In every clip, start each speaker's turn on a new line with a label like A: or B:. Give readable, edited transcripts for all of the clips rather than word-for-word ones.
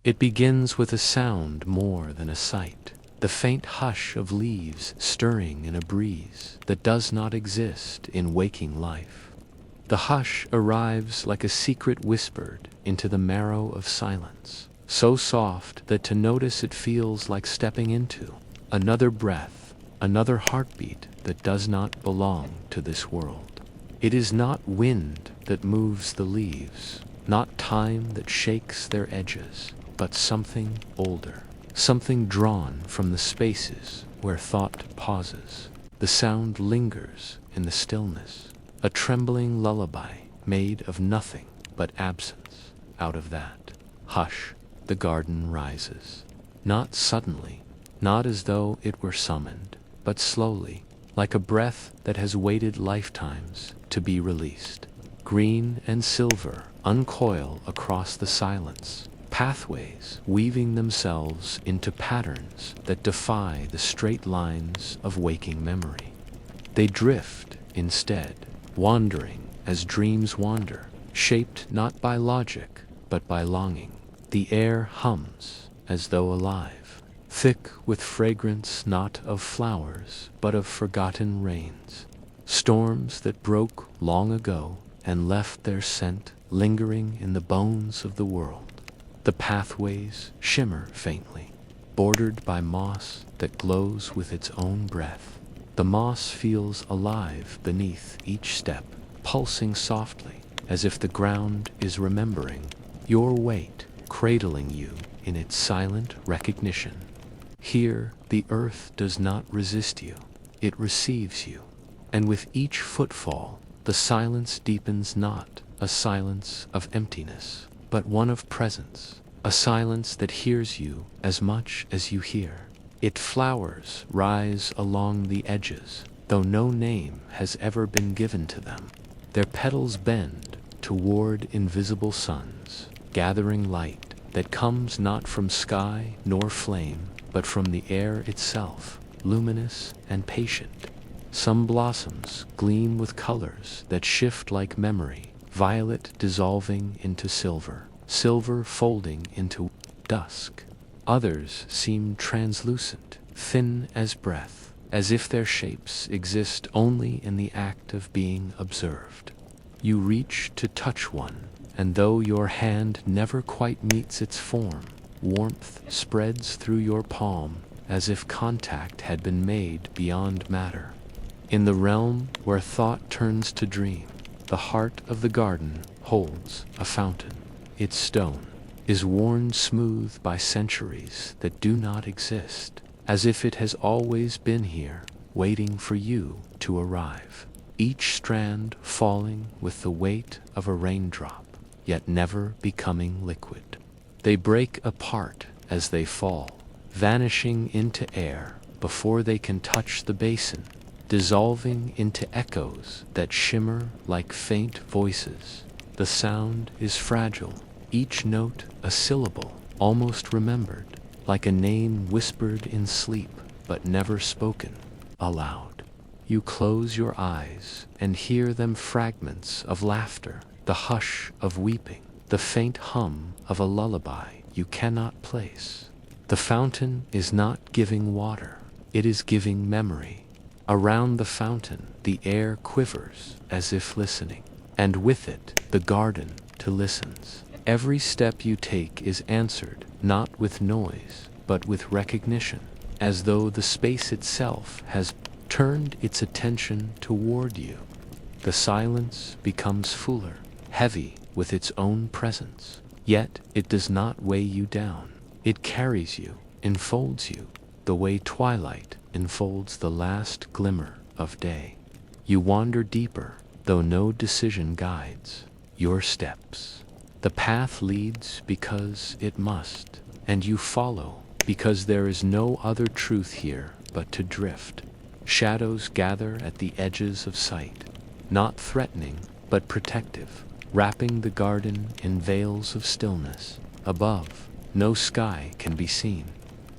A: It begins with a sound more than a sight, the faint hush of leaves stirring in a breeze that does not exist in waking life. The hush arrives like a secret whispered into the marrow of silence, so soft that to notice it feels like stepping into another breath, another heartbeat that does not belong to this world. It is not wind that moves the leaves, not time that shakes their edges, but something older, something drawn from the spaces where thought pauses. The sound lingers in the stillness, a trembling lullaby made of nothing but absence. Out of that hush, the garden rises. Not suddenly, not as though it were summoned, but slowly, like a breath that has waited lifetimes to be released. Green and silver uncoil across the silence, pathways weaving themselves into patterns that defy the straight lines of waking memory. They drift instead, wandering as dreams wander, shaped not by logic, but by longing. The air hums as though alive, thick with fragrance not of flowers, but of forgotten rains. Storms that broke long ago and left their scent lingering in the bones of the world. The pathways shimmer faintly, bordered by moss that glows with its own breath. The moss feels alive beneath each step, pulsing softly, as if the ground is remembering your weight, cradling you in its silent recognition. Here, the earth does not resist you, it receives you, and with each footfall, the silence deepens, not a silence of emptiness, but one of presence, a silence that hears you as much as you hear. Its flowers rise along the edges, though no name has ever been given to them. Their petals bend toward invisible suns, gathering light that comes not from sky nor flame, but from the air itself, luminous and patient. Some blossoms gleam with colors that shift like memory, violet dissolving into silver, silver folding into dusk. Others seem translucent, thin as breath, as if their shapes exist only in the act of being observed. You reach to touch one, and though your hand never quite meets its form, warmth spreads through your palm as if contact had been made beyond matter. In the realm where thought turns to dream, the heart of the garden holds a fountain. Its stone is worn smooth by centuries that do not exist, as if it has always been here, waiting for you to arrive. Each strand falling with the weight of a raindrop, yet never becoming liquid. They break apart as they fall, vanishing into air before they can touch the basin, dissolving into echoes that shimmer like faint voices. The sound is fragile, each note a syllable, almost remembered, like a name whispered in sleep but never spoken aloud. You close your eyes and hear them, fragments of laughter, the hush of weeping, the faint hum of a lullaby you cannot place. The fountain is not giving water, it is giving memory. Around the fountain, the air quivers as if listening, and with it, the garden too listens. Every step you take is answered, not with noise, but with recognition, as though the space itself has turned its attention toward you. The silence becomes fuller, heavy with its own presence, yet it does not weigh you down. It carries you, enfolds you, the way twilight enfolds the last glimmer of day. You wander deeper, though no decision guides your steps. The path leads because it must, and you follow because there is no other truth here but to drift. Shadows gather at the edges of sight, not threatening but protective, wrapping the garden in veils of stillness. Above, no sky can be seen.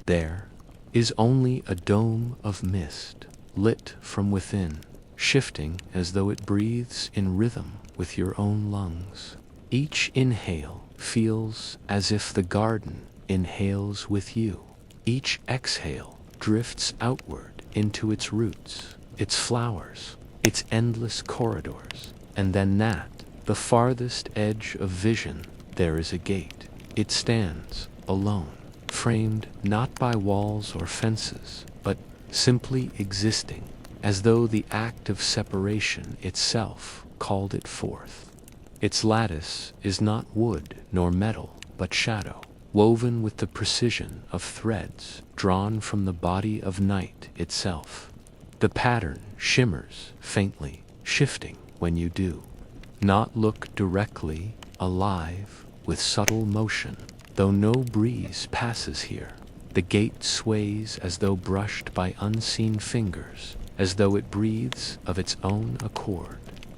A: There is only a dome of mist, lit from within, shifting as though it breathes in rhythm with your own lungs. Each inhale feels as if the garden inhales with you. Each exhale drifts outward into its roots, its flowers, its endless corridors. And then the farthest edge of vision, there is a gate. It stands alone, framed not by walls or fences, but simply existing, as though the act of separation itself called it forth. Its lattice is not wood nor metal, but shadow, woven with the precision of threads drawn from the body of night itself. The pattern shimmers faintly, shifting when you do not look directly, alive with subtle motion. Though no breeze passes here, the gate sways as though brushed by unseen fingers, as though it breathes of its own accord.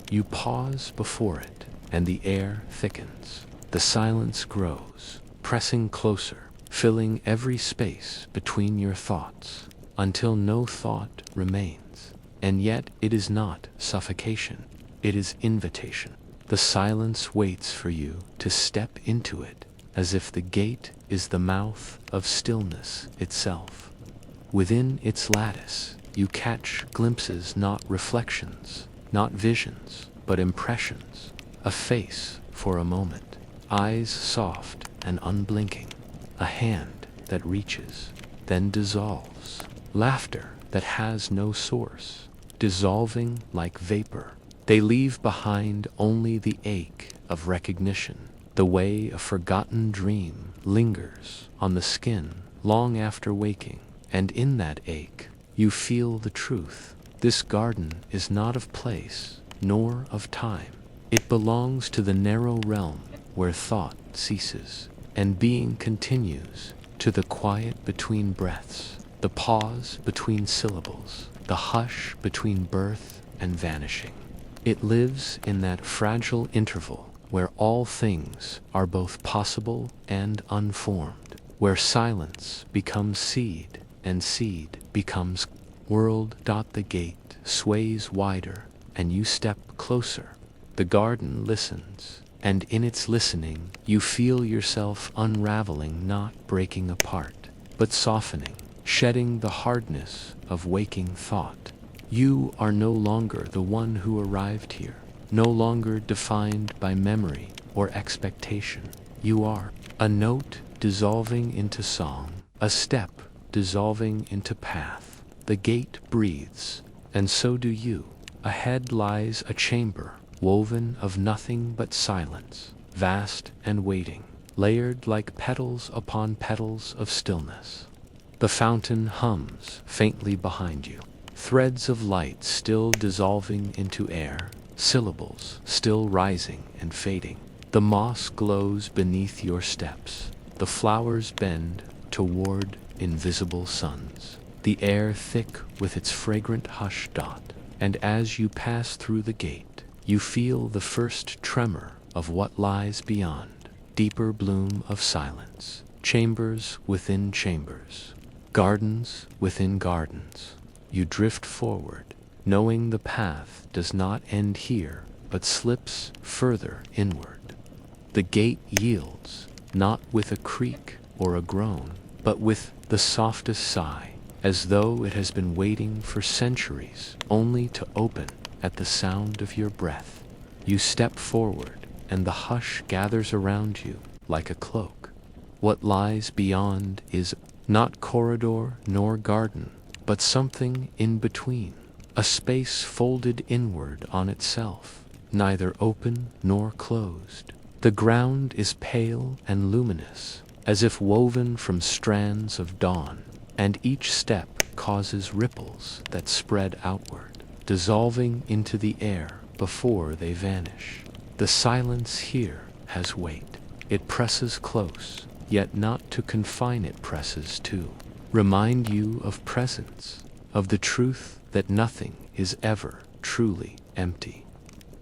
A: You pause before it, and the air thickens. The silence grows, pressing closer, filling every space between your thoughts, until no thought remains. And yet it is not suffocation, it is invitation. The silence waits for you to step into it, as if the gate is the mouth of stillness itself. Within its lattice, you catch glimpses, not reflections, not visions, but impressions. A face for a moment, eyes soft and unblinking, a hand that reaches, then dissolves, laughter that has no source, dissolving like vapor. They leave behind only the ache of recognition, the way a forgotten dream lingers on the skin long after waking. And in that ache, you feel the truth. This garden is not of place, nor of time. It belongs to the narrow realm where thought ceases, and being continues, to the quiet between breaths, the pause between syllables, the hush between birth and vanishing. It lives in that fragile interval where all things are both possible and unformed, where silence becomes seed and seed becomes world. The gate sways wider, and you step closer. The garden listens, and in its listening you feel yourself unraveling, not breaking apart, but softening, shedding the hardness of waking thought. You are no longer the one who arrived here, no longer defined by memory or expectation. You are a note dissolving into song, a step dissolving into path. The gate breathes, and so do you. Ahead lies a chamber, woven of nothing but silence, vast and waiting, layered like petals upon petals of stillness. The fountain hums faintly behind you, threads of light still dissolving into air, syllables still rising and fading. The moss glows beneath your steps, the flowers bend toward invisible suns, the air thick with its fragrant hush. And as you pass through the gate, you feel the first tremor of what lies beyond, deeper bloom of silence, chambers within chambers, gardens within gardens. You drift forward, knowing the path does not end here, but slips further inward. The gate yields, not with a creak or a groan, but with the softest sigh, as though it has been waiting for centuries only to open at the sound of your breath. You step forward, and the hush gathers around you like a cloak. What lies beyond is not corridor nor garden, but something in between, a space folded inward on itself, neither open nor closed. The ground is pale and luminous, as if woven from strands of dawn, and each step causes ripples that spread outward, dissolving into the air before they vanish. The silence here has weight. It presses close, yet not to confine. It presses to remind you of presence, of the truth that nothing is ever truly empty.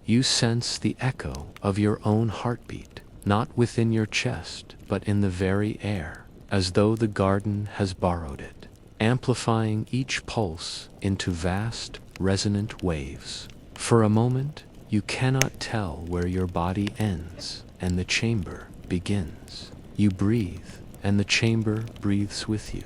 A: You sense the echo of your own heartbeat, not within your chest, but in the very air, as though the garden has borrowed it, amplifying each pulse into vast, resonant waves. For a moment, you cannot tell where your body ends and the chamber begins. You breathe, and the chamber breathes with you.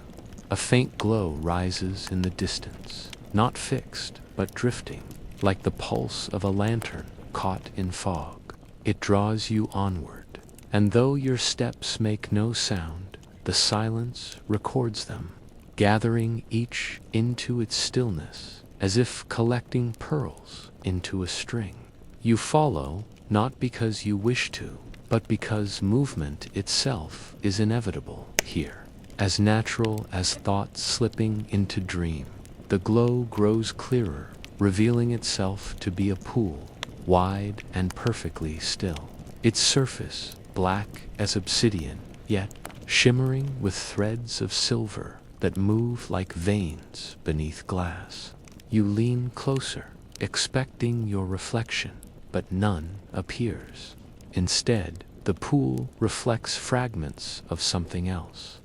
A: A faint glow rises in the distance, not fixed, but drifting, like the pulse of a lantern caught in fog. It draws you onward, and though your steps make no sound, the silence records them, gathering each into its stillness, as if collecting pearls into a string. You follow, not because you wish to, but because movement itself is inevitable here. As natural as thought slipping into dream, the glow grows clearer, revealing itself to be a pool, wide and perfectly still. Its surface, black as obsidian, yet shimmering with threads of silver that move like veins beneath glass. You lean closer, expecting your reflection, but none appears. Instead, the pool reflects fragments of something else.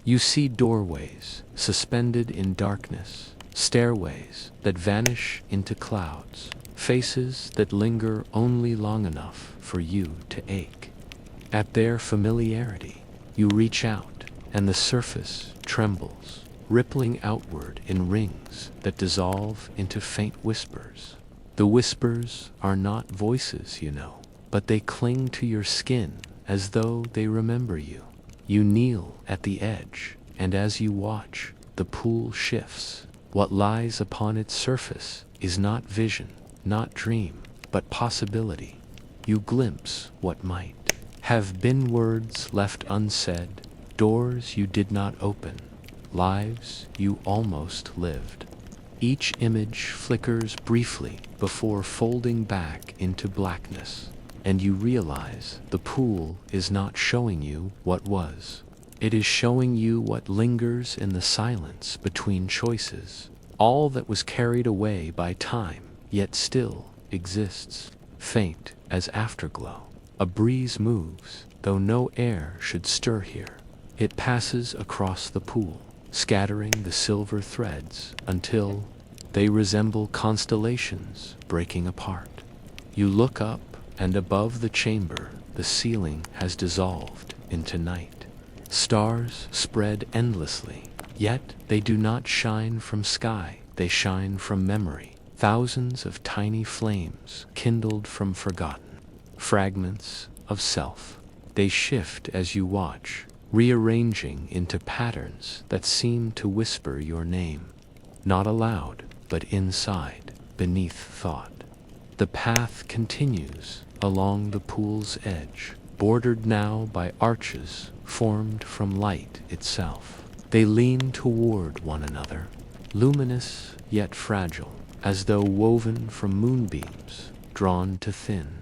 A: You see doorways suspended in darkness, stairways that vanish into clouds, faces that linger only long enough for you to ache. At their familiarity, you reach out, and the surface trembles, rippling outward in rings that dissolve into faint whispers. The whispers are not voices, you know, but they cling to your skin as though they remember you. You kneel at the edge, and as you watch, the pool shifts. What lies upon its surface is not vision, not dream, but possibility. You glimpse what might have been words left unsaid, doors you did not open, lives you almost lived. Each image flickers briefly before folding back into blackness, and you realize the pool is not showing you what was. It is showing you what lingers in the silence between choices, all that was carried away by time, yet still exists, faint as afterglow. A breeze moves, though no air should stir here. It passes across the pool, scattering the silver threads until they resemble constellations breaking apart. You look up, and above the chamber, the ceiling has dissolved into night. Stars spread endlessly, yet they do not shine from sky, they shine from memory. Thousands of tiny flames kindled from forgotten fragments of self. They shift as you watch, rearranging into patterns that seem to whisper your name, not aloud, but inside, beneath thought. The path continues along the pool's edge, bordered now by arches formed from light itself. They lean toward one another, luminous yet fragile, as though woven from moonbeams drawn to thin.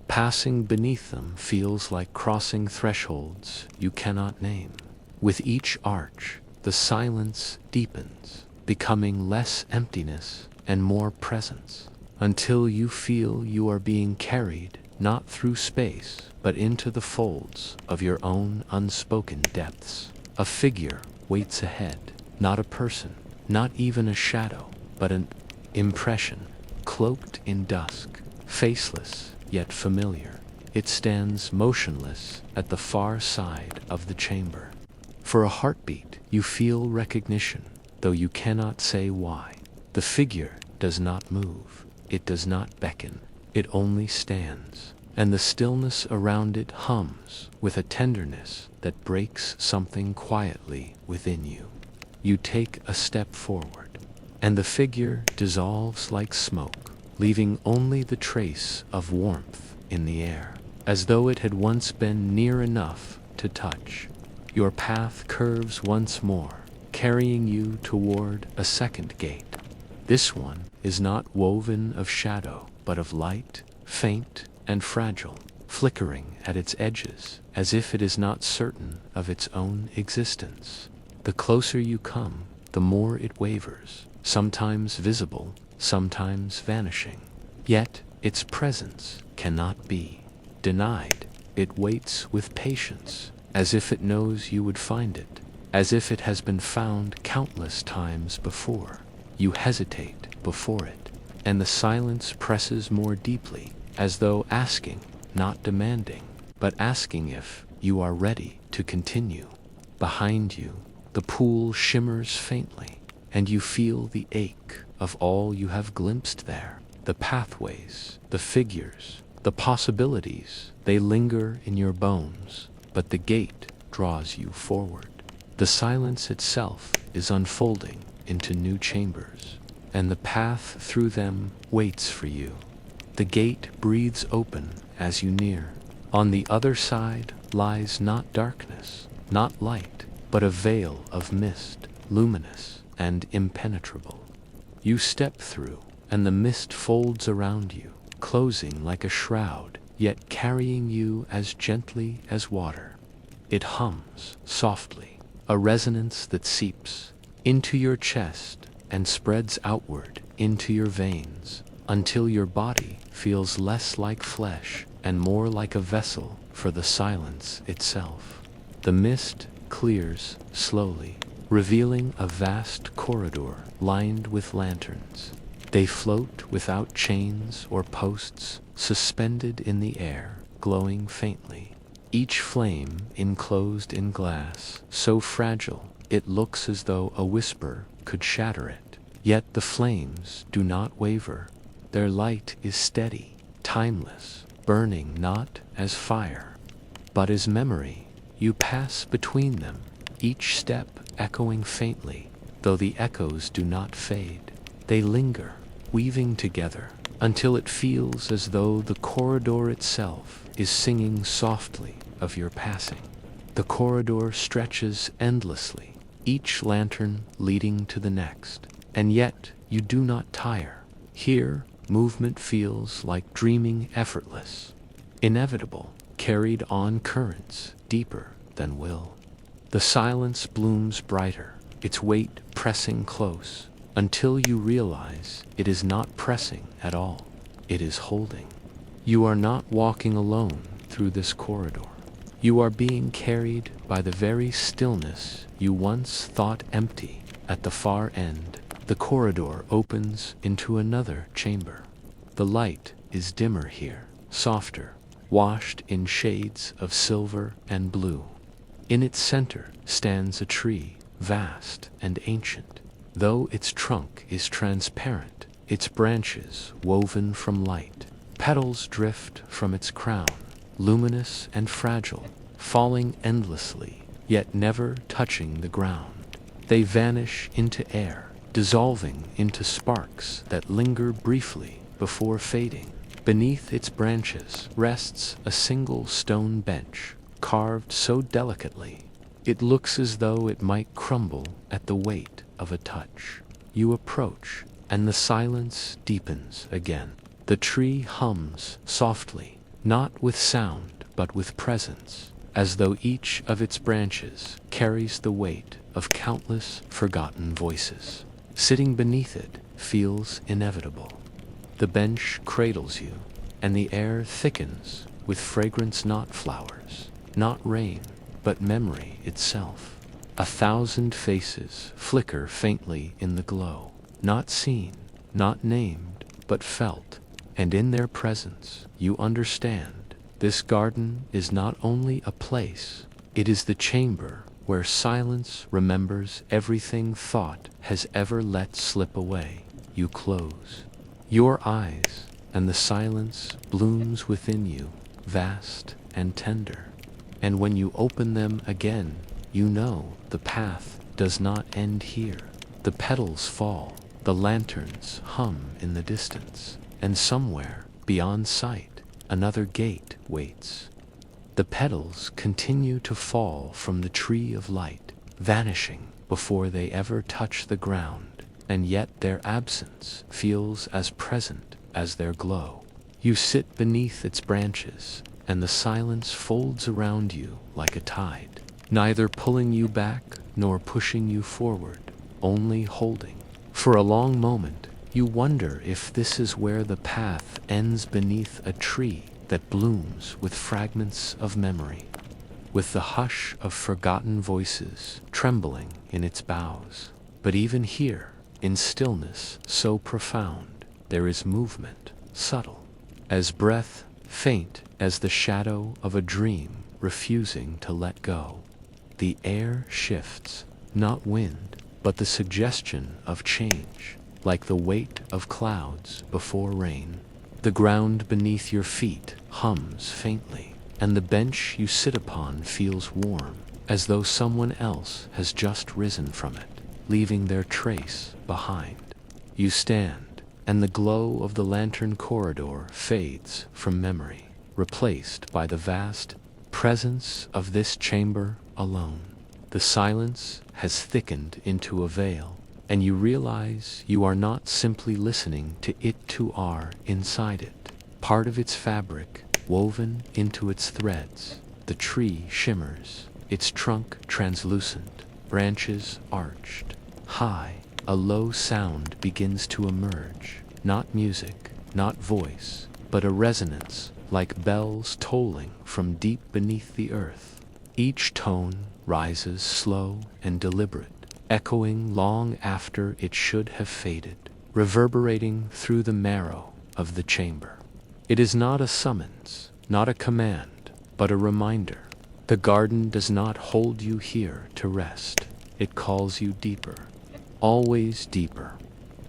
A: Passing beneath them feels like crossing thresholds you cannot name. With each arch, the silence deepens, becoming less emptiness and more presence, until you feel you are being carried not through space, but into the folds of your own unspoken depths. A figure waits ahead, not a person, not even a shadow, but an impression, cloaked in dusk, faceless yet familiar. It stands motionless at the far side of the chamber. For a heartbeat, you feel recognition, though you cannot say why. The figure does not move, it does not beckon, it only stands, and the stillness around it hums with a tenderness that breaks something quietly within you. You take a step forward, and the figure dissolves like smoke, leaving only the trace of warmth in the air, as though it had once been near enough to touch. Your path curves once more, carrying you toward a second gate. This one is not woven of shadow, but of light, faint and fragile, flickering at its edges, as if it is not certain of its own existence. The closer you come, the more it wavers, sometimes visible, sometimes vanishing. Yet its presence cannot be denied. It waits with patience, as if it knows you would find it, as if it has been found countless times before. You hesitate before it, and the silence presses more deeply, as though asking, not demanding, but asking if you are ready to continue. Behind you, the pool shimmers faintly, and you feel the ache of all you have glimpsed there. The pathways, the figures, the possibilities, they linger in your bones, but the gate draws you forward. The silence itself is unfolding into new chambers, and the path through them waits for you. The gate breathes open as you near. On the other side lies not darkness, not light, but a veil of mist, luminous and impenetrable. You step through, and the mist folds around you, closing like a shroud, yet carrying you as gently as water. It hums softly, a resonance that seeps into your chest and spreads outward into your veins, until your body feels less like flesh and more like a vessel for the silence itself. The mist clears slowly, revealing a vast corridor lined with lanterns. They float without chains or posts, suspended in the air, glowing faintly. Each flame enclosed in glass, so fragile it looks as though a whisper could shatter it. Yet the flames do not waver. Their light is steady, timeless, burning not as fire, but as memory. You pass between them, each step echoing faintly, though the echoes do not fade. They linger, weaving together, until it feels as though the corridor itself is singing softly of your passing. The corridor stretches endlessly, each lantern leading to the next, and yet you do not tire. Here, movement feels like dreaming effortless, inevitable, carried on currents deeper than will. The silence blooms brighter, its weight pressing close, until you realize it is not pressing at all. It is holding. You are not walking alone through this corridor. You are being carried by the very stillness you once thought empty. At the far end, the corridor opens into another chamber. The light is dimmer here, softer, washed in shades of silver and blue. In its center stands a tree, vast and ancient. Though its trunk is transparent, its branches woven from light. Petals drift from its crown, luminous and fragile, falling endlessly, yet never touching the ground. They vanish into air, dissolving into sparks that linger briefly before fading. Beneath its branches rests a single stone bench, carved so delicately, it looks as though it might crumble at the weight of a touch. You approach, and the silence deepens again. The tree hums softly, not with sound, but with presence, as though each of its branches carries the weight of countless forgotten voices. Sitting beneath it feels inevitable. The bench cradles you, and the air thickens with fragrance, not flowers, not rain, but memory itself. 1,000 faces flicker faintly in the glow, not seen, not named, but felt, and in their presence you understand this garden is not only a place, it is the chamber where silence remembers everything thought has ever let slip away. You close your eyes, and the silence blooms within you, vast and tender. And when you open them again, you know the path does not end here. The petals fall, the lanterns hum in the distance, and somewhere beyond sight, another gate waits. The petals continue to fall from the tree of light, vanishing before they ever touch the ground, and yet their absence feels as present as their glow. You sit beneath its branches, and the silence folds around you like a tide, neither pulling you back nor pushing you forward, only holding. For a long moment, you wonder if this is where the path ends, beneath a tree that blooms with fragments of memory, with the hush of forgotten voices trembling in its boughs. But even here, in stillness so profound, there is movement, subtle as breath, faint as the shadow of a dream refusing to let go. The air shifts, not wind, but the suggestion of change, like the weight of clouds before rain. The ground beneath your feet hums faintly, and the bench you sit upon feels warm, as though someone else has just risen from it, leaving their trace behind. You stand, and the glow of the lantern corridor fades from memory, replaced by the vast presence of this chamber alone. The silence has thickened into a veil, and you realize you are not simply listening to it, you are inside it, part of its fabric, woven into its threads. The tree shimmers, its trunk translucent, branches arched. High, a low sound begins to emerge, not music, not voice, but a resonance, like bells tolling from deep beneath the earth. Each tone rises slow and deliberate, echoing long after it should have faded, reverberating through the marrow of the chamber. It is not a summons, not a command, but a reminder. The garden does not hold you here to rest. It calls you deeper, always deeper.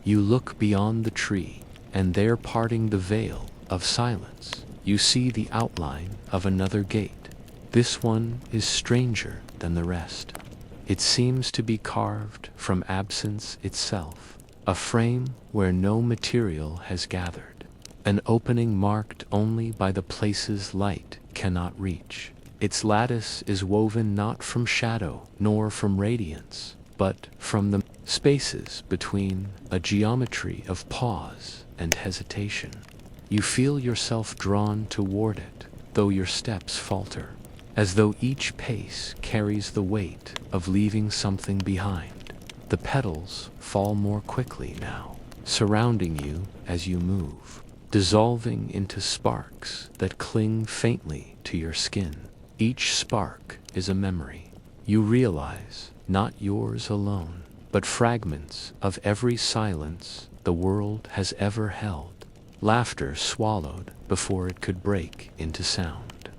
A: You look beyond the tree, and there, parting the veil of silence, you see the outline of another gate. This one is stranger than the rest. It seems to be carved from absence itself, a frame where no material has gathered, an opening marked only by the places light cannot reach. Its lattice is woven not from shadow nor from radiance, but from the spaces between, a geometry of pause and hesitation. You feel yourself drawn toward it, though your steps falter, as though each pace carries the weight of leaving something behind. The petals fall more quickly now, surrounding you as you move, dissolving into sparks that cling faintly to your skin. Each spark is a memory. You realize, not yours alone, but fragments of every silence the world has ever held. Laughter swallowed before it could break into sound.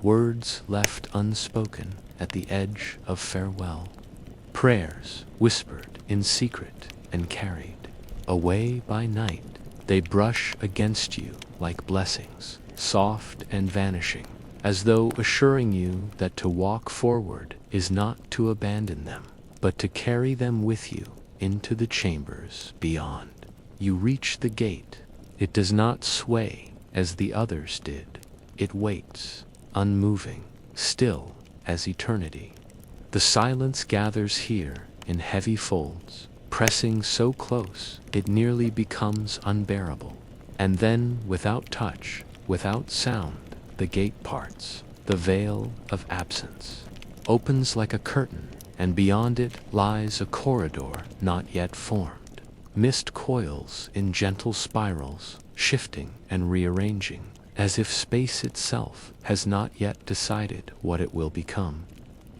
A: Words left unspoken at the edge of farewell. Prayers whispered in secret and carried away by night. They brush against you like blessings, soft and vanishing, as though assuring you that to walk forward is not to abandon them, but to carry them with you into the chambers beyond. You reach the gate. It does not sway as the others did. It waits, unmoving, still as eternity. The silence gathers here in heavy folds, pressing so close it nearly becomes unbearable. And then, without touch, without sound, the gate parts. The veil of absence opens like a curtain, and beyond it lies a corridor not yet formed. Mist coils in gentle spirals, shifting and rearranging, as if space itself has not yet decided what it will become.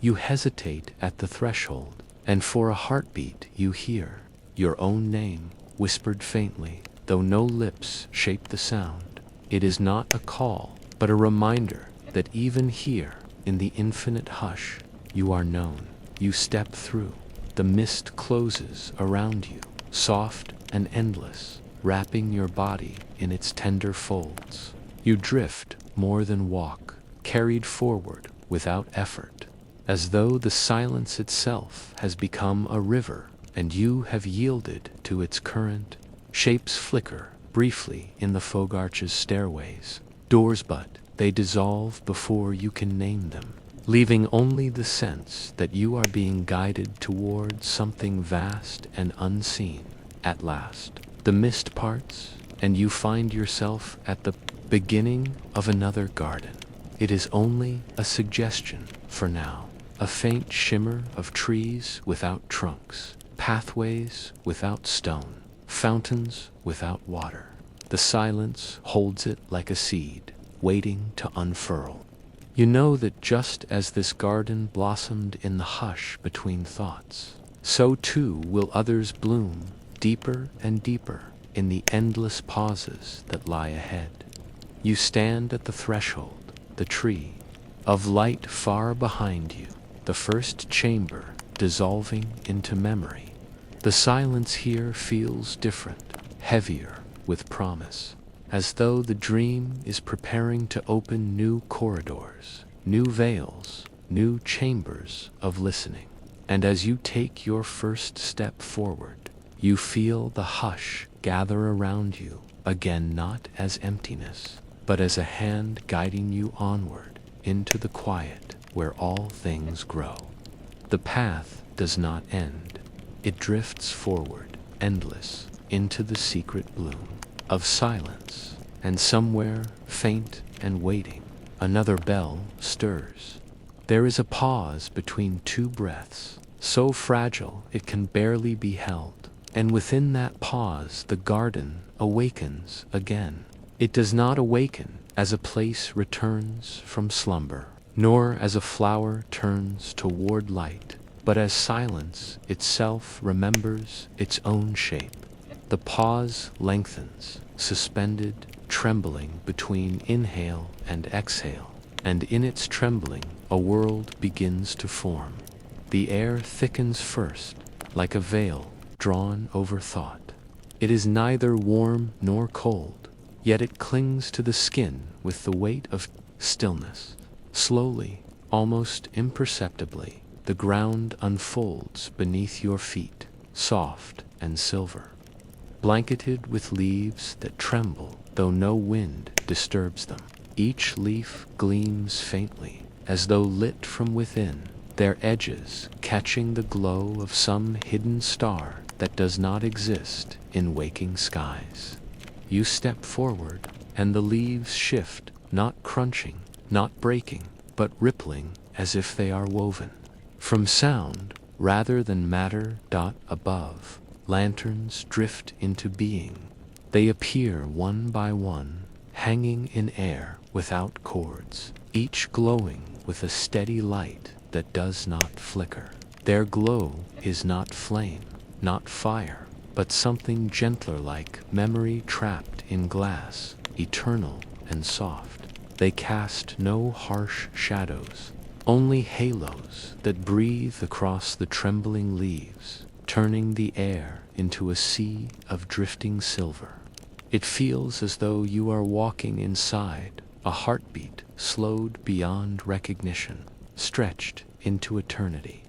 A: You hesitate at the threshold, and for a heartbeat you hear your own name whispered faintly, though no lips shape the sound. It is not a call, but a reminder that even here, in the infinite hush, you are known. You step through. The mist closes around you, soft and endless, wrapping your body in its tender folds. You drift more than walk, carried forward without effort, as though the silence itself has become a river and you have yielded to its current. Shapes flicker briefly in the Fogarch's stairways, doors but they dissolve before you can name them, leaving only the sense that you are being guided towards something vast and unseen. At last, the mist parts, and you find yourself at the beginning of another garden. It is only a suggestion for now, a faint shimmer of trees without trunks, pathways without stone, fountains without water. The silence holds it like a seed, waiting to unfurl. You know that just as this garden blossomed in the hush between thoughts, so too will others bloom, deeper and deeper, in the endless pauses that lie ahead. You stand at the threshold, the tree of light far behind you, the first chamber dissolving into memory. The silence here feels different, heavier with promise, as though the dream is preparing to open new corridors, new veils, new chambers of listening. And as you take your first step forward, you feel the hush gather around you, again not as emptiness, but as a hand guiding you onward into the quiet where all things grow. The path does not end. It drifts forward, endless, into the secret bloom of silence, and somewhere, faint and waiting, another bell stirs. There is a pause between two breaths, so fragile it can barely be held, and within that pause the garden awakens again. It does not awaken as a place returns from slumber, nor as a flower turns toward light, but as silence itself remembers its own shape. The pause lengthens, suspended, trembling between inhale and exhale, and in its trembling a world begins to form. The air thickens first, like a veil drawn over thought. It is neither warm nor cold, yet it clings to the skin with the weight of stillness. Slowly, almost imperceptibly, the ground unfolds beneath your feet, soft and silver, blanketed with leaves that tremble though no wind disturbs them. Each leaf gleams faintly, as though lit from within, their edges catching the glow of some hidden star that does not exist in waking skies. You step forward, and the leaves shift, not crunching, not breaking, but rippling as if they are woven from sound rather than matter. Above, lanterns drift into being. They appear one by one, hanging in air without cords, each glowing with a steady light that does not flicker. Their glow is not flame, not fire, but something gentler, like memory trapped in glass, eternal and soft. They cast no harsh shadows, only halos that breathe across the trembling leaves, turning the air into a sea of drifting silver. It feels as though you are walking inside a heartbeat slowed beyond recognition, stretched into eternity.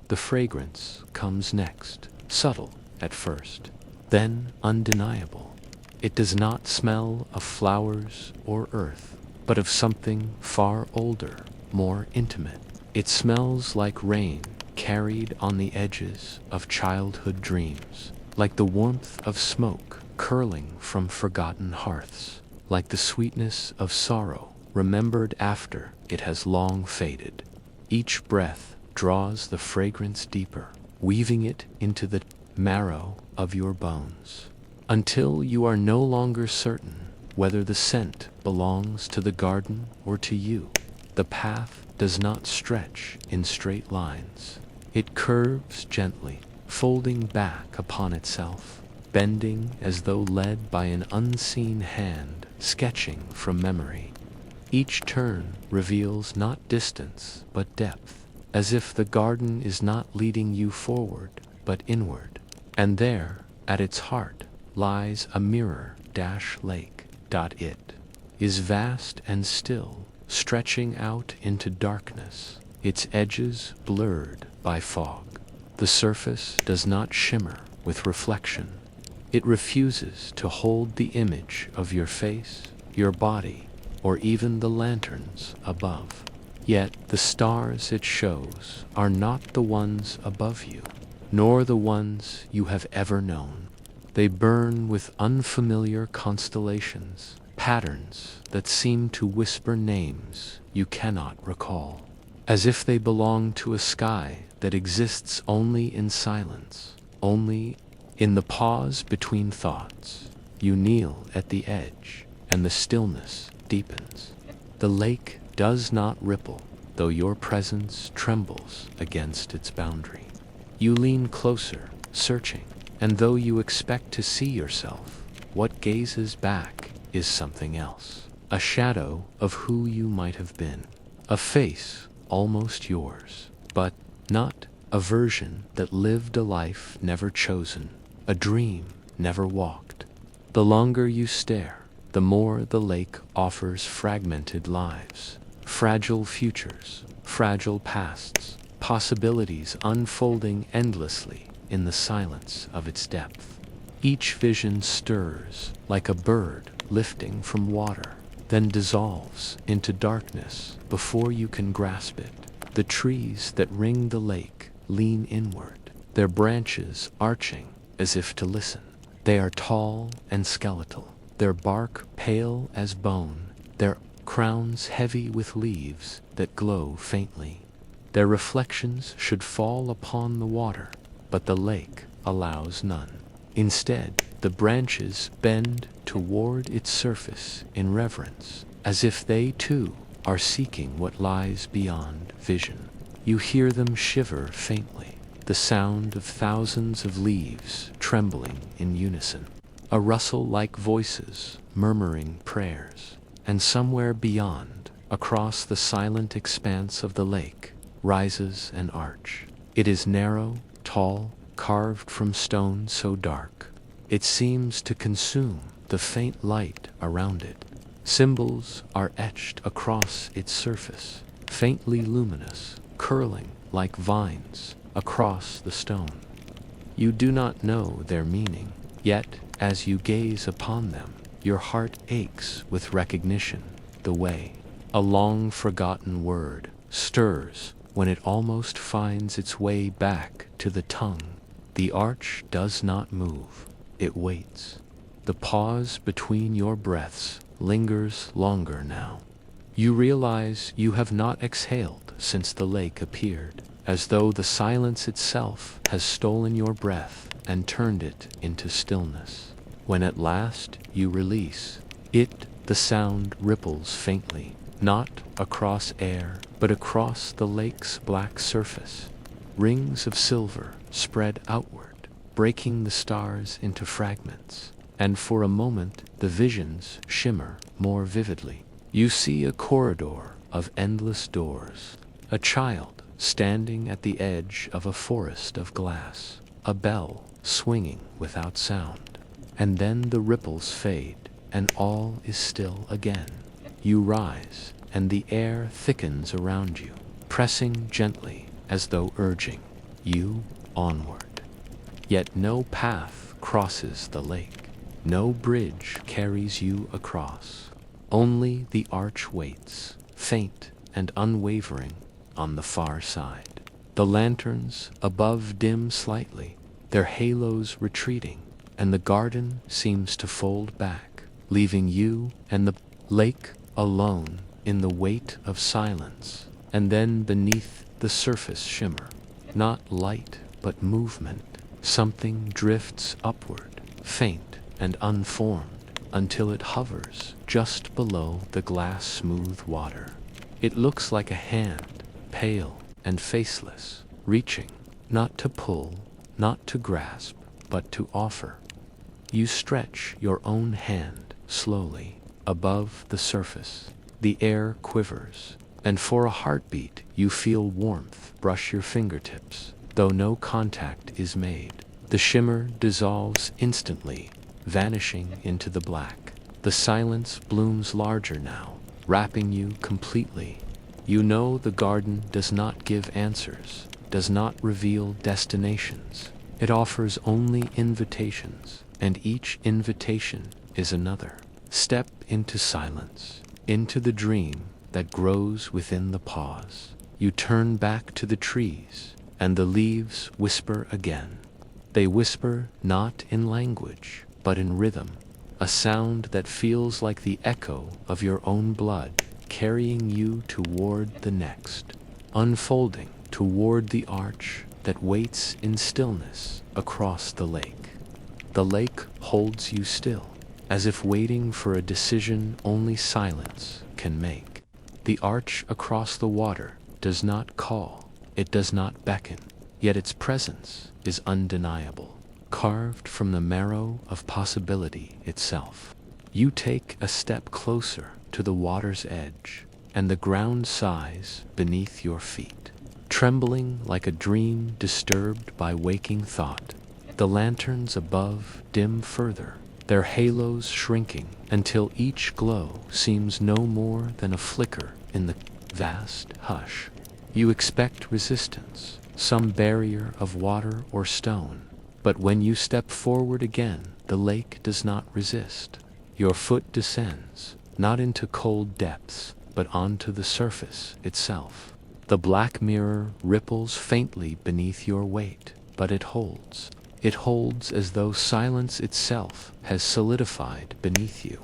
A: The fragrance comes next, subtle at first, then undeniable. It does not smell of flowers or earth, but of something far older, more intimate. It smells like rain carried on the edges of childhood dreams, like the warmth of smoke curling from forgotten hearths, like the sweetness of sorrow remembered after it has long faded. Each breath draws the fragrance deeper, weaving it into the marrow of your bones, until you are no longer certain whether the scent belongs to the garden or to you. The path does not stretch in straight lines. It curves gently, folding back upon itself, bending as though led by an unseen hand sketching from memory. Each turn reveals not distance but depth, as if the garden is not leading you forward but inward. And there, at its heart, lies a mirror-lake. It is vast and still, stretching out into darkness, its edges blurred by fog. The surface does not shimmer with reflection. It refuses to hold the image of your face, your body, or even the lanterns above. Yet the stars it shows are not the ones above you, nor the ones you have ever known. They burn with unfamiliar constellations, patterns that seem to whisper names you cannot recall, as if they belong to a sky that exists only in silence, only in the pause between thoughts. You kneel at the edge, and the stillness deepens. The lake does not ripple, though your presence trembles against its boundary. You lean closer, searching, and though you expect to see yourself, what gazes back is something else. A shadow of who you might have been. A face almost yours, but not a version that lived a life never chosen, a dream never walked. The longer you stare, the more the lake offers fragmented lives, fragile futures, fragile pasts, possibilities unfolding endlessly in the silence of its depth. Each vision stirs like a bird lifting from water, then dissolves into darkness before you can grasp it. The trees that ring the lake lean inward, their branches arching as if to listen. They are tall and skeletal, their bark pale as bone, their crowns heavy with leaves that glow faintly. Their reflections should fall upon the water, but the lake allows none. Instead, the branches bend toward its surface in reverence, as if they too are seeking what lies beyond vision. You hear them shiver faintly, the sound of thousands of leaves trembling in unison, a rustle like voices murmuring prayers. And somewhere beyond, across the silent expanse of the lake, rises an arch. It is narrow, tall, carved from stone so dark, it seems to consume the faint light around it. Symbols are etched across its surface, faintly luminous, curling like vines across the stone. You do not know their meaning, yet as you gaze upon them, your heart aches with recognition, the way a long-forgotten word stirs when it almost finds its way back to the tongue. The arch does not move, it waits. The pause between your breaths lingers longer now. You realize you have not exhaled since the lake appeared, as though the silence itself has stolen your breath and turned it into stillness. When at last you release it, the sound ripples faintly, not across air, but across the lake's black surface. Rings of silver spread outward, breaking the stars into fragments, and for a moment the visions shimmer more vividly. You see a corridor of endless doors, a child standing at the edge of a forest of glass, a bell swinging without sound. And then the ripples fade, and all is still again. You rise, and the air thickens around you, pressing gently as though urging you onward. Yet no path crosses the lake, no bridge carries you across. Only the arch waits, faint and unwavering, on the far side. The lanterns above dim slightly, their halos retreating, and the garden seems to fold back, leaving you and the lake alone in the weight of silence. And then beneath the surface shimmer, not light but movement, something drifts upward, faint and unformed, until it hovers just below the glass-smooth water. It looks like a hand, pale and faceless, reaching, not to pull, not to grasp, but to offer. You stretch your own hand slowly above the surface. The air quivers, and for a heartbeat you feel warmth brush your fingertips, though no contact is made. The shimmer dissolves instantly, vanishing into the black. The silence blooms larger now, wrapping you completely. You know the garden does not give answers, does not reveal destinations. It offers only invitations, and each invitation is another step into silence, into the dream that grows within the pause. You turn back to the trees, and the leaves whisper again. They whisper not in language, but in rhythm, a sound that feels like the echo of your own blood, carrying you toward the next, unfolding toward the arch that waits in stillness across the lake. The lake holds you still, as if waiting for a decision only silence can make. The arch across the water does not call, it does not beckon, yet its presence is undeniable, carved from the marrow of possibility itself. You take a step closer to the water's edge, and the ground sighs beneath your feet, trembling like a dream disturbed by waking thought. The lanterns above dim further, their halos shrinking until each glow seems no more than a flicker in the vast hush. You expect resistance, some barrier of water or stone, but when you step forward again, the lake does not resist. Your foot descends, not into cold depths, but onto the surface itself. The black mirror ripples faintly beneath your weight, but it holds. It holds as though silence itself has solidified beneath you.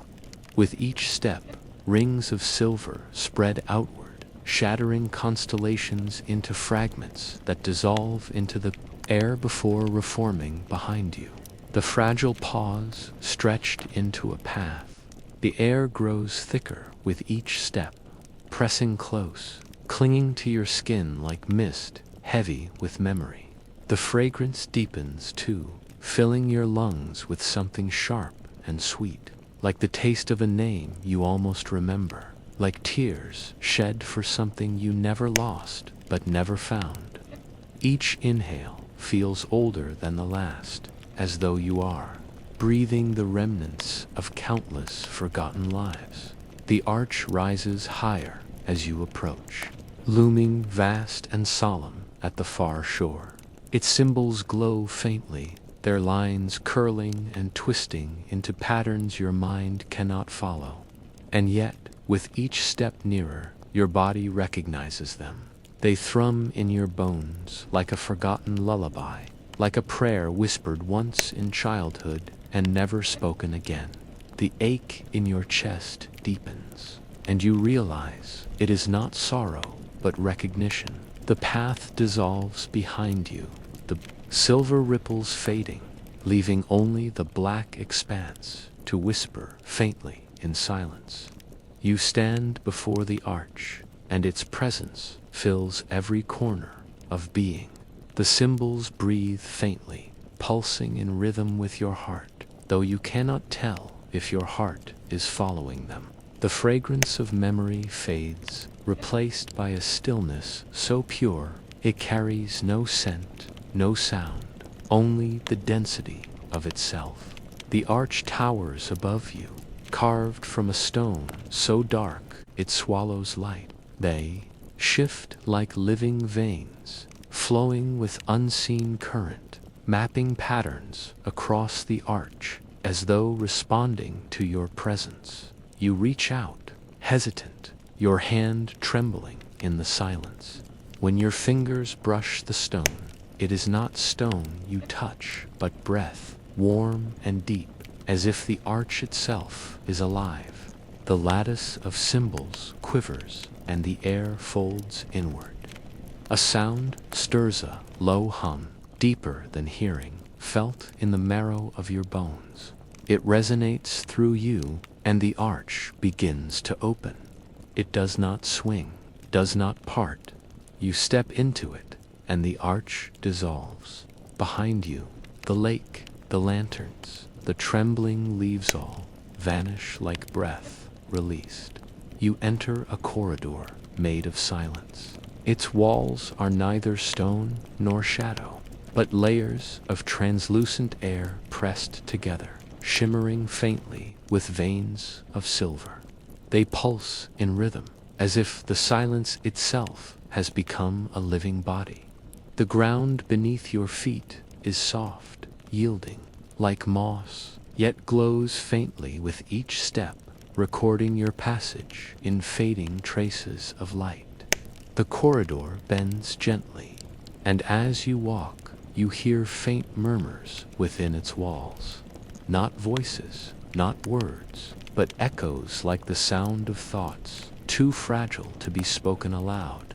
A: With each step, rings of silver spread outward, shattering constellations into fragments that dissolve into the air before reforming behind you. The fragile paws stretched into a path. The air grows thicker with each step, pressing close, clinging to your skin like mist, heavy with memory. The fragrance deepens too, filling your lungs with something sharp and sweet, like the taste of a name you almost remember, like tears shed for something you never lost but never found. Each inhale feels older than the last, as though you are breathing the remnants of countless forgotten lives. The arch rises higher as you approach, looming vast and solemn at the far shore. Its symbols glow faintly, their lines curling and twisting into patterns your mind cannot follow. And yet, with each step nearer, your body recognizes them. They thrum in your bones like a forgotten lullaby, like a prayer whispered once in childhood and never spoken again. The ache in your chest deepens, and you realize it is not sorrow, but recognition. The path dissolves behind you, the silver ripples fading, leaving only the black expanse to whisper faintly in silence. You stand before the arch, and its presence fills every corner of being. The symbols breathe faintly, pulsing in rhythm with your heart, though you cannot tell if your heart is following them. The fragrance of memory fades, replaced by a stillness so pure it carries no scent, no sound, only the density of itself. The arch towers above you, carved from a stone so dark it swallows light. They shift like living veins, flowing with unseen current, mapping patterns across the arch as though responding to your presence. You reach out, hesitant, your hand trembling in the silence. When your fingers brush the stone, it is not stone you touch, but breath, warm and deep, as if the arch itself is alive. The lattice of symbols quivers, and the air folds inward. A sound stirs, a low hum, deeper than hearing, felt in the marrow of your bones. It resonates through you, and the arch begins to open. It does not swing, does not part. You step into it, and the arch dissolves. Behind you, the lake, the lanterns, the trembling leaves all vanish like breath released. You enter a corridor made of silence. Its walls are neither stone nor shadow, but layers of translucent air pressed together, shimmering faintly with veins of silver. They pulse in rhythm, as if the silence itself has become a living body. The ground beneath your feet is soft, yielding, like moss, yet glows faintly with each step, recording your passage in fading traces of light. The corridor bends gently, and as you walk, you hear faint murmurs within its walls. Not voices, not words, but echoes like the sound of thoughts, too fragile to be spoken aloud.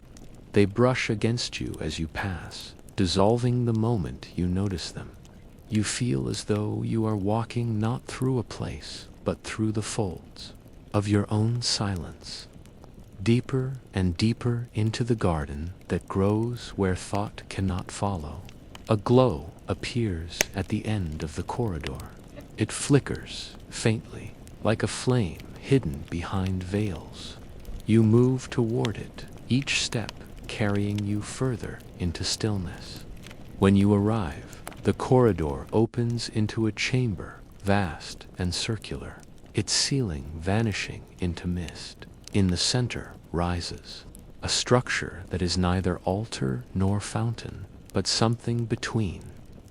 A: They brush against you as you pass, dissolving the moment you notice them. You feel as though you are walking not through a place, but through the folds of your own silence, deeper and deeper into the garden that grows where thought cannot follow. A glow appears at the end of the corridor. It flickers faintly, like a flame hidden behind veils. You move toward it, each step carrying you further into stillness. When you arrive, the corridor opens into a chamber, vast and circular, its ceiling vanishing into mist. In the center rises a structure that is neither altar nor fountain, but something between.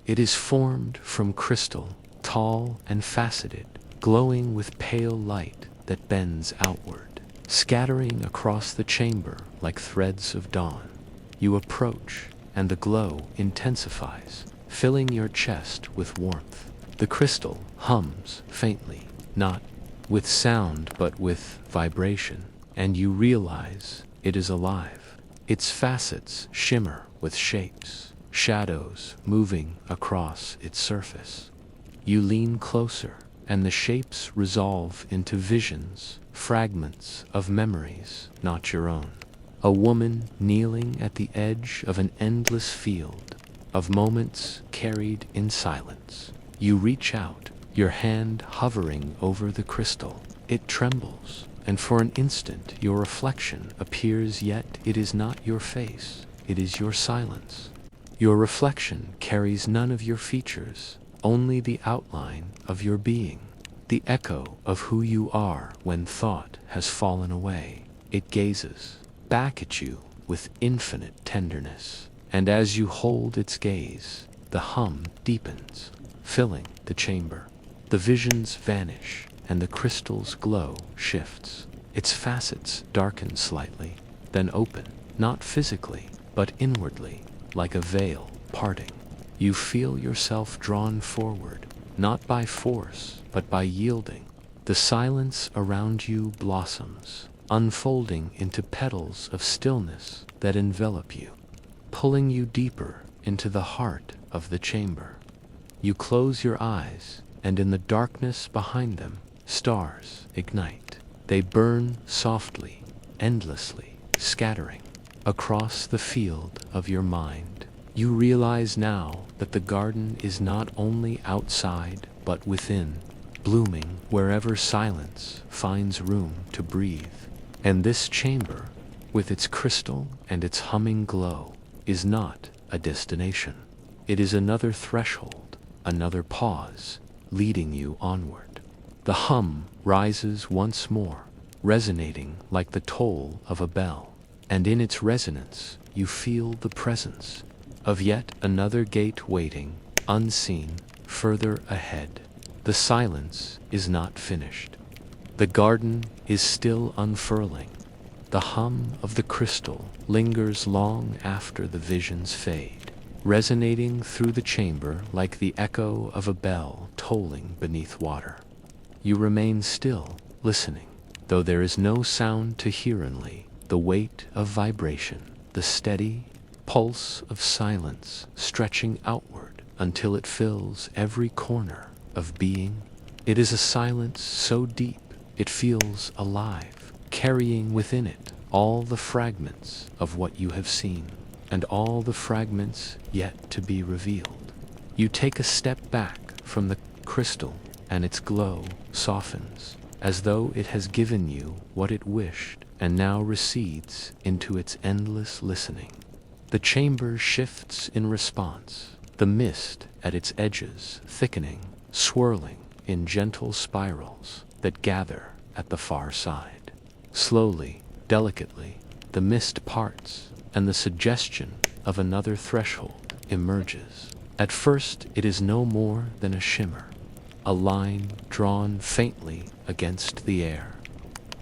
A: It is formed from crystal, tall and faceted, glowing with pale light that bends outward, scattering across the chamber like threads of dawn. You approach, and the glow intensifies, filling your chest with warmth. The crystal hums faintly, not with sound but with vibration, and you realize it is alive. Its facets shimmer with shapes, shadows moving across its surface. You lean closer, and the shapes resolve into visions, fragments of memories not your own. A woman kneeling at the edge of an endless field of moments carried in silence. You reach out, your hand hovering over the crystal. It trembles, and for an instant your reflection appears, yet it is not your face, it is your silence. Your reflection carries none of your features, only the outline of your being, the echo of who you are when thought has fallen away. It gazes back at you with infinite tenderness, and as you hold its gaze, the hum deepens, filling the chamber. The visions vanish, and the crystal's glow shifts. Its facets darken slightly, then open, not physically, but inwardly, like a veil parting. You feel yourself drawn forward, not by force, but by yielding. The silence around you blossoms, unfolding into petals of stillness that envelop you, pulling you deeper into the heart of the chamber. You close your eyes, and in the darkness behind them, stars ignite. They burn softly, endlessly, scattering across the field of your mind. You realize now that the garden is not only outside, but within, blooming wherever silence finds room to breathe. And this chamber, with its crystal and its humming glow, is not a destination. It is another threshold, another pause, leading you onward. The hum rises once more, resonating like the toll of a bell, and in its resonance you feel the presence of yet another gate waiting, unseen, further ahead. The silence is not finished. The garden is still unfurling. The hum of the crystal lingers long after the visions fade, resonating through the chamber like the echo of a bell tolling beneath water. You remain still, listening, though there is no sound to hear only the weight of vibration, the steady pulse of silence stretching outward until it fills every corner of being. It is a silence so deep it feels alive, carrying within it all the fragments of what you have seen, and all the fragments yet to be revealed. You take a step back from the crystal, and its glow softens, as though it has given you what it wished, and now recedes into its endless listening. The chamber shifts in response, the mist at its edges thickening, swirling in gentle spirals that gather at the far side. Slowly, delicately, the mist parts, and the suggestion of another threshold emerges. At first, it is no more than a shimmer, a line drawn faintly against the air.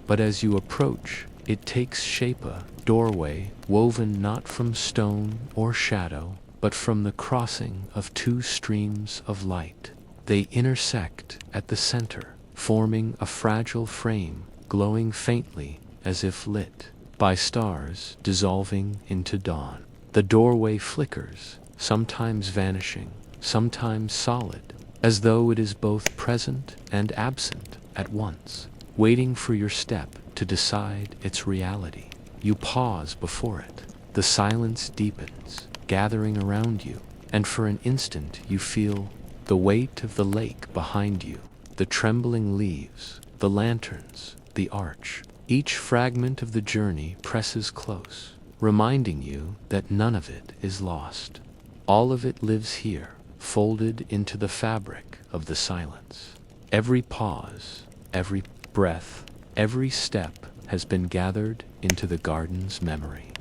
A: But as you approach, it takes shape, a doorway woven not from stone or shadow, but from the crossing of two streams of light. They intersect at the center, forming a fragile frame, glowing faintly as if lit by stars dissolving into dawn. The doorway flickers, sometimes vanishing, sometimes solid, as though it is both present and absent at once, waiting for your step to decide its reality. You pause before it. The silence deepens, gathering around you, and for an instant you feel the weight of the lake behind you, the trembling leaves, the lanterns, the arch. Each fragment of the journey presses close, reminding you that none of it is lost. All of it lives here, folded into the fabric of the silence. Every pause, every breath, every step has been gathered into the garden's memory.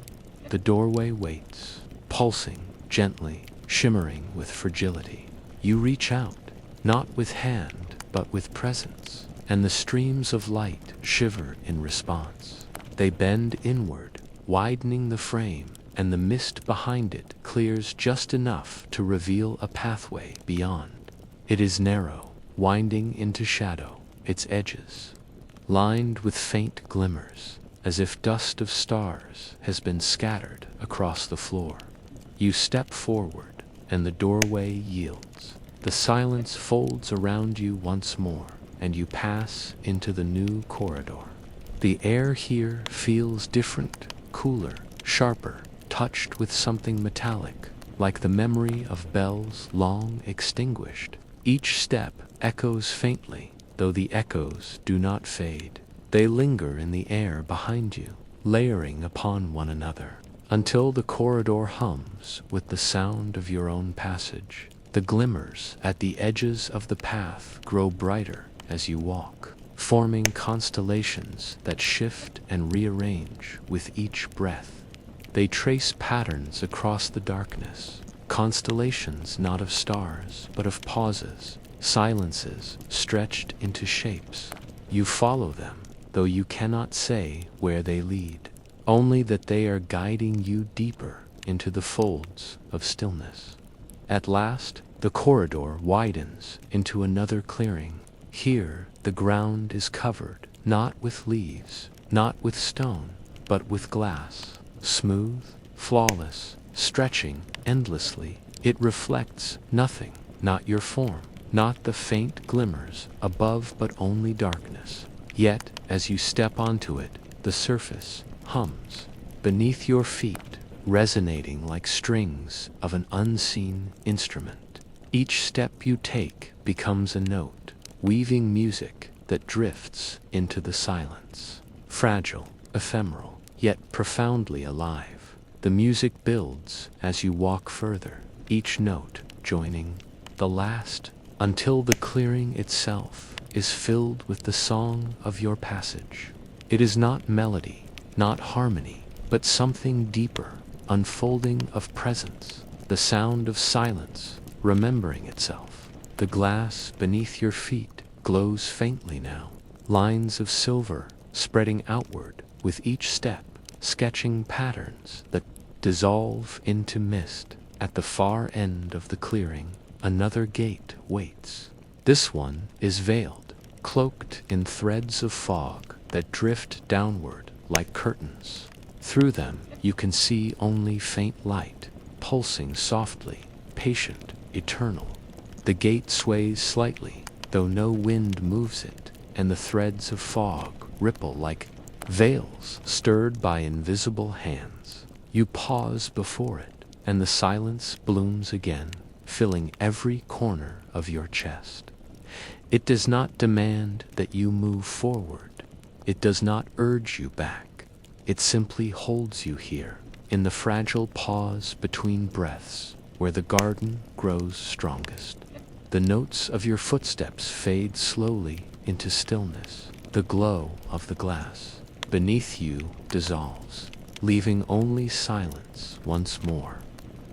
A: The doorway waits, pulsing gently, shimmering with fragility. You reach out, not with hand, but with presence, and the streams of light shiver in response. They bend inward, widening the frame, and the mist behind it clears just enough to reveal a pathway beyond. It is narrow, winding into shadow, its edges lined with faint glimmers, as if dust of stars has been scattered across the floor. You step forward, and the doorway yields. The silence folds around you once more, and you pass into the new corridor. The air here feels different, cooler, sharper, touched with something metallic, like the memory of bells long extinguished. Each step echoes faintly, though the echoes do not fade. They linger in the air behind you, layering upon one another, until the corridor hums with the sound of your own passage. The glimmers at the edges of the path grow brighter as you walk, forming constellations that shift and rearrange with each breath. They trace patterns across the darkness, constellations not of stars, but of pauses, silences stretched into shapes. You follow them, though you cannot say where they lead, only that they are guiding you deeper into the folds of stillness. At last, the corridor widens into another clearing. Here, the ground is covered, not with leaves, not with stone, but with glass, smooth, flawless, stretching endlessly. It reflects nothing, not your form, not the faint glimmers above, but only darkness. Yet, as you step onto it, the surface hums beneath your feet, resonating like strings of an unseen instrument. Each step you take becomes a note, weaving music that drifts into the silence. Fragile, ephemeral, yet profoundly alive. The music builds as you walk further, each note joining the last, until the clearing itself is filled with the song of your passage. It is not melody, not harmony, but something deeper, unfolding of presence, the sound of silence, remembering itself. The glass beneath your feet glows faintly now, lines of silver spreading outward with each step, sketching patterns that dissolve into mist. At the far end of the clearing, another gate waits. This one is veiled, cloaked in threads of fog that drift downward like curtains. Through them, you can see only faint light, pulsing softly, patient, eternal. The gate sways slightly, though no wind moves it, and the threads of fog ripple like veils stirred by invisible hands. You pause before it, and the silence blooms again, filling every corner of your chest. It does not demand that you move forward. It does not urge you back. It simply holds you here, in the fragile pause between breaths, where the garden grows strongest. The notes of your footsteps fade slowly into stillness. The glow of the glass beneath you dissolves, leaving only silence once more.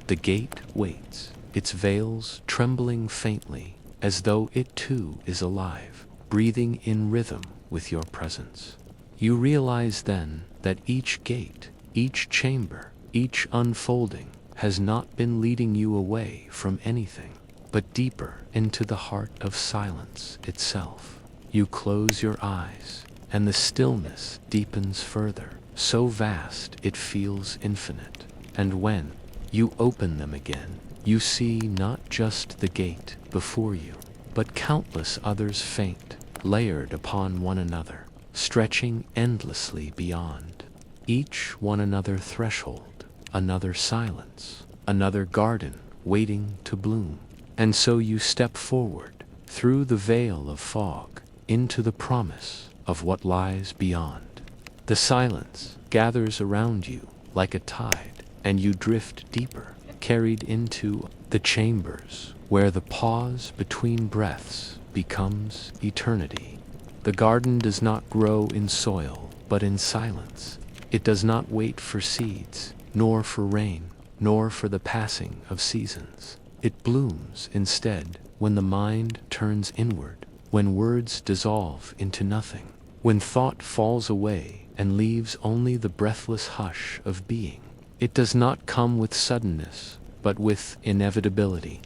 A: The gate waits, its veils trembling faintly, as though it too is alive, breathing in rhythm with your presence. You realize then that each gate, each chamber, each unfolding has not been leading you away from anything, but deeper into the heart of silence itself. You close your eyes, and the stillness deepens further, so vast it feels infinite. And when you open them again, you see not just the gate before you, but countless others faint, layered upon one another, stretching endlessly beyond. Each one another threshold, another silence, another garden waiting to bloom. And so you step forward, through the veil of fog, into the promise of what lies beyond. The silence gathers around you, like a tide, and you drift deeper, carried into the chambers where the pause between breaths becomes eternity. The garden does not grow in soil, but in silence. It does not wait for seeds, nor for rain, nor for the passing of seasons. It blooms instead when the mind turns inward, when words dissolve into nothing, when thought falls away and leaves only the breathless hush of being. It does not come with suddenness, but with inevitability.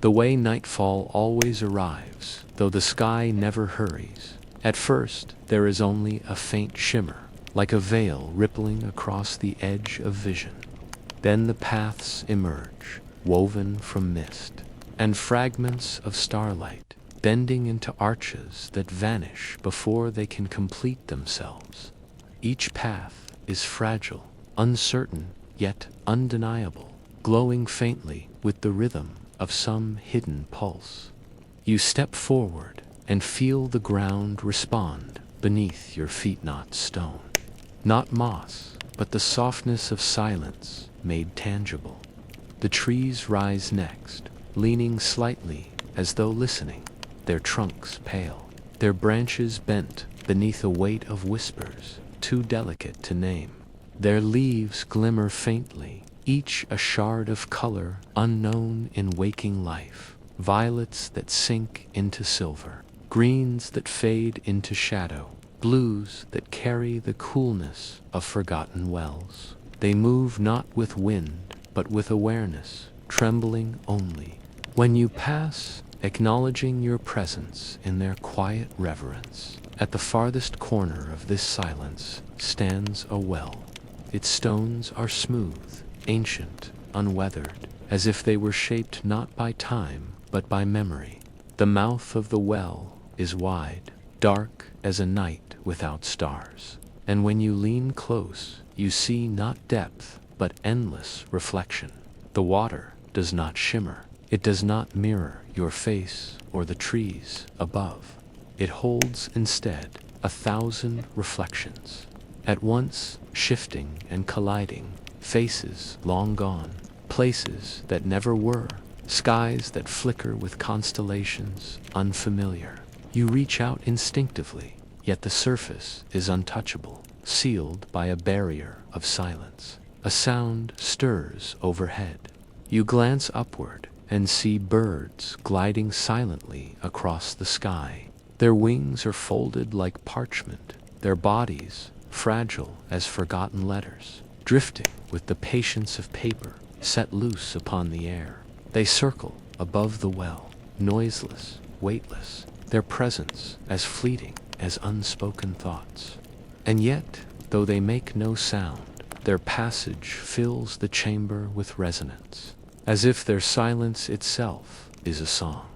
A: The way nightfall always arrives, though the sky never hurries. At first, there is only a faint shimmer, like a veil rippling across the edge of vision. Then the paths emerge, woven from mist, and fragments of starlight, bending into arches that vanish before they can complete themselves. Each path is fragile, uncertain, yet undeniable, glowing faintly with the rhythm of some hidden pulse. You step forward and feel the ground respond beneath your feet, not stone, not moss, but the softness of silence made tangible. The trees rise next, leaning slightly as though listening, their trunks pale, their branches bent beneath a weight of whispers too delicate to name. Their leaves glimmer faintly, each a shard of color unknown in waking life. Violets that sink into silver, greens that fade into shadow, blues that carry the coolness of forgotten wells. They move not with wind, but with awareness, trembling only. When you pass, acknowledging your presence in their quiet reverence, at the farthest corner of this silence stands a well. Its stones are smooth, ancient, unweathered, as if they were shaped not by time, but by memory. The mouth of the well is wide, dark as a night without stars. And when you lean close, you see not depth, but endless reflection. The water does not shimmer. It does not mirror your face or the trees above. It holds instead 1,000 reflections, at once shifting and colliding, faces long gone, places that never were, skies that flicker with constellations unfamiliar. You reach out instinctively, yet the surface is untouchable, sealed by a barrier of silence. A sound stirs overhead. You glance upward and see birds gliding silently across the sky. Their wings are folded like parchment, their bodies fragile as forgotten letters, drifting with the patience of paper set loose upon the air. They circle above the well, noiseless, weightless, their presence as fleeting as unspoken thoughts. And yet, though they make no sound, their passage fills the chamber with resonance, as if their silence itself is a song.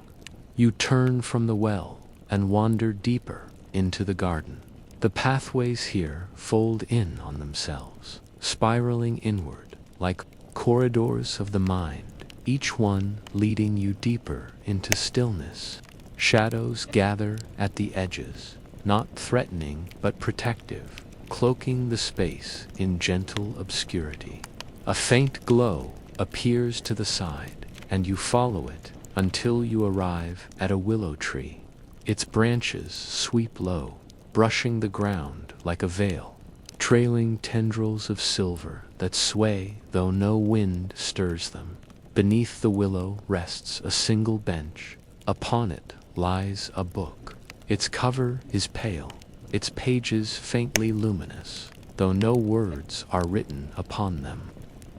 A: You turn from the well and wander deeper into the garden. The pathways here fold in on themselves, spiraling inward like corridors of the mind, each one leading you deeper into stillness. Shadows gather at the edges, not threatening but protective, cloaking the space in gentle obscurity. A faint glow appears to the side, and you follow it until you arrive at a willow tree. Its branches sweep low, brushing the ground like a veil, trailing tendrils of silver that sway though no wind stirs them. Beneath the willow rests a single bench. Upon it lies a book. Its cover is pale, its pages faintly luminous, though no words are written upon them.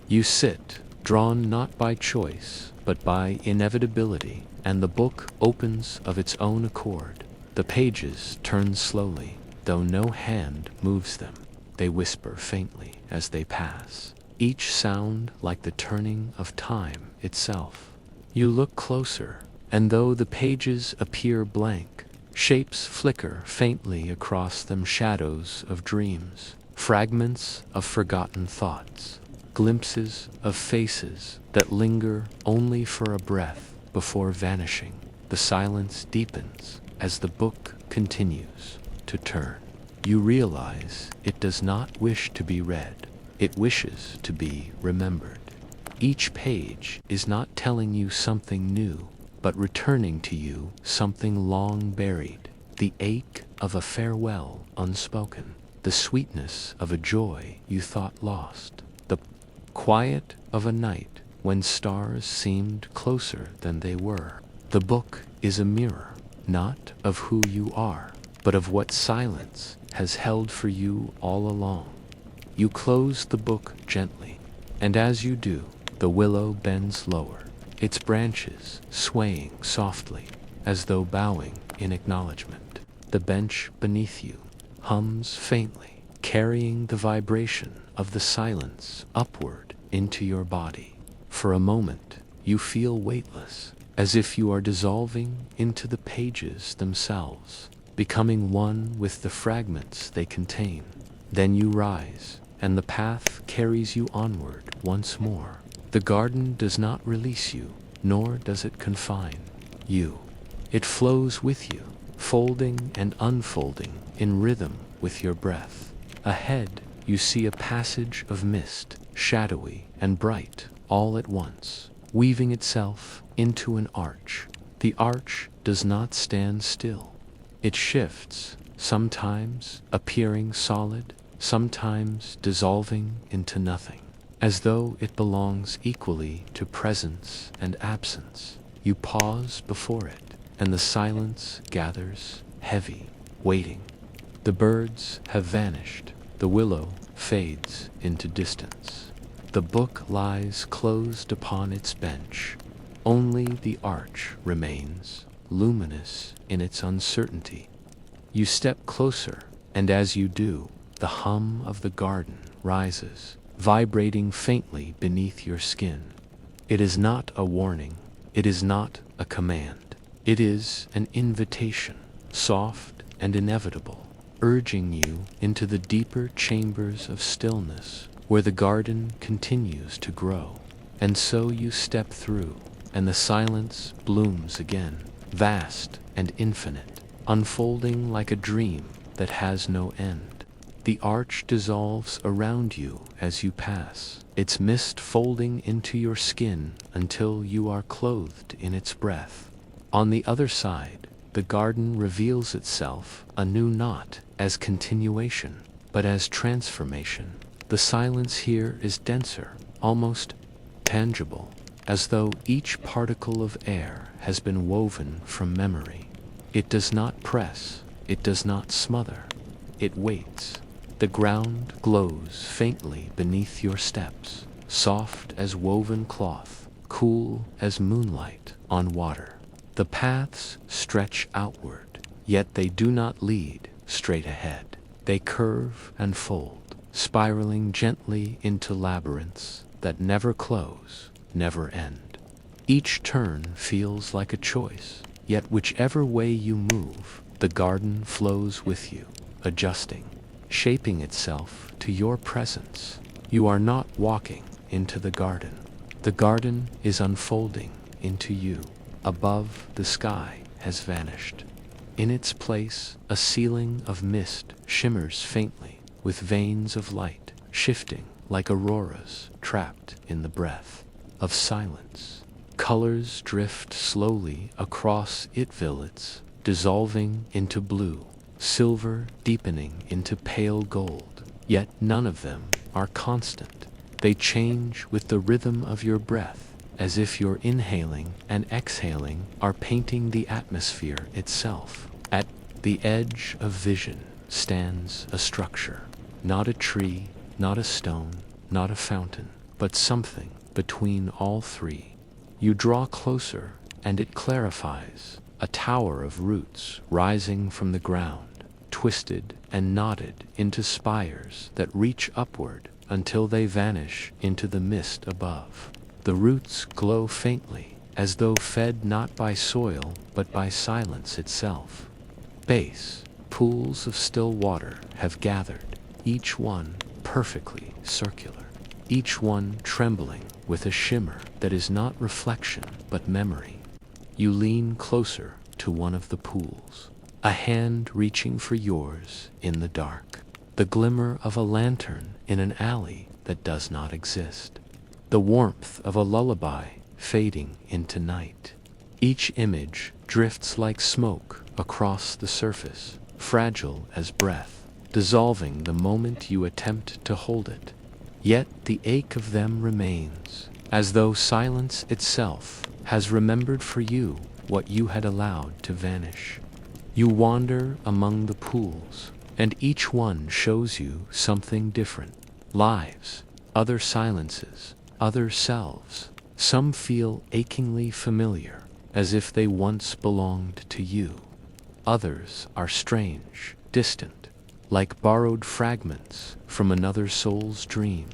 A: You sit, drawn not by choice, but by inevitability, and the book opens of its own accord. The pages turn slowly, though no hand moves them. They whisper faintly as they pass, each sound like the turning of time itself. You look closer, and though the pages appear blank, shapes flicker faintly across them, shadows of dreams, fragments of forgotten thoughts, glimpses of faces that linger only for a breath before vanishing. The silence deepens as the book continues to turn. You realize it does not wish to be read. It wishes to be remembered. Each page is not telling you something new, but returning to you something long buried, the ache of a farewell unspoken, the sweetness of a joy you thought lost, the quiet of a night when stars seemed closer than they were. The book is a mirror, not of who you are, but of what silence has held for you all along. You close the book gently, and as you do, the willow bends lower, its branches swaying softly, as though bowing in acknowledgement. The bench beneath you hums faintly, carrying the vibration of the silence upward into your body. For a moment, you feel weightless, as if you are dissolving into the pages themselves, becoming one with the fragments they contain. Then you rise, and the path carries you onward once more. The garden does not release you, nor does it confine you. It flows with you, folding and unfolding in rhythm with your breath. Ahead, you see a passage of mist, shadowy and bright all at once, weaving itself into an arch. The arch does not stand still. It shifts, sometimes appearing solid, sometimes dissolving into nothing, as though it belongs equally to presence and absence. You pause before it, and the silence gathers, heavy, waiting. The birds have vanished. The willow fades into distance. The book lies closed upon its bench. Only the arch remains, luminous in its uncertainty. You step closer, and as you do, the hum of the garden rises, vibrating faintly beneath your skin. It is not a warning. It is not a command. It is an invitation, soft and inevitable, urging you into the deeper chambers of stillness where the garden continues to grow. And so you step through, and the silence blooms again, vast and infinite, unfolding like a dream that has no end. The arch dissolves around you as you pass, its mist folding into your skin until you are clothed in its breath. On the other side, the garden reveals itself anew, not as continuation, but as transformation. The silence here is denser, almost tangible, as though each particle of air has been woven from memory. It does not press, it does not smother, it waits. The ground glows faintly beneath your steps, soft as woven cloth, cool as moonlight on water. The paths stretch outward, yet they do not lead straight ahead. They curve and fold, spiraling gently into labyrinths that never close, never end. Each turn feels like a choice, yet whichever way you move, the garden flows with you, adjusting, shaping itself to your presence. You are not walking into the garden. The garden is unfolding into you. Above, the sky has vanished. In its place, a ceiling of mist shimmers faintly, with veins of light shifting like auroras trapped in the breath of silence. Colors drift slowly across its violets, dissolving into blue, silver deepening into pale gold. Yet none of them are constant. They change with the rhythm of your breath, as if your inhaling and exhaling are painting the atmosphere itself. At the edge of vision stands a structure, not a tree, not a stone, not a fountain, but something between all three. You draw closer, and it clarifies, a tower of roots rising from the ground, twisted and knotted into spires that reach upward until they vanish into the mist above. The roots glow faintly, as though fed not by soil but by silence itself. Base, pools of still water have gathered, each one perfectly circular, each one trembling with a shimmer that is not reflection but memory. You lean closer to one of the pools, a hand reaching for yours in the dark. The glimmer of a lantern in an alley that does not exist. The warmth of a lullaby fading into night. Each image drifts like smoke across the surface, fragile as breath, dissolving the moment you attempt to hold it. Yet the ache of them remains, as though silence itself has remembered for you what you had allowed to vanish. You wander among the pools, and each one shows you something different. Lives, other silences, other selves. Some feel achingly familiar, as if they once belonged to you. Others are strange, distant, like borrowed fragments from another soul's dream.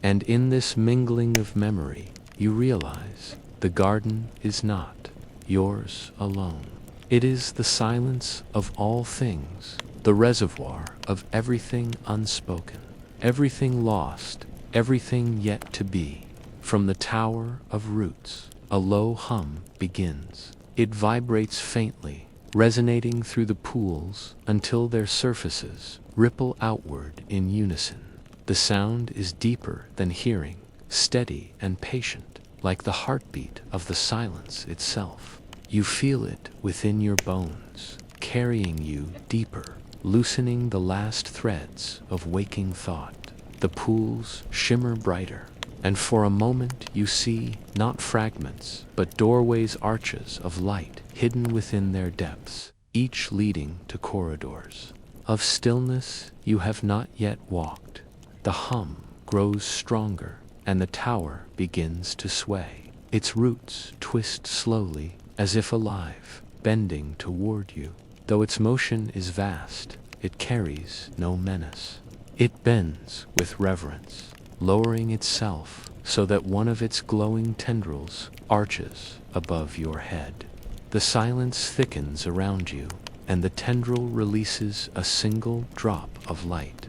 A: And in this mingling of memory, you realize the garden is not yours alone. It is the silence of all things, the reservoir of everything unspoken, everything lost, everything yet to be. From the tower of roots, a low hum begins. It vibrates faintly, resonating through the pools until their surfaces ripple outward in unison. The sound is deeper than hearing, steady and patient, like the heartbeat of the silence itself. You feel it within your bones, carrying you deeper, loosening the last threads of waking thought. The pools shimmer brighter, and for a moment you see not fragments, but doorways, arches of light hidden within their depths, each leading to corridors of stillness you have not yet walked. The hum grows stronger, and the tower begins to sway. Its roots twist slowly, as if alive, bending toward you. Though its motion is vast, it carries no menace. It bends with reverence, lowering itself so that one of its glowing tendrils arches above your head. The silence thickens around you, and the tendril releases a single drop of light.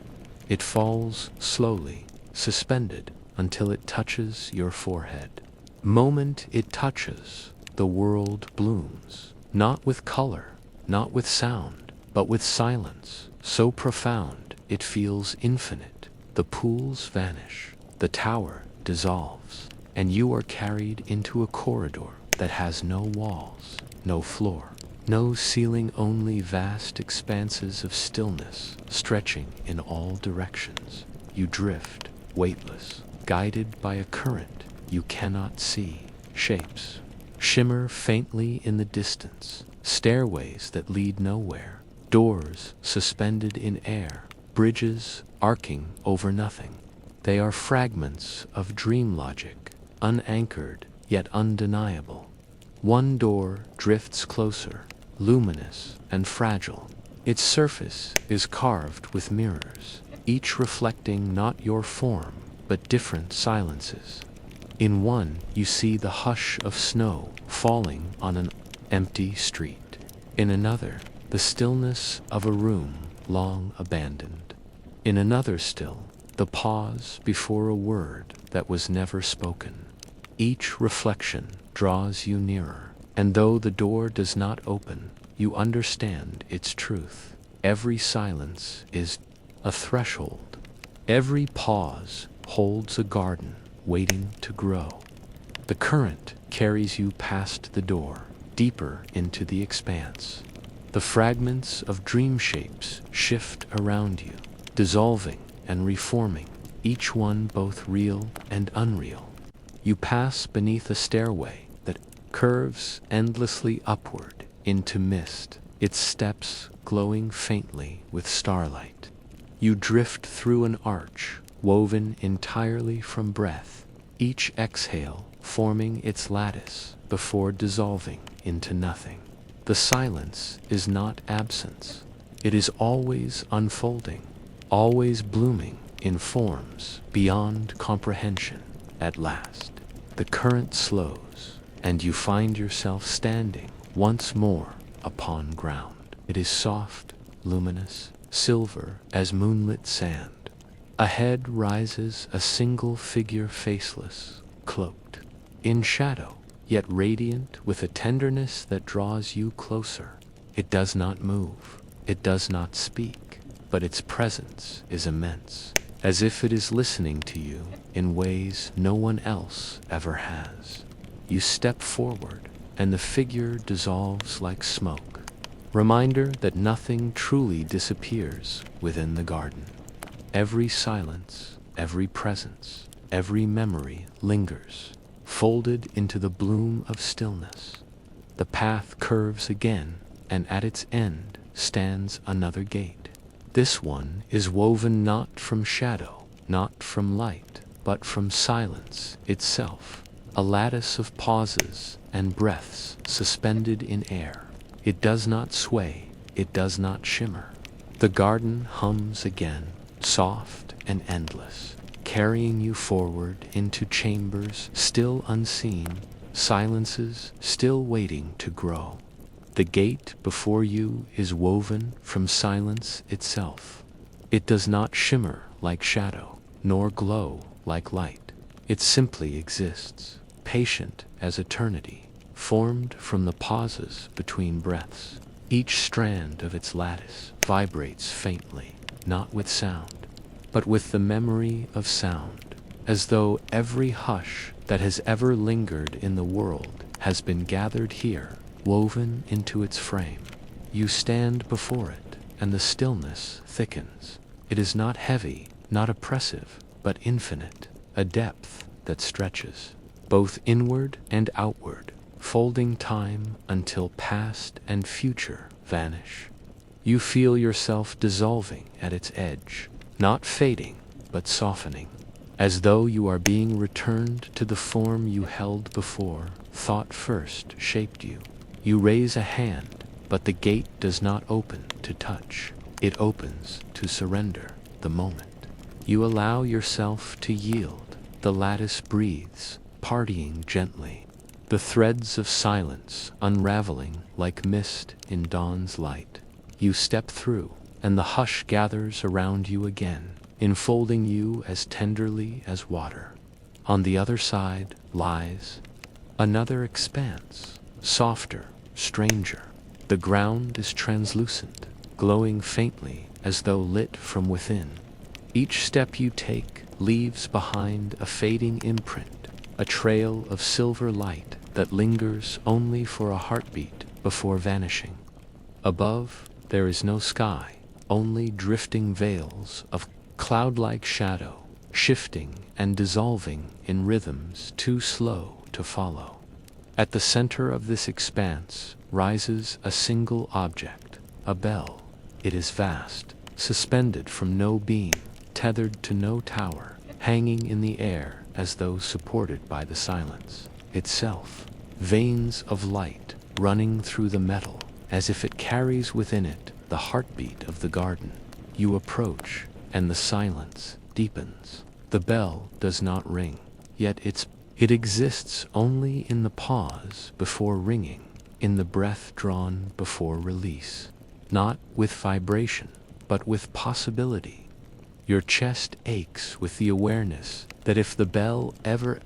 A: It falls slowly, suspended, until it touches your forehead. Moment it touches, the world blooms, not with color, not with sound, but with silence, so profound it feels infinite. The pools vanish, the tower dissolves, and you are carried into a corridor that has no walls, no floor, no ceiling, only vast expanses of stillness stretching in all directions. You drift, weightless, guided by a current you cannot see. Shapes shimmer faintly in the distance, stairways that lead nowhere, doors suspended in air, bridges arcing over nothing. They are fragments of dream logic, unanchored yet undeniable. One door drifts closer, luminous and fragile. Its surface is carved with mirrors, each reflecting not your form, but different silences. In one, you see the hush of snow falling on an empty street. In another, the stillness of a room long abandoned. In another still, the pause before a word that was never spoken. Each reflection draws you nearer, and though the door does not open, you understand its truth. Every silence is a threshold. Every pause holds a garden waiting to grow. The current carries you past the door, deeper into the expanse. The fragments of dream shapes shift around you, dissolving and reforming, each one both real and unreal. You pass beneath a stairway that curves endlessly upward into mist, its steps glowing faintly with starlight. You drift through an arch woven entirely from breath, each exhale forming its lattice before dissolving into nothing. The silence is not absence. It is always unfolding, always blooming in forms beyond comprehension. At last, the current slows, and you find yourself standing once more upon ground. It is soft, luminous, silver as moonlit sand. Ahead rises a single figure, faceless, cloaked in shadow, yet radiant with a tenderness that draws you closer. It does not move, it does not speak, but its presence is immense. as if it is listening to you in ways no one else ever has. You step forward, and the figure dissolves like smoke. Reminder that nothing truly disappears within the garden. Every silence, every presence, every memory lingers, folded into the bloom of stillness. The path curves again, and at its end stands another gate. This one is woven not from shadow, not from light, but from silence itself, a lattice of pauses and breaths suspended in air. It does not sway, it does not shimmer. The garden hums again, soft and endless, carrying you forward into chambers still unseen, silences still waiting to grow. The gate before you is woven from silence itself. It does not shimmer like shadow, nor glow like light. It simply exists, patient as eternity, formed from the pauses between breaths. Each strand of its lattice vibrates faintly, not with sound, but with the memory of sound, as though every hush that has ever lingered in the world has been gathered here, woven into its frame. You stand before it, and the stillness thickens. It is not heavy, not oppressive, but infinite, a depth that stretches, both inward and outward, folding time until past and future vanish. You feel yourself dissolving at its edge, not fading, but softening, as though you are being returned to the form you held before thought first shaped you. You raise a hand, but the gate does not open to touch. It opens to surrender the moment. You allow yourself to yield. The lattice breathes, partying gently, the threads of silence unraveling like mist in dawn's light. You step through, and the hush gathers around you again, enfolding you as tenderly as water. On the other side lies another expanse, softer, stranger. The ground is translucent, glowing faintly as though lit from within. Each step you take leaves behind a fading imprint, a trail of silver light that lingers only for a heartbeat before vanishing. Above, there is no sky, only drifting veils of cloud-like shadow, shifting and dissolving in rhythms too slow to follow. At the center of this expanse rises a single object, a bell. It is vast, suspended from no beam, tethered to no tower, hanging in the air as though supported by the silence itself. Veins of light running through the metal, as if it carries within it the heartbeat of the garden. You approach, and the silence deepens. The bell does not ring, yet it exists only in the pause before ringing, in the breath drawn before release. Not with vibration, but with possibility. Your chest aches with the awareness that if the bell ever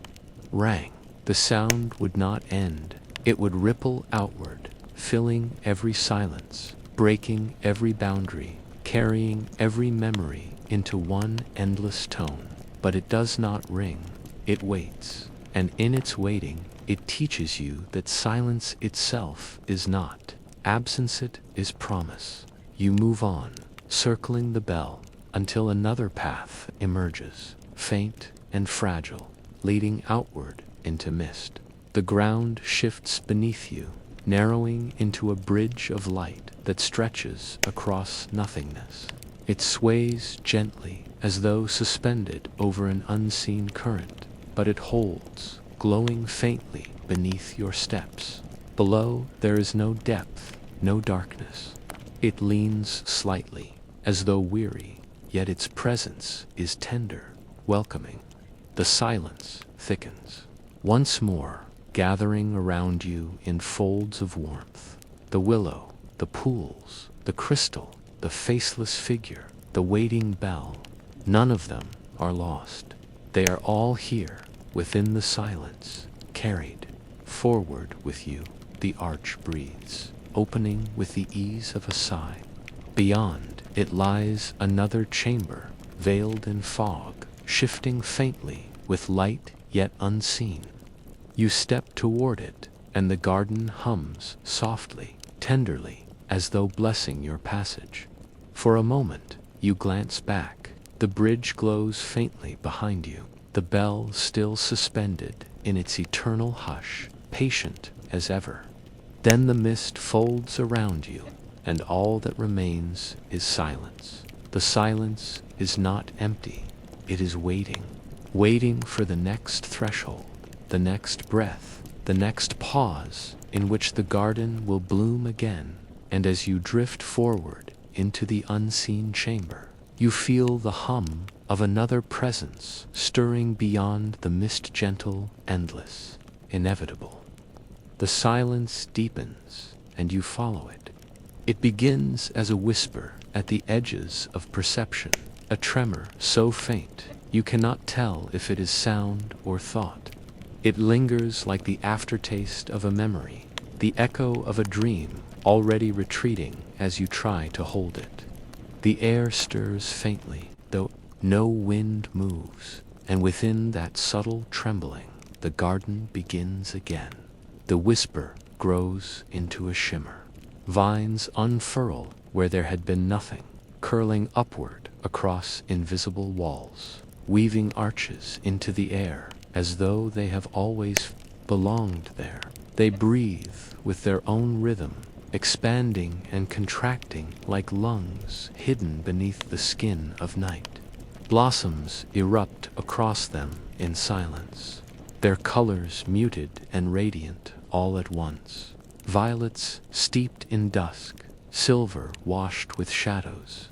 A: rang, the sound would not end. It would ripple outward, filling every silence, breaking every boundary, carrying every memory into one endless tone. But it does not ring, it waits, and in its waiting, it teaches you that silence itself is not. Absence it is promise. You move on, circling the bell, until another path emerges, faint and fragile, leading outward into mist. The ground shifts beneath you, narrowing into a bridge of light that stretches across nothingness. It sways gently, as though suspended over an unseen current, but it holds, glowing faintly beneath your steps. Below, there is no depth, no darkness. It leans slightly, as though weary, yet its presence is tender, welcoming. The silence thickens. Once more, gathering around you in folds of warmth. The willow, the pools, the crystal, the faceless figure, the waiting bell. None of them are lost. They are all here, within the silence, carried forward with you. The arch breathes, opening with the ease of a sigh. Beyond, it lies another chamber, veiled in fog, shifting faintly with light yet unseen. You step toward it, and the garden hums softly, tenderly, as though blessing your passage. For a moment, you glance back. The bridge glows faintly behind you, the bell still suspended in its eternal hush, patient as ever. Then the mist folds around you, and all that remains is silence. The silence is not empty. It is waiting, waiting for the next threshold, the next breath, the next pause in which the garden will bloom again. And as you drift forward into the unseen chamber, you feel the hum of another presence stirring beyond the mist-gentle, endless, inevitable. The silence deepens, and you follow it. It begins as a whisper at the edges of perception, a tremor so faint you cannot tell if it is sound or thought. It lingers like the aftertaste of a memory, the echo of a dream already retreating as you try to hold it. The air stirs faintly, though no wind moves, and within that subtle trembling, the garden begins again. The whisper grows into a shimmer. Vines unfurl where there had been nothing, curling upward across invisible walls, weaving arches into the air as though they have always belonged there. They breathe with their own rhythm, expanding and contracting like lungs hidden beneath the skin of night. Blossoms erupt across them in silence, their colors muted and radiant all at once. Violets steeped in dusk, silver washed with shadows,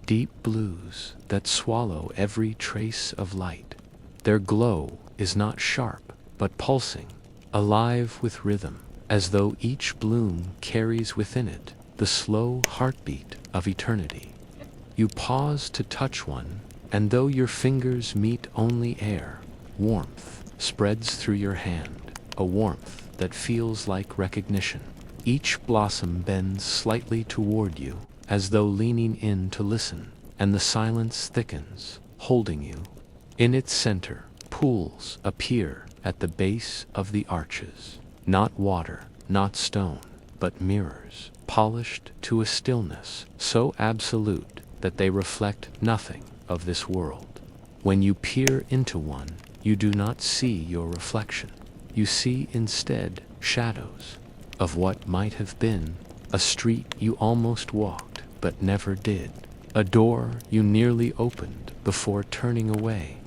A: deep blues that swallow every trace of light. Their glow is not sharp, but pulsing, alive with rhythm, as though each bloom carries within it the slow heartbeat of eternity. You pause to touch one, and though your fingers meet only air, warmth spreads through your hand, a warmth that feels like recognition. Each blossom bends slightly toward you, as though leaning in to listen, and the silence thickens, holding you. In its center, pools appear at the base of the arches. Not water, not stone, but mirrors, polished to a stillness so absolute that they reflect nothing of this world. When you peer into one, you do not see your reflection. You see instead shadows of what might have been, a street you almost walked but never did, a door you nearly opened before turning away,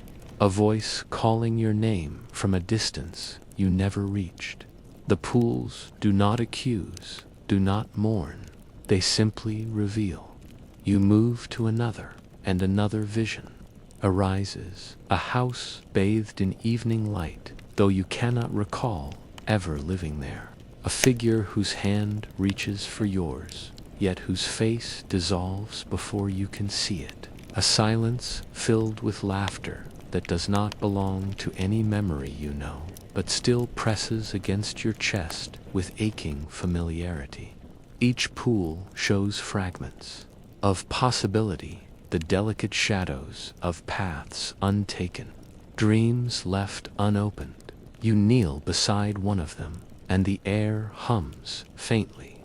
A: a voice calling your name from a distance you never reached. The pools do not accuse, do not mourn, they simply reveal. You move to another, and another vision arises, a house bathed in evening light, though you cannot recall ever living there. A figure whose hand reaches for yours, yet whose face dissolves before you can see it. A silence filled with laughter that does not belong to any memory you know, but still presses against your chest with aching familiarity. Each pool shows fragments of possibility, the delicate shadows of paths untaken, dreams left unopened. You kneel beside one of them, and the air hums faintly.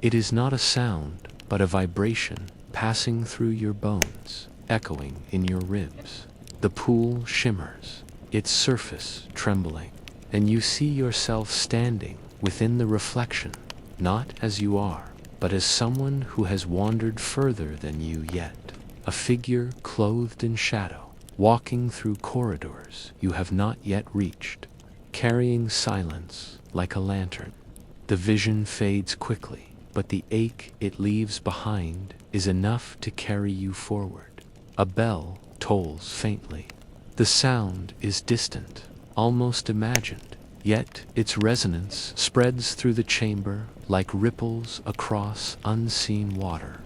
A: It is not a sound, but a vibration passing through your bones, echoing in your ribs. The pool shimmers, its surface trembling, and you see yourself standing within the reflection, not as you are, but as someone who has wandered further than you yet, a figure clothed in shadow, walking through corridors you have not yet reached, carrying silence like a lantern. The vision fades quickly, but the ache it leaves behind is enough to carry you forward. A bell tolls faintly. The sound is distant, almost imagined, yet its resonance spreads through the chamber like ripples across unseen water.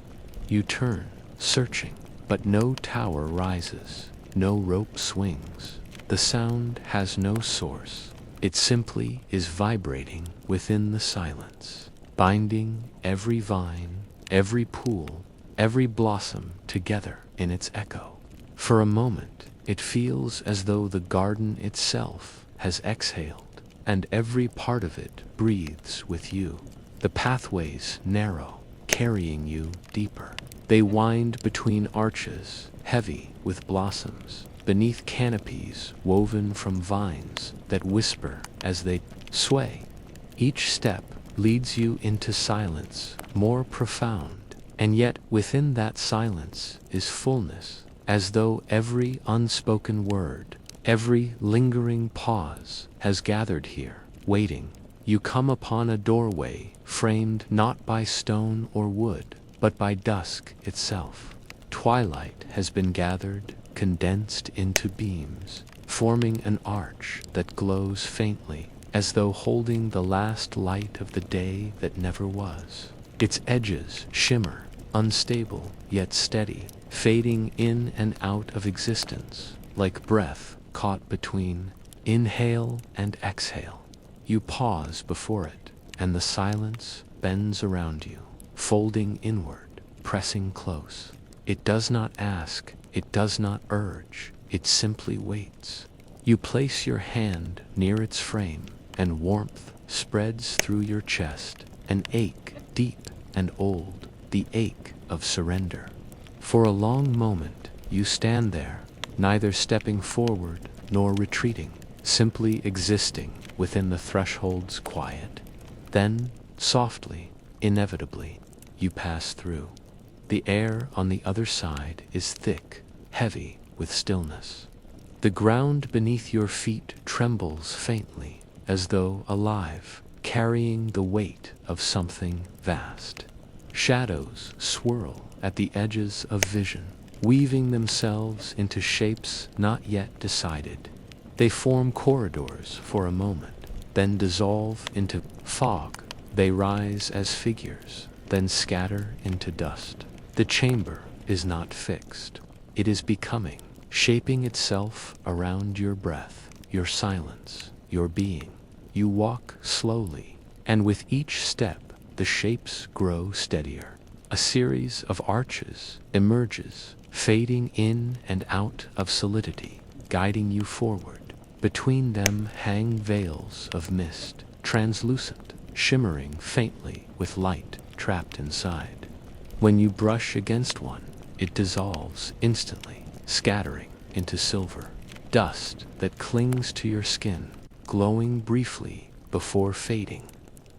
A: You turn, searching, but no tower rises, no rope swings. The sound has no source. It simply is vibrating within the silence, binding every vine, every pool, every blossom together in its echo. For a moment, it feels as though the garden itself has exhaled, and every part of it breathes with you. The pathways narrow, carrying you deeper. They wind between arches, heavy with blossoms, beneath canopies woven from vines that whisper as they sway. Each step leads you into silence more profound, and yet within that silence is fullness, as though every unspoken word, every lingering pause has gathered here, waiting. You come upon a doorway framed not by stone or wood, but by dusk itself. Twilight has been gathered, condensed into beams, forming an arch that glows faintly, as though holding the last light of the day that never was. Its edges shimmer, unstable yet steady, fading in and out of existence, like breath caught between inhale and exhale. You pause before it, and the silence bends around you, folding inward, pressing close. It does not ask, it does not urge, it simply waits. You place your hand near its frame, and warmth spreads through your chest, an ache deep and old, the ache of surrender. For a long moment, you stand there, neither stepping forward nor retreating, simply existing within the threshold's quiet. Then, softly, inevitably, you pass through. The air on the other side is thick, heavy with stillness. The ground beneath your feet trembles faintly, as though alive, carrying the weight of something vast. Shadows swirl at the edges of vision, weaving themselves into shapes not yet decided. They form corridors for a moment, then dissolve into fog. They rise as figures, then scatter into dust. The chamber is not fixed. It is becoming, shaping itself around your breath, your silence, your being. You walk slowly, and with each step, the shapes grow steadier. A series of arches emerges, fading in and out of solidity, guiding you forward. Between them hang veils of mist, translucent, shimmering faintly with light trapped inside. When you brush against one, it dissolves instantly, scattering into silver, dust that clings to your skin, glowing briefly before fading.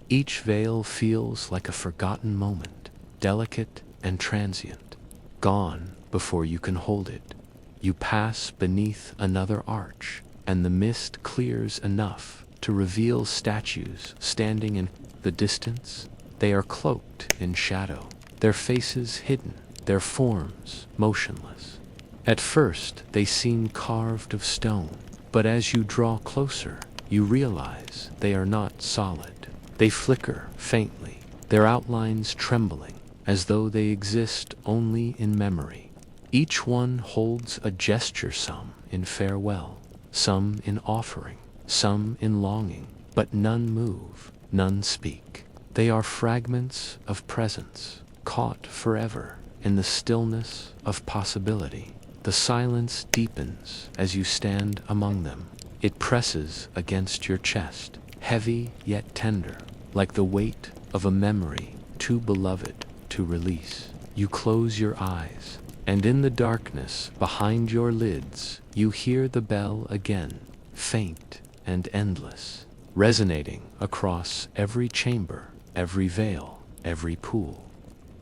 A: Each veil feels like a forgotten moment, delicate and transient, gone before you can hold it. You pass beneath another arch, and the mist clears enough to reveal statues standing in the distance. They are cloaked in shadow, their faces hidden, their forms motionless. At first, they seem carved of stone, but as you draw closer, you realize they are not solid. They flicker faintly, their outlines trembling, as though they exist only in memory. Each one holds a gesture, some in farewell, some in offering, some in longing, but none move, none speak. They are fragments of presence, caught forever in the stillness of possibility. The silence deepens as you stand among them. It presses against your chest, heavy yet tender, like the weight of a memory too beloved to release. You close your eyes, and in the darkness behind your lids, you hear the bell again, faint and endless, resonating across every chamber, every veil, every pool.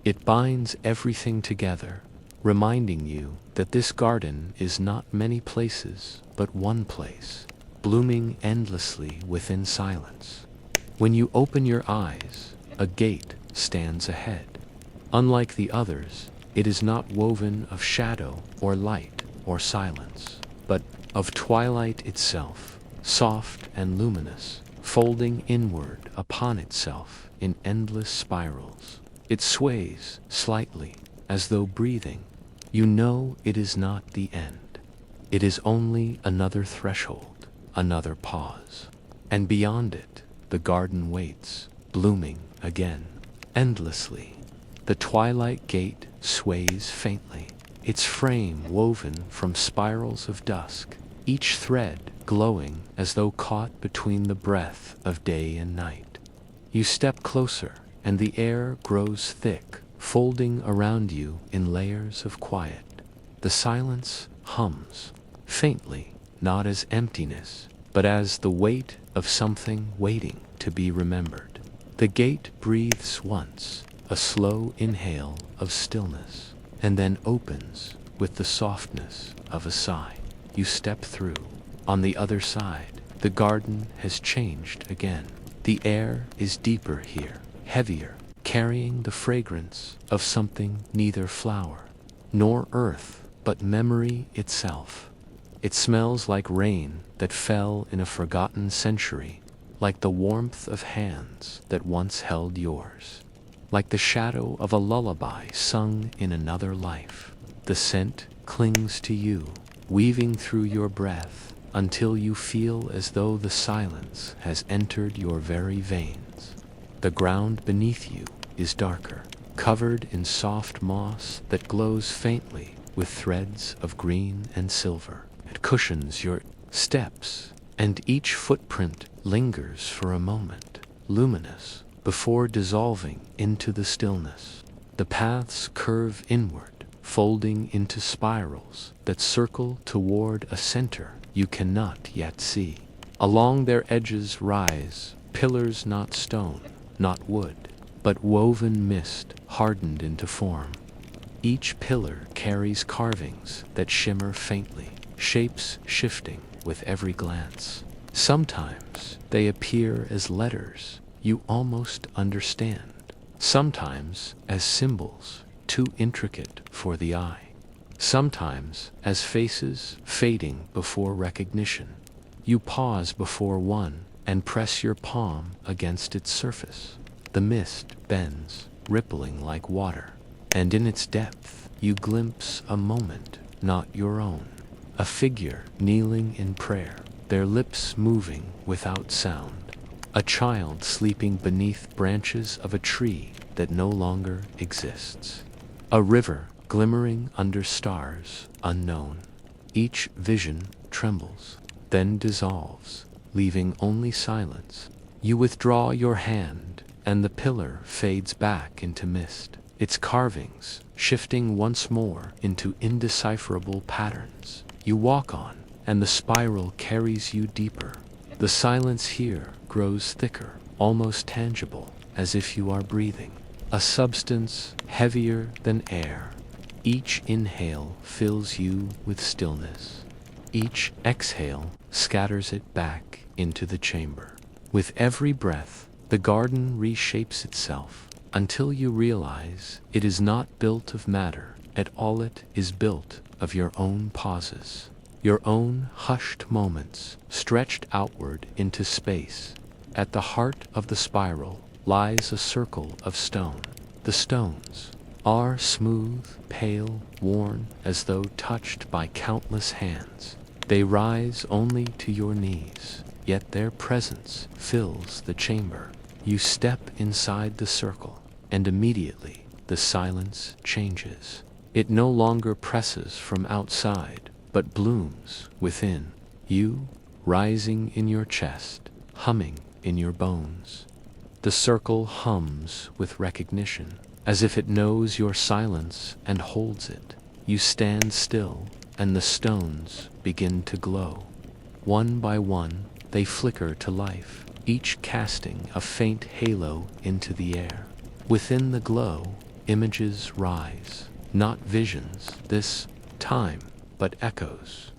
A: It binds everything together, reminding you that this garden is not many places, but one place, blooming endlessly within silence. When you open your eyes, a gate stands ahead. Unlike the others, it is not woven of shadow or light or silence, but of twilight itself, soft and luminous, folding inward upon itself in endless spirals. It sways slightly, as though breathing. You know it is not the end. It is only another threshold, another pause. And beyond it, the garden waits, blooming again, endlessly. The twilight gate sways faintly, its frame woven from spirals of dusk, each thread glowing as though caught between the breath of day and night. You step closer, and the air grows thick, folding around you in layers of quiet. The silence hums, faintly, not as emptiness, but as the weight of something waiting to be remembered. The gate breathes once, a slow inhale of stillness, and then opens with the softness of a sigh. You step through. On the other side, the garden has changed again. The air is deeper here, heavier, carrying the fragrance of something neither flower nor earth, but memory itself. It smells like rain that fell in a forgotten century, like the warmth of hands that once held yours, like the shadow of a lullaby sung in another life. The scent clings to you, weaving through your breath until you feel as though the silence has entered your very veins. The ground beneath you is darker, covered in soft moss that glows faintly with threads of green and silver. It cushions your steps, and each footprint lingers for a moment, luminous, before dissolving into the stillness. The paths curve inward, folding into spirals that circle toward a center you cannot yet see. Along their edges rise pillars not stone, not wood, but woven mist hardened into form. Each pillar carries carvings that shimmer faintly, shapes shifting with every glance. Sometimes they appear as letters you almost understand, sometimes as symbols too intricate for the eye, sometimes as faces fading before recognition. You pause before one and press your palm against its surface. The mist bends, rippling like water, and in its depth you glimpse a moment not your own, a figure kneeling in prayer, their lips moving without sound, a child sleeping beneath branches of a tree that no longer exists, a river glimmering under stars unknown. Each vision trembles, then dissolves, leaving only silence. You withdraw your hand, and the pillar fades back into mist, its carvings shifting once more into indecipherable patterns. You walk on, and the spiral carries you deeper. The silence here grows thicker, almost tangible, as if you are breathing, a substance heavier than air. Each inhale fills you with stillness. Each exhale scatters it back into the chamber. With every breath, the garden reshapes itself until you realize it is not built of matter at all. It is built of your own pauses, your own hushed moments stretched outward into space. At the heart of the spiral lies a circle of stone. The stones are smooth, pale, worn as though touched by countless hands. They rise only to your knees, yet their presence fills the chamber. You step inside the circle, and immediately the silence changes. It no longer presses from outside, but blooms within you, rising in your chest, humming in your bones. The circle hums with recognition, as if it knows your silence and holds it. You stand still, and the stones begin to glow. One by one, they flicker to life, each casting a faint halo into the air. Within the glow, images rise, not visions this time, but echoes.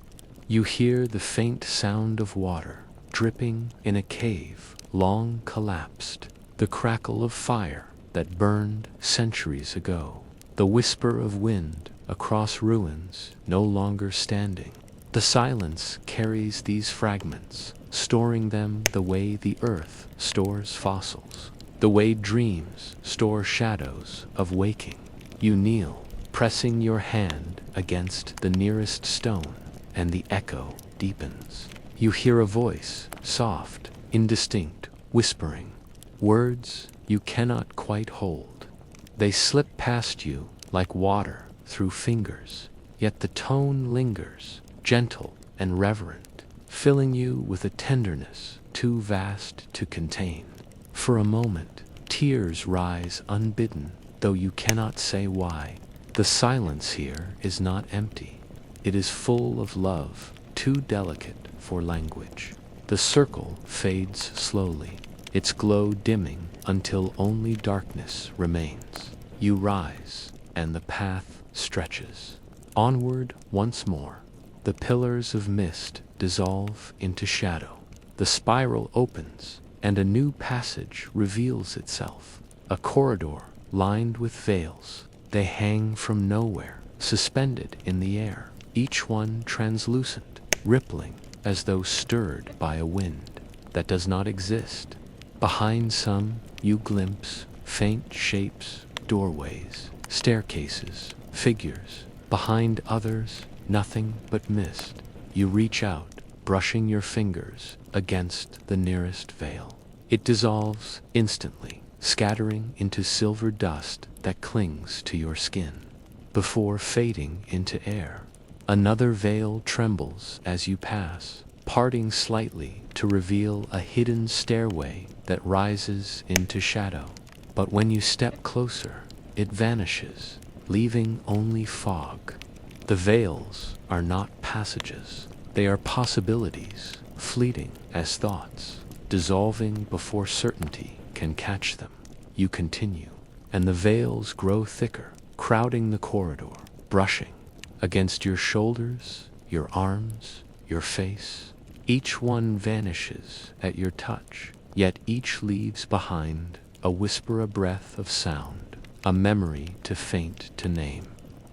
A: You hear the faint sound of water dripping in a cave long collapsed, the crackle of fire that burned centuries ago, the whisper of wind across ruins no longer standing. The silence carries these fragments, storing them the way the earth stores fossils, the way dreams store shadows of waking. You kneel, pressing your hand against the nearest stone, and the echo deepens. You hear a voice, soft, indistinct, whispering, words you cannot quite hold. They slip past you like water through fingers, yet the tone lingers, gentle and reverent, filling you with a tenderness too vast to contain. For a moment, tears rise unbidden, though you cannot say why. The silence here is not empty. It is full of love, too delicate for language. The circle fades slowly, its glow dimming until only darkness remains. You rise, and the path stretches. Onward once more. The pillars of mist dissolve into shadow. The spiral opens, and a new passage reveals itself. A corridor lined with veils. They hang from nowhere, suspended in the air, each one translucent, rippling as though stirred by a wind that does not exist. Behind some, you glimpse faint shapes, doorways, staircases, figures. Behind others, nothing but mist. You reach out, brushing your fingers against the nearest veil. It dissolves instantly, scattering into silver dust that clings to your skin. Before fading into air, another veil trembles as you pass, parting slightly to reveal a hidden stairway that rises into shadow. But when you step closer, it vanishes, leaving only fog. The veils are not passages. They are possibilities, fleeting as thoughts, dissolving before certainty can catch them. You continue, and the veils grow thicker, crowding the corridor, brushing against your shoulders, your arms, your face. Each one vanishes at your touch, yet each leaves behind a whisper, a breath of sound, a memory too faint to name.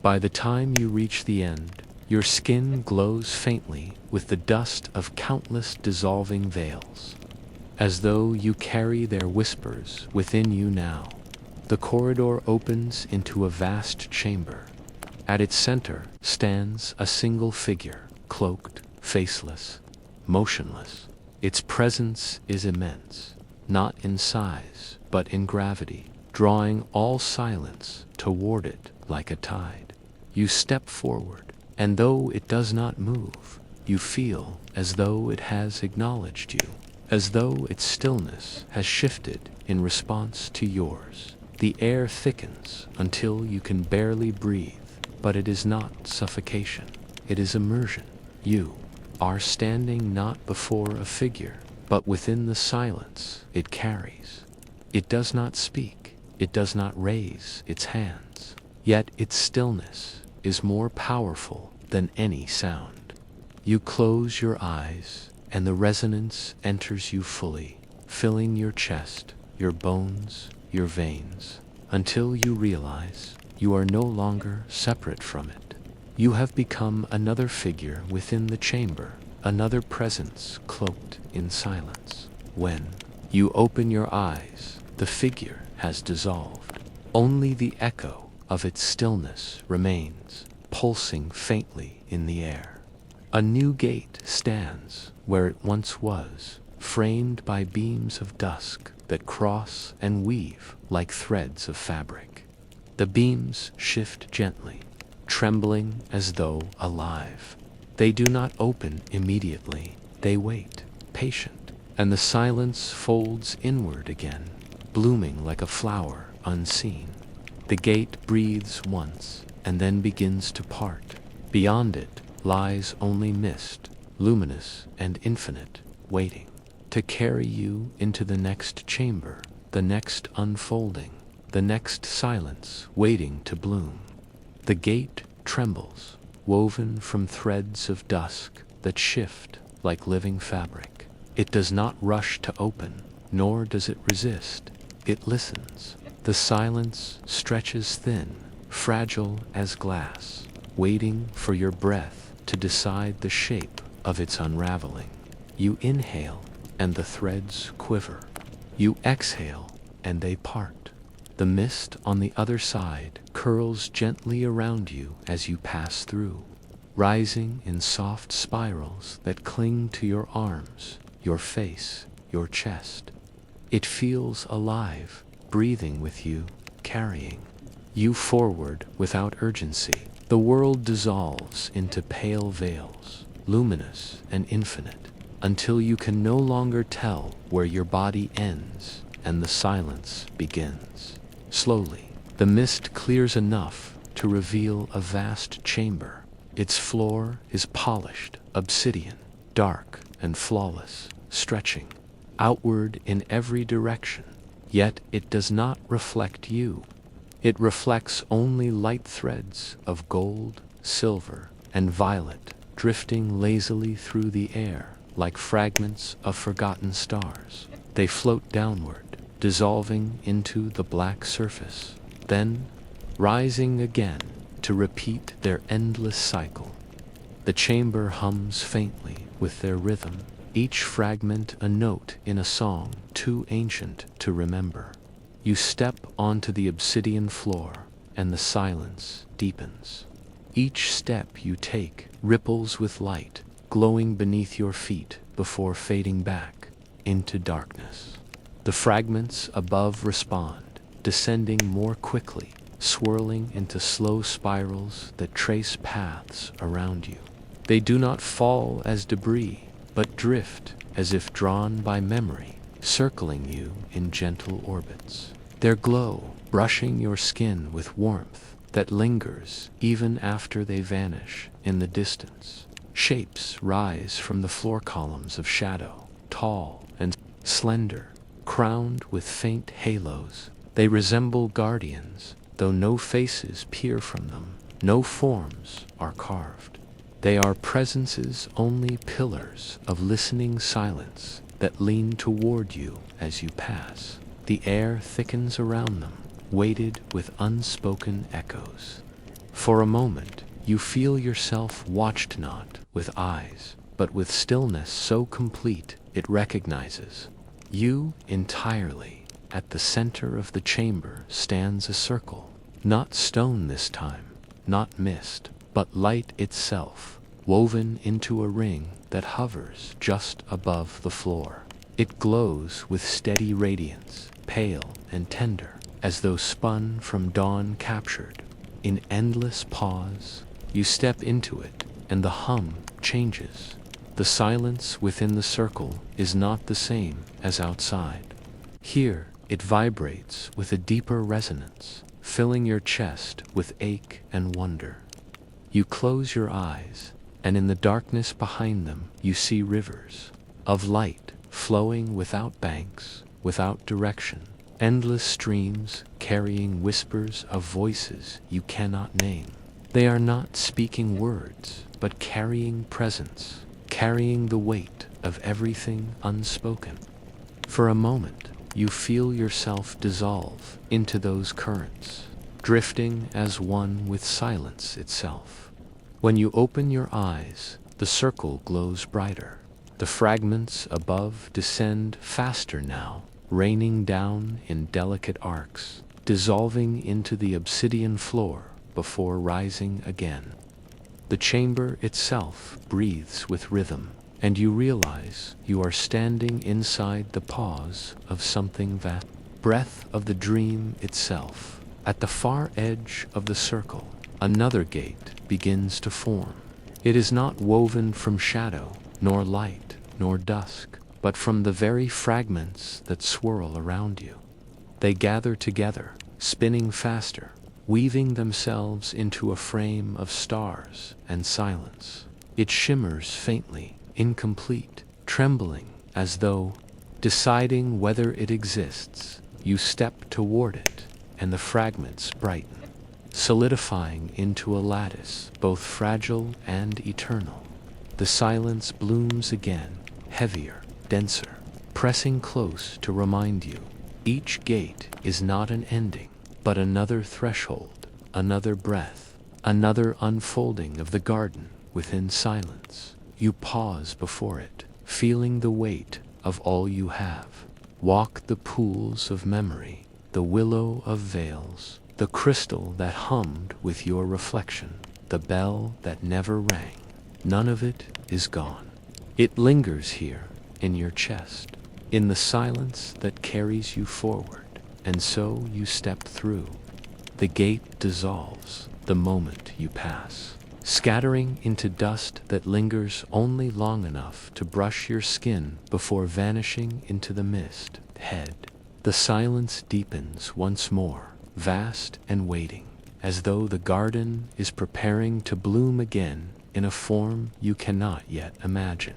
A: By the time you reach the end, your skin glows faintly with the dust of countless dissolving veils, as though you carry their whispers within you now. The corridor opens into a vast chamber. At its center stands a single figure, cloaked, faceless, motionless. Its presence is immense, not in size, but in gravity, drawing all silence toward it like a tide. You step forward, and though it does not move, you feel as though it has acknowledged you, as though its stillness has shifted in response to yours. The air thickens until you can barely breathe, but it is not suffocation, it is immersion. You are standing not before a figure, but within the silence it carries. It does not speak, it does not raise its hands, yet its stillness is more powerful than any sound. You close your eyes, and the resonance enters you fully, filling your chest, your bones, your veins, until you realize you are no longer separate from it. You have become another figure within the chamber, another presence cloaked in silence. When you open your eyes, the figure has dissolved. Only the echo of its stillness remains, pulsing faintly in the air. A new gate stands where it once was, framed by beams of dusk that cross and weave like threads of fabric. The beams shift gently, trembling as though alive. They do not open immediately. They wait, patient, and the silence folds inward again, blooming like a flower unseen. The gate breathes once, and then begins to part. Beyond it lies only mist, luminous and infinite, waiting to carry you into the next chamber, the next unfolding, the next silence waiting to bloom. The gate trembles, woven from threads of dusk that shift like living fabric. It does not rush to open, nor does it resist. It listens. The silence stretches thin, fragile as glass, waiting for your breath to decide the shape of its unraveling. You inhale, and the threads quiver. You exhale, and they part. The mist on the other side curls gently around you as you pass through, rising in soft spirals that cling to your arms, your face, your chest. It feels alive, breathing with you, carrying you forward without urgency. The world dissolves into pale veils, luminous and infinite, until you can no longer tell where your body ends and the silence begins. Slowly, the mist clears enough to reveal a vast chamber. Its floor is polished obsidian, dark and flawless, stretching outward in every direction. Yet it does not reflect you. It reflects only light threads of gold, silver, and violet drifting lazily through the air like fragments of forgotten stars. They float downward, dissolving into the black surface, then rising again to repeat their endless cycle. The chamber hums faintly with their rhythm, each fragment a note in a song too ancient to remember. You step onto the obsidian floor, and the silence deepens. Each step you take ripples with light, glowing beneath your feet before fading back into darkness. The fragments above respond, descending more quickly, swirling into slow spirals that trace paths around you. They do not fall as debris, but drift as if drawn by memory, circling you in gentle orbits. Their glow brushing your skin with warmth that lingers even after they vanish in the distance. Shapes rise from the floor columns of shadow, tall and slender, crowned with faint halos. They resemble guardians, though no faces peer from them, no forms are carved. They are presences, only pillars of listening silence that lean toward you as you pass. The air thickens around them, weighted with unspoken echoes. For a moment, you feel yourself watched not with eyes, but with stillness so complete it recognizes you entirely. At the center of the chamber stands a circle, not stone this time, not mist, but light itself, woven into a ring that hovers just above the floor. It glows with steady radiance, pale and tender, as though spun from dawn captured. In endless pause, you step into it, and the hum changes. The silence within the circle is not the same as outside. Here, it vibrates with a deeper resonance, filling your chest with ache and wonder. You close your eyes, and in the darkness behind them, you see rivers of light flowing without banks, without direction, endless streams carrying whispers of voices you cannot name. They are not speaking words, but carrying presence, carrying the weight of everything unspoken. For a moment, you feel yourself dissolve into those currents, drifting as one with silence itself. When you open your eyes, the circle glows brighter. The fragments above descend faster now, raining down in delicate arcs, dissolving into the obsidian floor before rising again. The chamber itself breathes with rhythm, and you realize you are standing inside the pause of something vast, breath of the dream itself. At the far edge of the circle, another gate begins to form. It is not woven from shadow, nor light, nor dusk, but from the very fragments that swirl around you. They gather together, spinning faster, weaving themselves into a frame of stars and silence. It shimmers faintly, incomplete, trembling as though deciding whether it exists. You step toward it, and the fragments brighten, solidifying into a lattice, both fragile and eternal. The silence blooms again, heavier, denser, pressing close to remind you each gate is not an ending, but another threshold, another breath, another unfolding of the garden within silence. You pause before it, feeling the weight of all you have. Walk the pools of memory, the willow of veils, the crystal that hummed with your reflection, the bell that never rang. None of it is gone. It lingers here in your chest, in the silence that carries you forward, and so you step through. The gate dissolves, the moment you pass, scattering into dust that lingers only long enough to brush your skin before vanishing into the mist. Head. The silence deepens once more, vast and waiting, as though the garden is preparing to bloom again in a form you cannot yet imagine.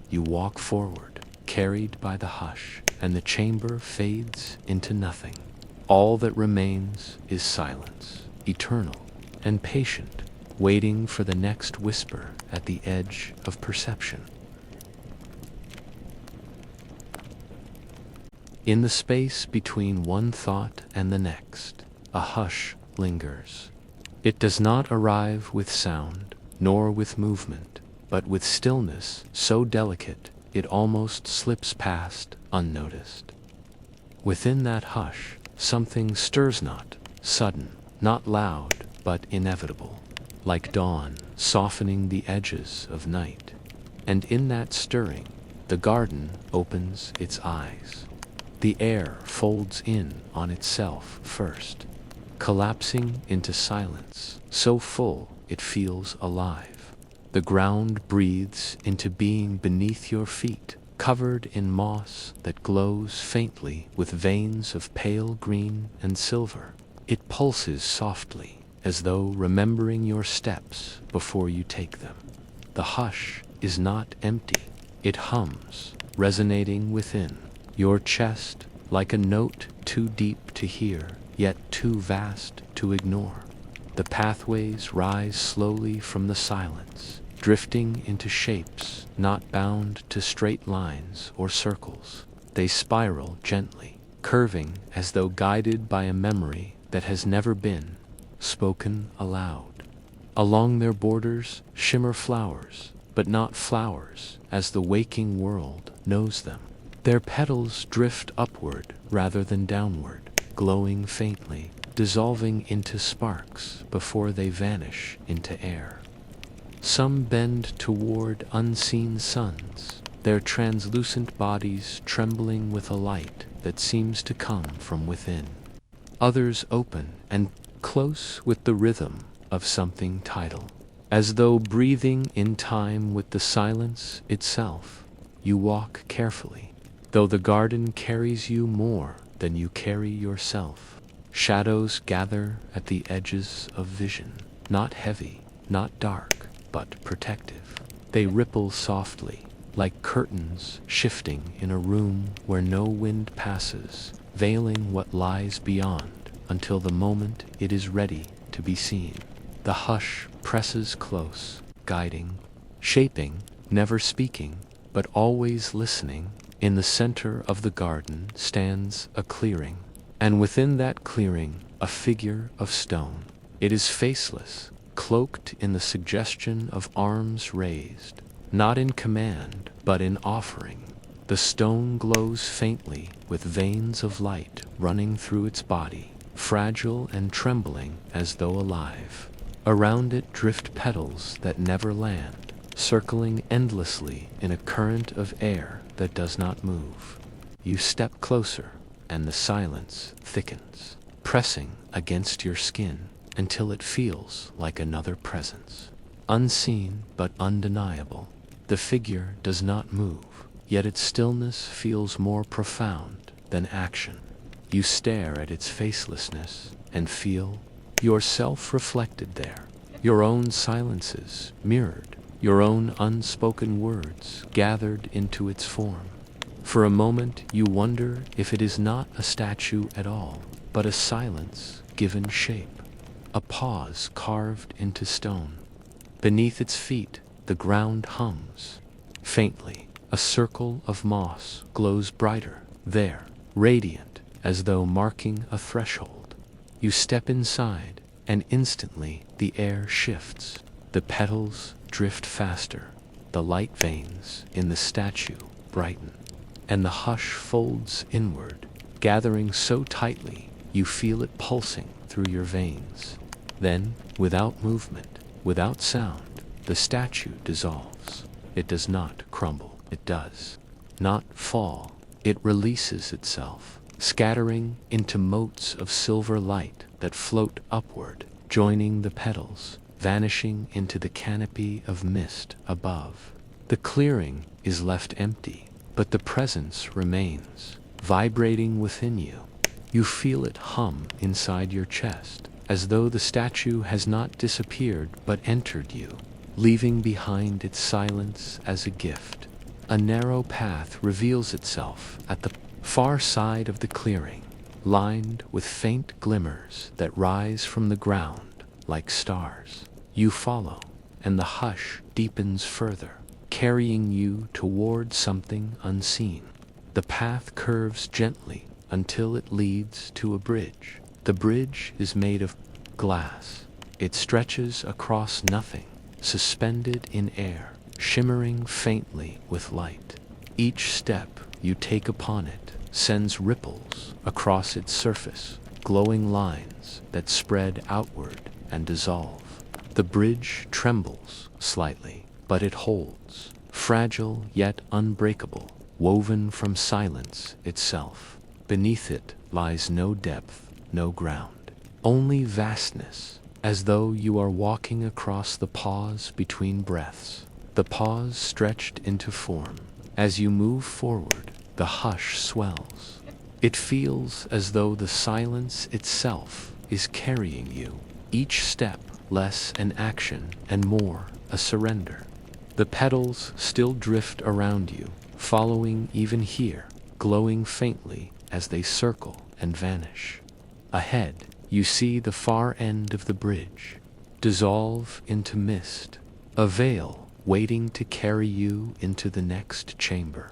A: You walk forward, carried by the hush, and the chamber fades into nothing. All that remains is silence, eternal and patient, waiting for the next whisper at the edge of perception. In the space between one thought and the next, a hush lingers. It does not arrive with sound, nor with movement, but with stillness so delicate it almost slips past unnoticed. Within that hush, something stirs not, sudden, not loud, but inevitable, like dawn softening the edges of night. And in that stirring, the garden opens its eyes. The air folds in on itself first, collapsing into silence, so full it feels alive. The ground breathes into being beneath your feet, covered in moss that glows faintly with veins of pale green and silver. It pulses softly, as though remembering your steps before you take them. The hush is not empty. It hums, resonating within your chest like a note too deep to hear, yet too vast to ignore. The pathways rise slowly from the silence, drifting into shapes not bound to straight lines or circles. They spiral gently, curving as though guided by a memory that has never been spoken aloud. Along their borders shimmer flowers, but not flowers as the waking world knows them. Their petals drift upward rather than downward, glowing faintly, dissolving into sparks before they vanish into air. Some bend toward unseen suns, their translucent bodies trembling with a light that seems to come from within. Others open and close with the rhythm of something tidal, as though breathing in time with the silence itself. You walk carefully, though the garden carries you more than you carry yourself. Shadows gather at the edges of vision, not heavy, not dark, but protective. They ripple softly, like curtains shifting in a room where no wind passes, veiling what lies beyond until the moment it is ready to be seen. The hush presses close, guiding, shaping, never speaking, but always listening. In the center of the garden stands a clearing, and within that clearing a figure of stone. It is faceless, cloaked in the suggestion of arms raised, not in command, but in offering. The stone glows faintly with veins of light running through its body, fragile and trembling as though alive. Around it drift petals that never land, circling endlessly in a current of air that does not move. You step closer, and the silence thickens, pressing against your skin until it feels like another presence. Unseen but undeniable, the figure does not move, yet its stillness feels more profound than action. You stare at its facelessness and feel yourself reflected there, your own silences mirrored, your own unspoken words gathered into its form. For a moment you wonder if it is not a statue at all, but a silence given shape, a pause carved into stone. Beneath its feet the ground hums. Faintly, a circle of moss glows brighter there, radiant as though marking a threshold. You step inside, and instantly the air shifts. The petals drift faster, the light veins in the statue brighten, and the hush folds inward, gathering so tightly you feel it pulsing through your veins. Then, without movement, without sound, the statue dissolves. It does not crumble, it does not fall. It releases itself, scattering into motes of silver light that float upward, joining the petals, vanishing into the canopy of mist above. The clearing is left empty, but the presence remains, vibrating within you. You feel it hum inside your chest, as though the statue has not disappeared but entered you, leaving behind its silence as a gift. A narrow path reveals itself at the far side of the clearing, lined with faint glimmers that rise from the ground like stars. You follow, and the hush deepens further, carrying you toward something unseen. The path curves gently until it leads to a bridge. The bridge is made of glass. It stretches across nothing, suspended in air, shimmering faintly with light. Each step you take upon it sends ripples across its surface, glowing lines that spread outward and dissolve. The bridge trembles slightly, but it holds, fragile yet unbreakable, woven from silence itself. Beneath it lies no depth, no ground, only vastness, as though you are walking across the pause between breaths. The pause stretched into form. As you move forward, the hush swells. It feels as though the silence itself is carrying you, each step less an action and more a surrender. The petals still drift around you, following even here, glowing faintly as they circle and vanish. Ahead, you see the far end of the bridge, dissolve into mist, a veil waiting to carry you into the next chamber.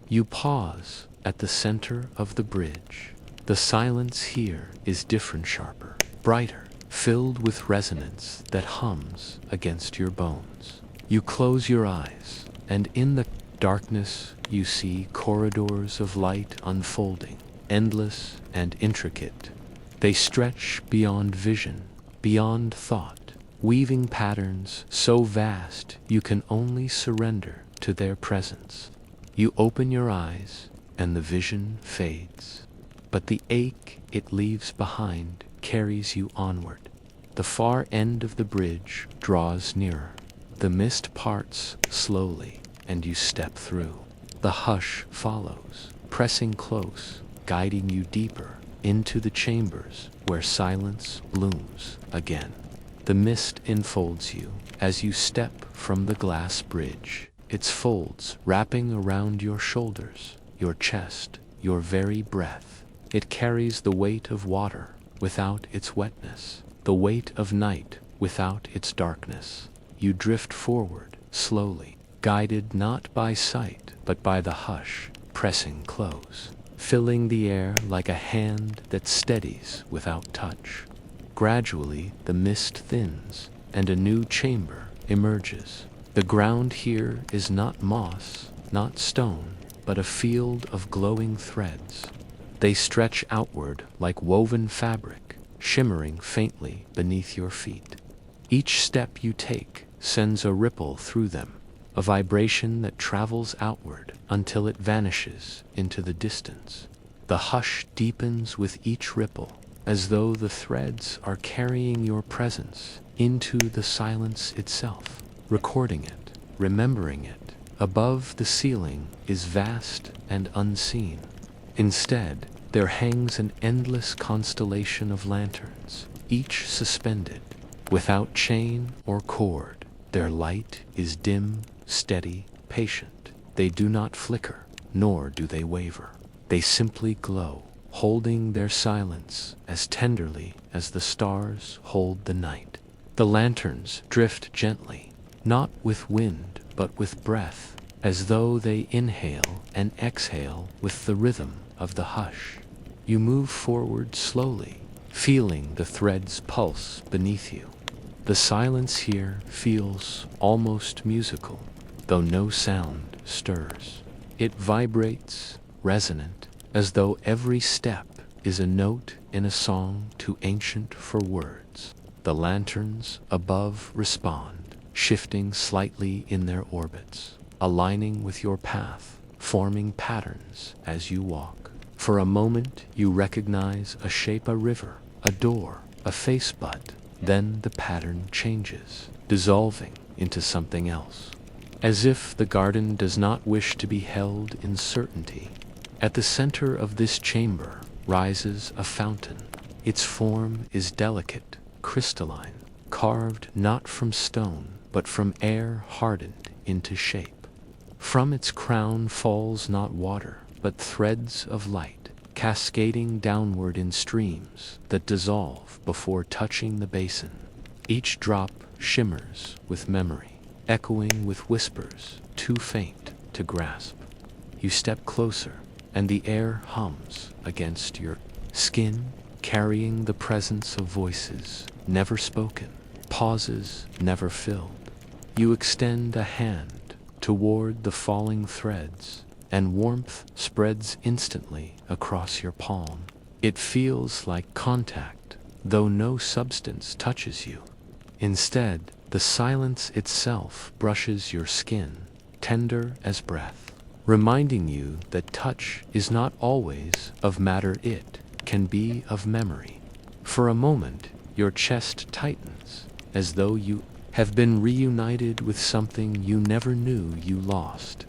A: You pause at the center of the bridge. The silence here is different, sharper, brighter, filled with resonance that hums against your bones. You close your eyes, and in the darkness you see corridors of light unfolding, endless and intricate. They stretch beyond vision, beyond thought, weaving patterns so vast you can only surrender to their presence. You open your eyes, and the vision fades, but the ache it leaves behind carries you onward. The far end of the bridge draws nearer. The mist parts slowly, and you step through. The hush follows, pressing close, guiding you deeper into the chambers where silence blooms again. The mist enfolds you as you step from the glass bridge, its folds wrapping around your shoulders, your chest, your very breath. It carries the weight of water without its wetness, the weight of night without its darkness. You drift forward, slowly, guided not by sight, but by the hush, pressing close, filling the air like a hand that steadies without touch. Gradually, the mist thins, and a new chamber emerges. The ground here is not moss, not stone, but a field of glowing threads. They stretch outward like woven fabric, shimmering faintly beneath your feet. Each step you take sends a ripple through them, a vibration that travels outward until it vanishes into the distance. The hush deepens with each ripple, as though the threads are carrying your presence into the silence itself, recording it, remembering it. Above the ceiling is vast and unseen. Instead, there hangs an endless constellation of lanterns, each suspended, without chain or cord. Their light is dim, steady, patient. They do not flicker, nor do they waver. They simply glow, holding their silence as tenderly as the stars hold the night. The lanterns drift gently, not with wind, but with breath, as though they inhale and exhale with the rhythm of the hush. You move forward slowly, feeling the threads pulse beneath you. The silence here feels almost musical, though no sound stirs. It vibrates, resonant, as though every step is a note in a song too ancient for words. The lanterns above respond, shifting slightly in their orbits, aligning with your path, forming patterns as you walk. For a moment you recognize a shape, a river, a door, a face, but Then the pattern changes, dissolving into something else. As if the garden does not wish to be held in certainty. At the center of this chamber rises a fountain. Its form is delicate, crystalline, carved not from stone, but from air hardened into shape. From its crown falls not water, but threads of light, cascading downward in streams that dissolve before touching the basin. Each drop shimmers with memory, echoing with whispers too faint to grasp. You step closer, and the air hums against your skin, carrying the presence of voices never spoken, pauses never filled. You extend a hand toward the falling threads, and warmth spreads instantly across your palm. It feels like contact, though no substance touches you. Instead, the silence itself brushes your skin, tender as breath, reminding you that touch is not always of matter, it can be of memory. For a moment, your chest tightens, as though you have been reunited with something you never knew you lost.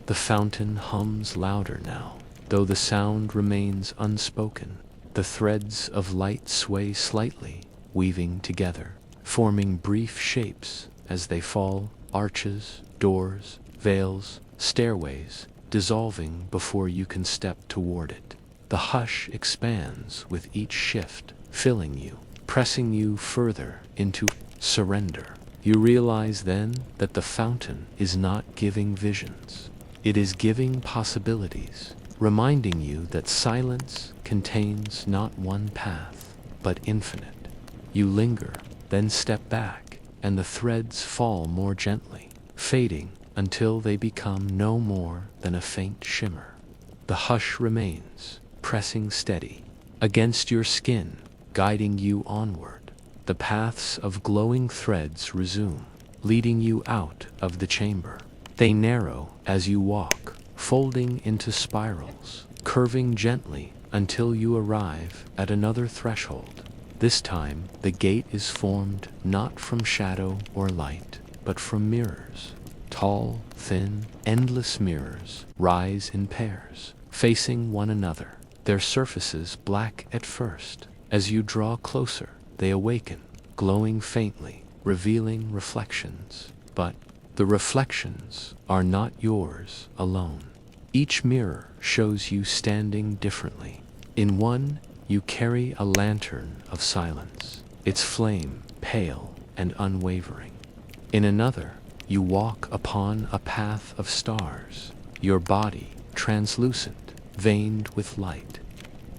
A: The fountain hums louder now, though the sound remains unspoken. The threads of light sway slightly, weaving together, forming brief shapes as they fall, arches, doors, veils, stairways, dissolving before you can step toward it. The hush expands with each shift, filling you, pressing you further into surrender. You realize then that the fountain is not giving visions. It is giving possibilities, reminding you that silence contains not one path, but infinite. You linger, then step back, and the threads fall more gently, fading until they become no more than a faint shimmer. The hush remains, pressing steady against your skin, guiding you onward. The paths of glowing threads resume, leading you out of the chamber. They narrow as you walk, folding into spirals, curving gently until you arrive at another threshold. This time, the gate is formed not from shadow or light, but from mirrors. Tall, thin, endless mirrors rise in pairs, facing one another, their surfaces black at first. As you draw closer, they awaken, glowing faintly, revealing reflections. But the reflections are not yours alone. Each mirror shows you standing differently. In one, you carry a lantern of silence, its flame pale and unwavering. In another, you walk upon a path of stars, your body translucent, veined with light.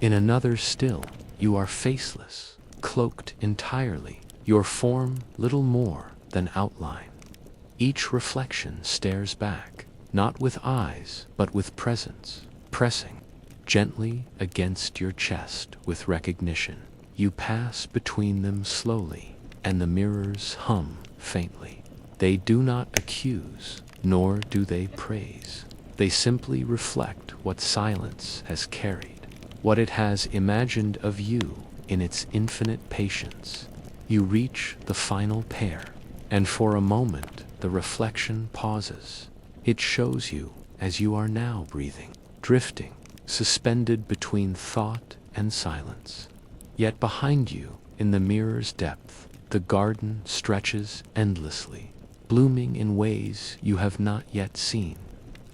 A: In another still, you are faceless, cloaked entirely, your form little more than outline. Each reflection stares back, not with eyes, but with presence, pressing gently against your chest with recognition. You pass between them slowly, and the mirrors hum faintly. They do not accuse, nor do they praise. They simply reflect what silence has carried, what it has imagined of you in its infinite patience. You reach the final pair, and for a moment the reflection pauses. It shows you as you are now breathing, drifting, suspended between thought and silence. Yet behind you, in the mirror's depth, the garden stretches endlessly, blooming in ways you have not yet seen.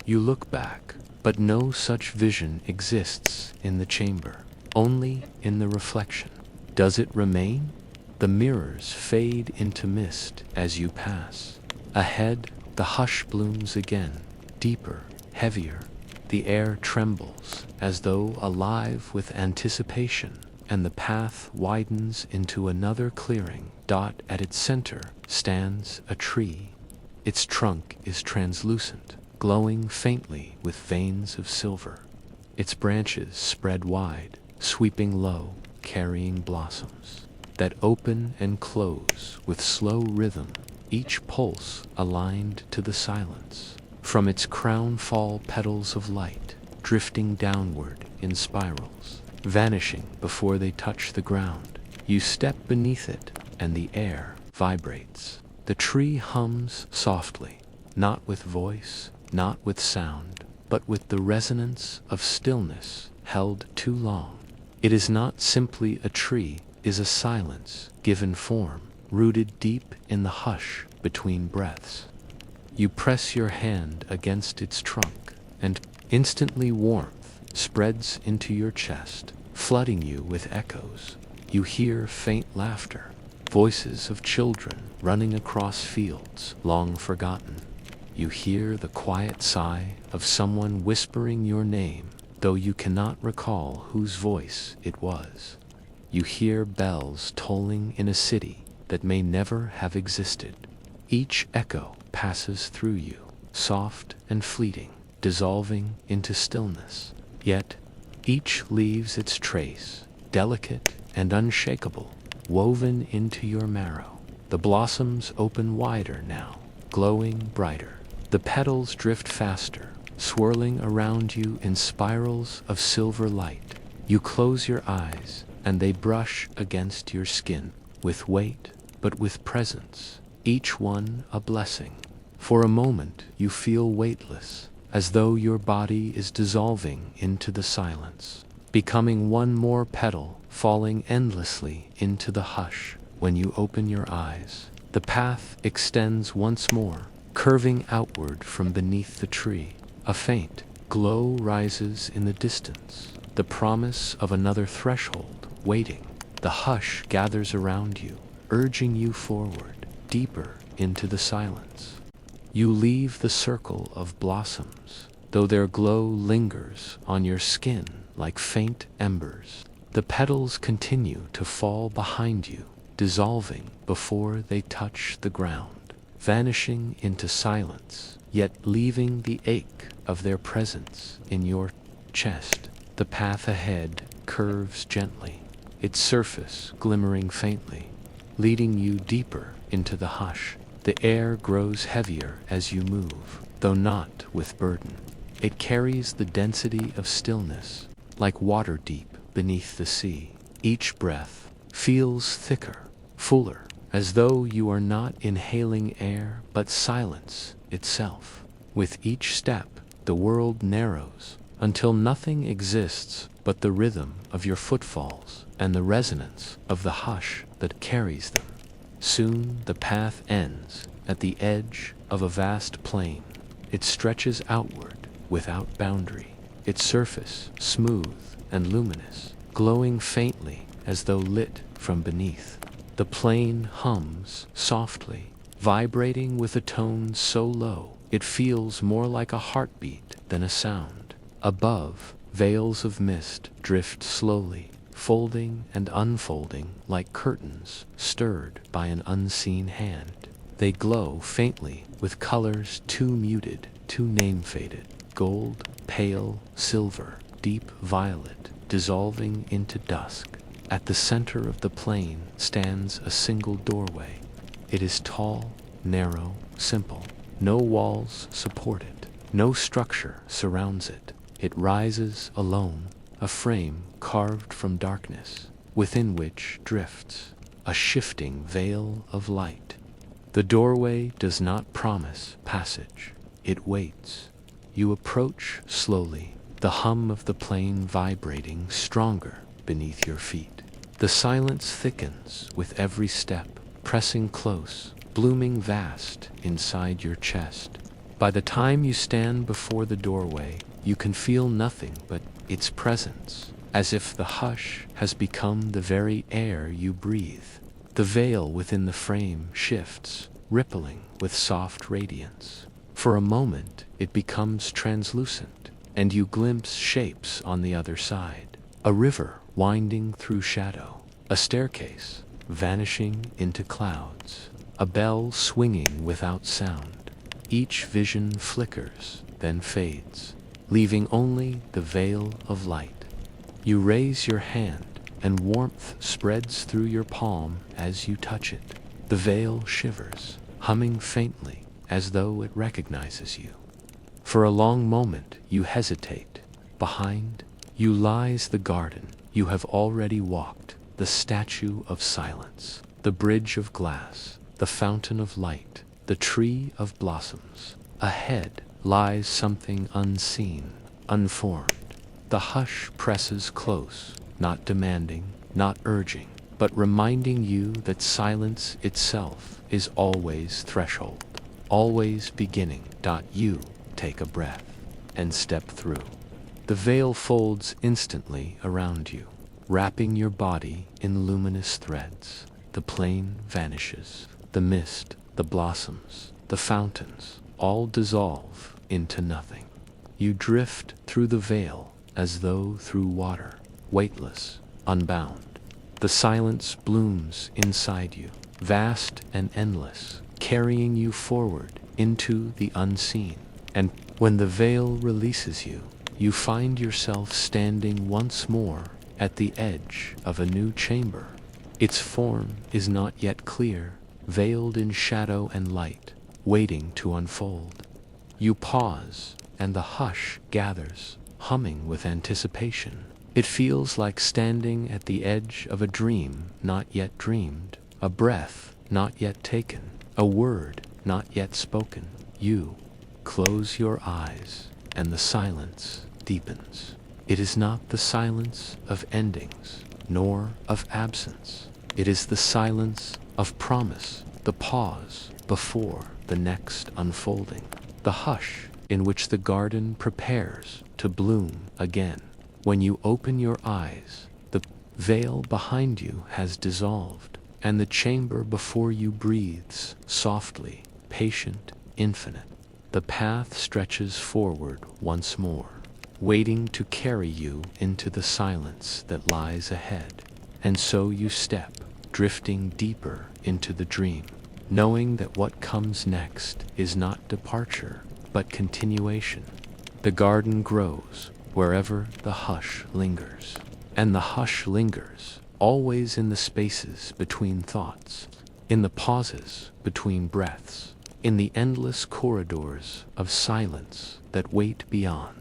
A: You look back, but no such vision exists in the chamber, only in the reflection. Does it remain? The mirrors fade into mist as you pass. Ahead, the hush blooms again, deeper, heavier. The air trembles as though alive with anticipation, and the path widens into another clearing. At its center stands a tree. Its trunk is translucent, glowing faintly with veins of silver. Its branches spread wide, sweeping low, carrying blossoms that open and close with slow rhythm, each pulse aligned to the silence. From its crown fall petals of light, drifting downward in spirals, vanishing before they touch the ground. You step beneath it, and the air vibrates. The tree hums softly, not with voice, not with sound, but with the resonance of stillness held too long. It is not simply a tree, it is a silence given form, rooted deep in the hush between breaths. You press your hand against its trunk, and instantly warmth spreads into your chest, flooding you with echoes. You hear faint laughter, voices of children running across fields long forgotten. You hear the quiet sigh of someone whispering your name, though you cannot recall whose voice it was. You hear bells tolling in a city that may never have existed. Each echo passes through you, soft and fleeting, dissolving into stillness. Yet, each leaves its trace, delicate and unshakable, woven into your marrow. The blossoms open wider now, glowing brighter. The petals drift faster, swirling around you in spirals of silver light. You close your eyes, and they brush against your skin, with weight, but with presence, each one a blessing. For a moment you feel weightless, as though your body is dissolving into the silence, becoming one more petal falling endlessly into the hush. When you open your eyes, the path extends once more, curving outward from beneath the tree. A faint glow rises in the distance, the promise of another threshold waiting. The hush gathers around you, urging you forward, deeper into the silence. You leave the circle of blossoms, though their glow lingers on your skin like faint embers. The petals continue to fall behind you, dissolving before they touch the ground, vanishing into silence, yet leaving the ache of their presence in your chest. The path ahead curves gently, its surface glimmering faintly, leading you deeper into the hush. The air grows heavier as you move, though not with burden. It carries the density of stillness, like water deep beneath the sea. Each breath feels thicker, fuller, as though you are not inhaling air but silence itself. With each step, the world narrows, until nothing exists but the rhythm of your footfalls and the resonance of the hush that carries them. Soon the path ends at the edge of a vast plain. It stretches outward without boundary, its surface smooth and luminous, glowing faintly as though lit from beneath. The plain hums softly, vibrating with a tone so low it feels more like a heartbeat than a sound. Above, veils of mist drift slowly, folding and unfolding like curtains stirred by an unseen hand. They glow faintly with colors too muted, too name-faded: gold, pale silver, deep violet, dissolving into dusk. At the center of the plain stands a single doorway. It is tall, narrow, simple. No walls support it. No structure surrounds it. It rises alone, a frame carved from darkness, within which drifts a shifting veil of light. The doorway does not promise passage. It waits. You approach slowly, the hum of the plain vibrating stronger beneath your feet. The silence thickens with every step, pressing close, blooming vast inside your chest. By the time you stand before the doorway, you can feel nothing but its presence, as if the hush has become the very air you breathe. The veil within the frame shifts, rippling with soft radiance. For a moment, it becomes translucent, and you glimpse shapes on the other side. A river winding through shadow, a staircase vanishing into clouds, a bell swinging without sound. Each vision flickers, then fades, leaving only the veil of light. You raise your hand, and warmth spreads through your palm as you touch it. The veil shivers, humming faintly as though it recognizes you. For a long moment you hesitate. Behind you lies the garden you have already walked, the statue of silence, the bridge of glass, the fountain of light, the tree of blossoms. Ahead lies something unseen, unformed. The hush presses close, not demanding, not urging, but reminding you that silence itself is always threshold, always beginning. You take a breath and step through. The veil folds instantly around you, wrapping your body in luminous threads. The plain vanishes, the mist, the blossoms, the fountains, all dissolve into nothing. You drift through the veil as though through water, weightless, unbound. The silence blooms inside you, vast and endless, carrying you forward into the unseen. And when the veil releases you, you find yourself standing once more at the edge of a new chamber. Its form is not yet clear, veiled in shadow and light, waiting to unfold. You pause, and the hush gathers, humming with anticipation. It feels like standing at the edge of a dream not yet dreamed, a breath not yet taken, a word not yet spoken. You close your eyes, and the silence deepens. It is not the silence of endings, nor of absence. It is the silence of promise, the pause before the next unfolding, the hush in which the garden prepares to bloom again. When you open your eyes, the veil behind you has dissolved, and the chamber before you breathes softly, patient, infinite. The path stretches forward once more, waiting to carry you into the silence that lies ahead. And so you step, drifting deeper into the dream, knowing that what comes next is not departure, but continuation. The garden grows wherever the hush lingers, and the hush lingers always in the spaces between thoughts, in the pauses between breaths, in the endless corridors of silence that wait beyond.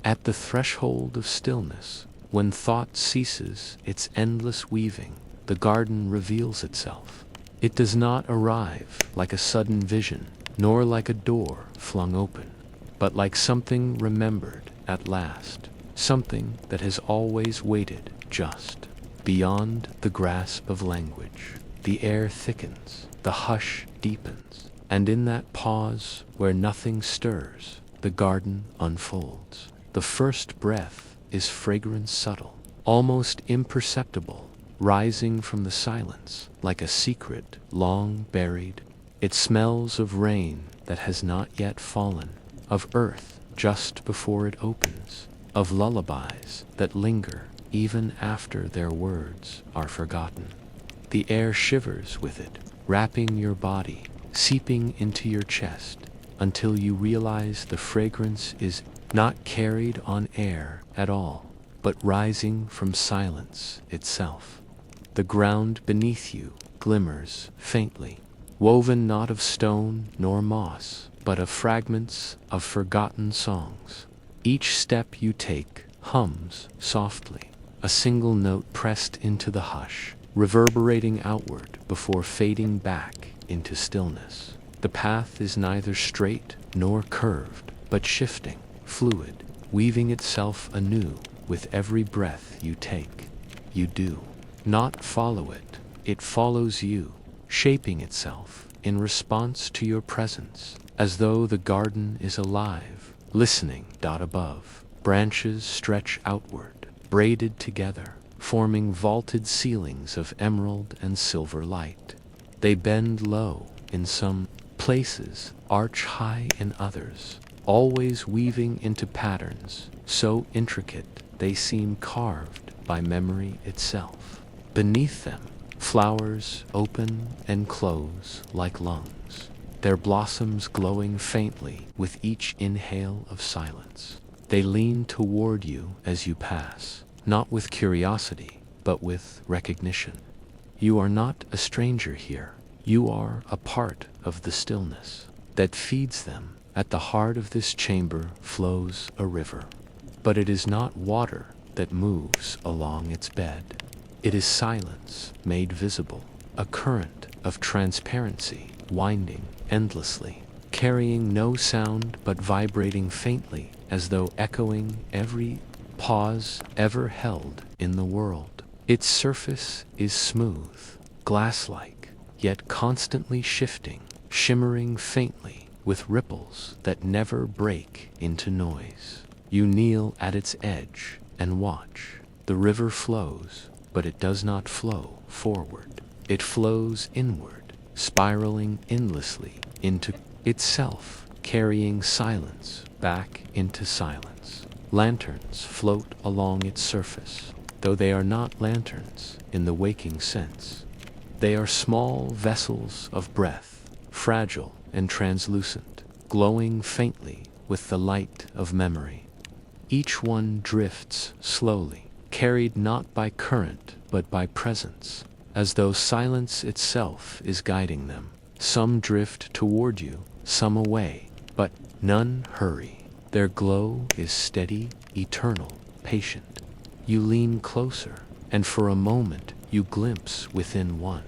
A: At the threshold of stillness, when thought ceases its endless weaving, the garden reveals itself. It does not arrive like a sudden vision, nor like a door flung open, but like something remembered at last, something that has always waited just beyond the grasp of language. The air thickens, the hush deepens, and in that pause where nothing stirs, the garden unfolds. The first breath is fragrance subtle, almost imperceptible, rising from the silence like a secret long buried. It smells of rain that has not yet fallen, of earth just before it opens, of lullabies that linger even after their words are forgotten. The air shivers with it, wrapping your body, seeping into your chest, until you realize the fragrance is not carried on air at all, but rising from silence itself. The ground beneath you glimmers faintly, woven not of stone nor moss, but of fragments of forgotten songs. Each step you take hums softly, a single note pressed into the hush, reverberating outward before fading back into stillness. The path is neither straight nor curved, but shifting, fluid, weaving itself anew with every breath you take. You do not follow it, it follows you, shaping itself in response to your presence, as though the garden is alive, listening. Above, branches stretch outward, braided together, forming vaulted ceilings of emerald and silver light. They bend low in some places, arch high in others, always weaving into patterns so intricate they seem carved by memory itself. Beneath them, flowers open and close like lungs, their blossoms glowing faintly with each inhale of silence. They lean toward you as you pass, not with curiosity, but with recognition. You are not a stranger here. You are a part of the stillness that feeds them. At the heart of this chamber flows a river, but it is not water that moves along its bed. It is silence made visible, a current of transparency winding endlessly, carrying no sound but vibrating faintly as though echoing every pause ever held in the world. Its surface is smooth, glass-like, yet constantly shifting, shimmering faintly with ripples that never break into noise. You kneel at its edge and watch. The river flows, but it does not flow forward. It flows inward, spiraling endlessly into itself, carrying silence back into silence. Lanterns float along its surface, though they are not lanterns in the waking sense. They are small vessels of breath, fragile and translucent, glowing faintly with the light of memory. Each one drifts slowly, carried not by current but by presence, as though silence itself is guiding them. Some drift toward you, some away, but none hurry. Their glow is steady, eternal, patient. You lean closer, and for a moment you glimpse within one.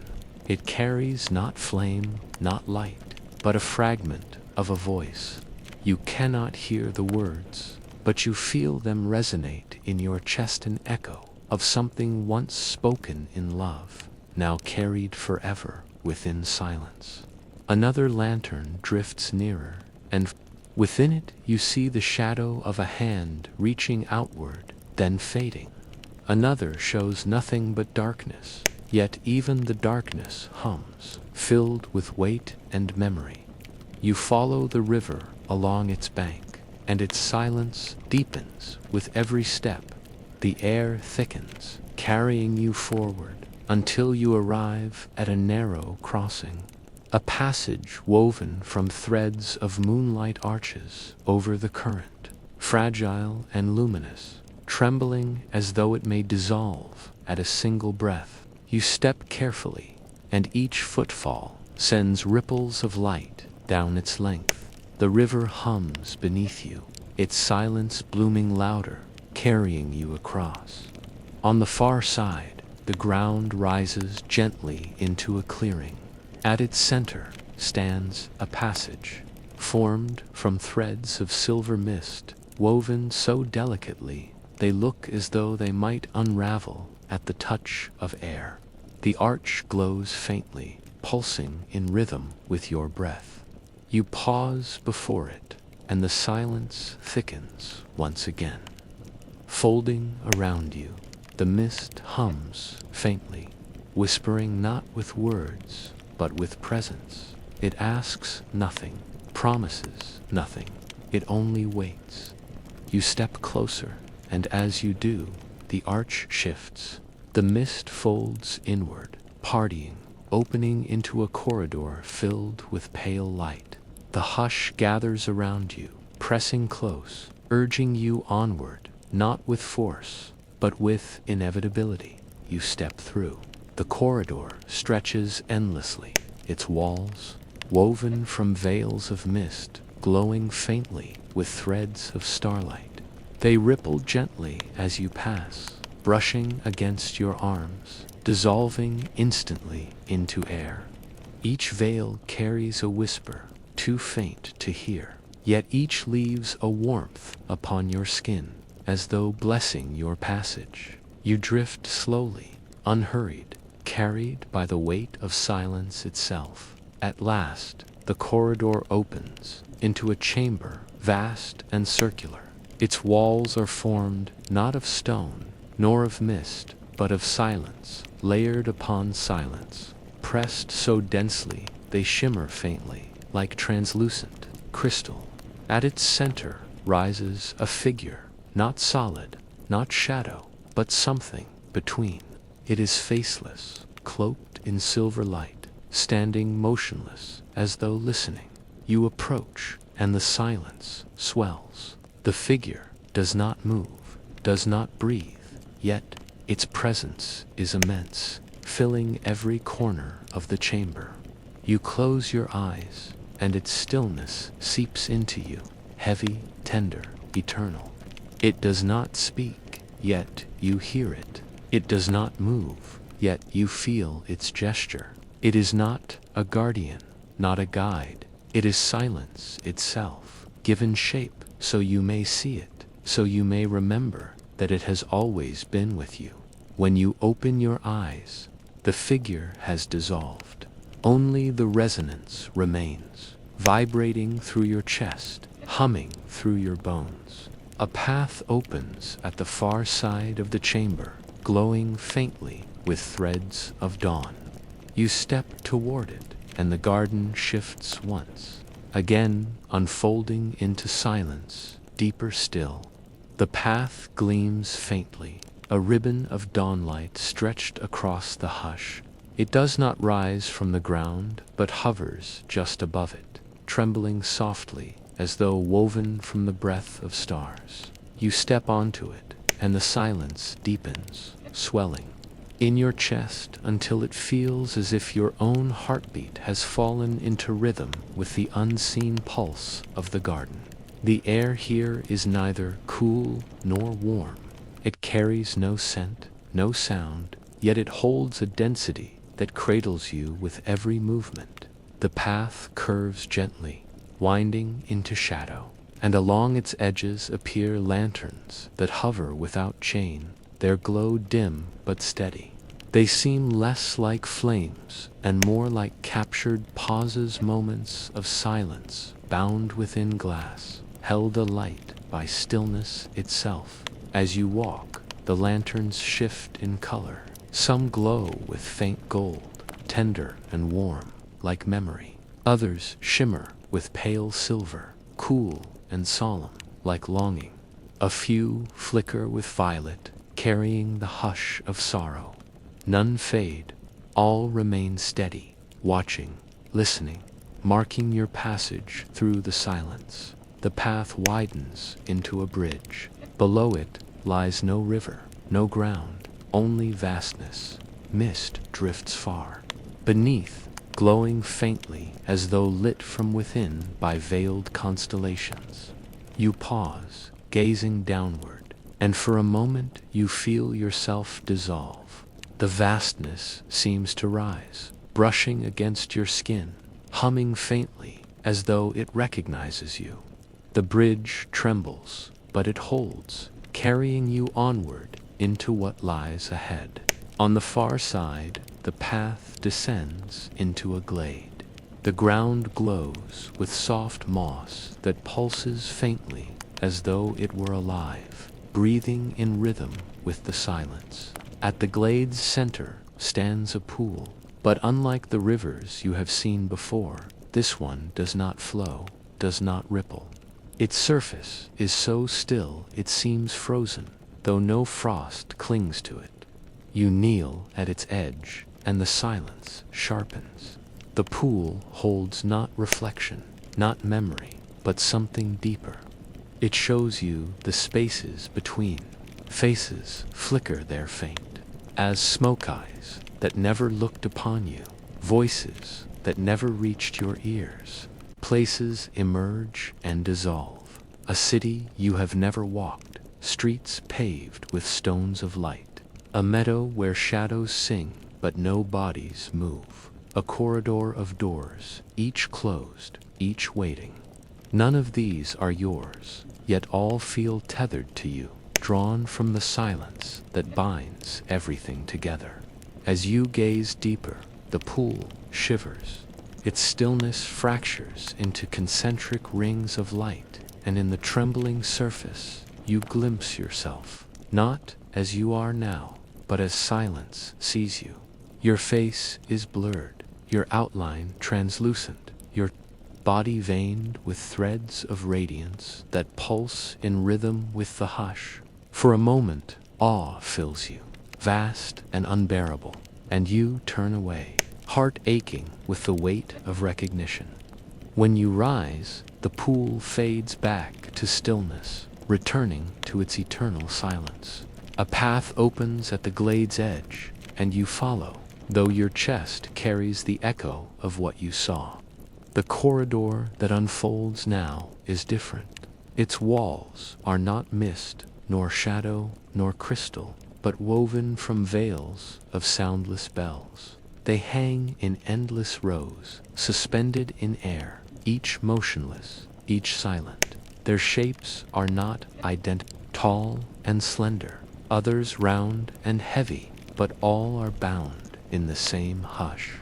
A: It carries not flame, not light, but a fragment of a voice. You cannot hear the words, but you feel them resonate in your chest, an echo of something once spoken in love, now carried forever within silence. Another lantern drifts nearer, and within it you see the shadow of a hand reaching outward, then fading. Another shows nothing but darkness, yet even the darkness hums, filled with weight and memory. You follow the river along its bank, and its silence deepens with every step. The air thickens, carrying you forward, until you arrive at a narrow crossing. A passage woven from threads of moonlight arches over the current, fragile and luminous, trembling as though it may dissolve at a single breath. You step carefully, and each footfall sends ripples of light down its length. The river hums beneath you, its silence blooming louder, carrying you across. On the far side, the ground rises gently into a clearing. At its center stands a passage, formed from threads of silver mist, woven so delicately they look as though they might unravel at the touch of air. The arch glows faintly, pulsing in rhythm with your breath. You pause before it, and the silence thickens once again. Folding around you, the mist hums faintly, whispering not with words, but with presence. It asks nothing, promises nothing, it only waits. You step closer, and as you do, the arch shifts. The mist folds inward, parting, opening into a corridor filled with pale light. The hush gathers around you, pressing close, urging you onward, not with force, but with inevitability. You step through. The corridor stretches endlessly, its walls, woven from veils of mist, glowing faintly with threads of starlight. They ripple gently as you pass, brushing against your arms, dissolving instantly into air. Each veil carries a whisper, too faint to hear, yet each leaves a warmth upon your skin, as though blessing your passage. You drift slowly, unhurried, carried by the weight of silence itself. At last, the corridor opens into a chamber, vast and circular. Its walls are formed not of stone, nor of mist, but of silence, layered upon silence, pressed so densely they shimmer faintly, like translucent crystal. At its center rises a figure, not solid, not shadow, but something between. It is faceless, cloaked in silver light, standing motionless as though listening. You approach, and the silence swells. The figure does not move, does not breathe, yet its presence is immense, filling every corner of the chamber. You close your eyes, and its stillness seeps into you, heavy, tender, eternal. It does not speak, yet you hear it, It does not move, yet you feel its gesture. It is not a guardian, not a guide. It is silence itself, given shape so you may see it, so you may remember that it has always been with you. When you open your eyes, the figure has dissolved. Only the resonance remains, vibrating through your chest, humming through your bones. A path opens at the far side of the chamber, glowing faintly with threads of dawn. You step toward it, and the garden shifts once, again unfolding into silence, deeper still. The path gleams faintly, a ribbon of dawnlight stretched across the hush. It does not rise from the ground, but hovers just above it, trembling softly as though woven from the breath of stars. You step onto it, and the silence deepens, swelling in your chest until it feels as if your own heartbeat has fallen into rhythm with the unseen pulse of the garden. The air here is neither cool nor warm. It carries no scent, no sound, yet it holds a density that cradles you with every movement. The path curves gently, winding into shadow, and along its edges appear lanterns that hover without chain, their glow dim but steady. They seem less like flames and more like captured pauses, moments of silence bound within glass, held alight by stillness itself. As you walk, the lanterns shift in color. Some glow with faint gold, tender and warm, like memory. Others shimmer with pale silver, cool and solemn, like longing. A few flicker with violet, carrying the hush of sorrow. None fade, all remain steady, watching, listening, marking your passage through the silence. The path widens into a bridge. Below it lies no river, no ground, only vastness. Mist drifts far. Beneath, glowing faintly as though lit from within by veiled constellations. You pause, gazing downward, and for a moment you feel yourself dissolve. The vastness seems to rise, brushing against your skin, humming faintly as though it recognizes you. The bridge trembles, but it holds, carrying you onward into what lies ahead. On the far side, the path descends into a glade. The ground glows with soft moss that pulses faintly as though it were alive, breathing in rhythm with the silence. At the glade's center stands a pool, but unlike the rivers you have seen before, this one does not flow, does not ripple. Its surface is so still it seems frozen, though no frost clings to it. You kneel at its edge, and the silence sharpens. The pool holds not reflection, not memory, but something deeper. It shows you the spaces between. Faces flicker there faint, as smoke eyes that never looked upon you, voices that never reached your ears. Places emerge and dissolve. A city you have never walked, streets paved with stones of light. A meadow where shadows sing, but no bodies move. A corridor of doors, each closed, each waiting. None of these are yours, yet all feel tethered to you, drawn from the silence that binds everything together. As you gaze deeper, the pool shivers. Its stillness fractures into concentric rings of light, and in the trembling surface, you glimpse yourself, not as you are now, but as silence sees you. Your face is blurred, your outline translucent, your body veined with threads of radiance that pulse in rhythm with the hush. For a moment, awe fills you, vast and unbearable, and you turn away, heart aching with the weight of recognition. When you rise, the pool fades back to stillness, returning to its eternal silence. A path opens at the glade's edge, and you follow, though your chest carries the echo of what you saw. The corridor that unfolds now is different. Its walls are not mist, nor shadow, nor crystal. but woven from veils of soundless bells. They hang in endless rows, suspended in air, each motionless, each silent. Their shapes are not identical, tall and slender, others round and heavy, but all are bound in the same hush.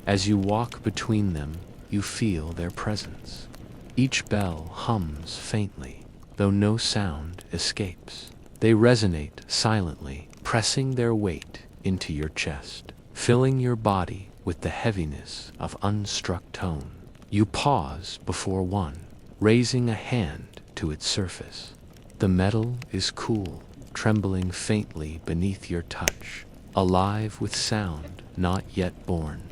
A: As you walk between them, you feel their presence. Each bell hums faintly, though no sound escapes. They resonate silently, pressing their weight into your chest, filling your body with the heaviness of unstruck tone. You pause before one, raising a hand to its surface. The metal is cool, trembling faintly beneath your touch, alive with sound not yet born.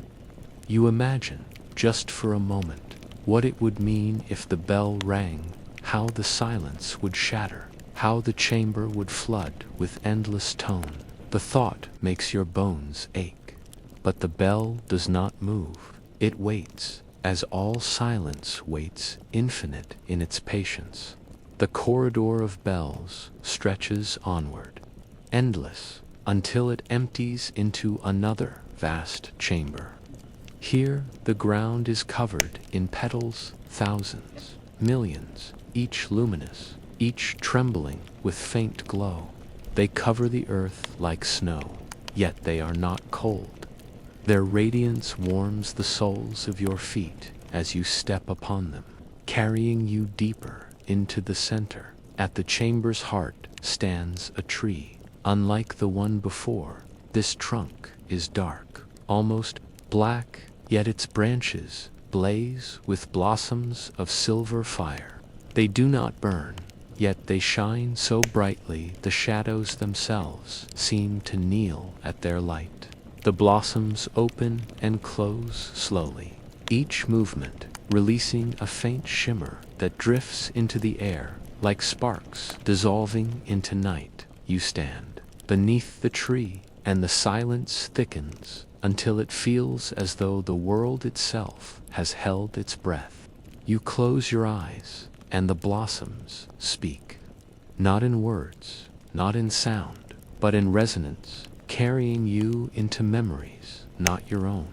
A: You imagine, just for a moment, what it would mean if the bell rang, how the silence would shatter, how the chamber would flood with endless tone. The thought makes your bones ache. But the bell does not move. It waits, as all silence waits, infinite in its patience. The corridor of bells stretches onward, endless, until it empties into another vast chamber. Here the ground is covered in petals, thousands, millions, each luminous, each trembling with faint glow. They cover the earth like snow, yet they are not cold. Their radiance warms the soles of your feet as you step upon them, carrying you deeper into the center. At the chamber's heart stands a tree. Unlike the one before, this trunk is dark, almost black, yet its branches blaze with blossoms of silver fire. They do not burn, yet they shine so brightly the shadows themselves seem to kneel at their light. The blossoms open and close slowly, each movement releasing a faint shimmer that drifts into the air like sparks dissolving into night. You stand beneath the tree, and the silence thickens until it feels as though the world itself has held its breath. You close your eyes, and the blossoms speak, not in words, not in sound, but in resonance, carrying you into memories not your own.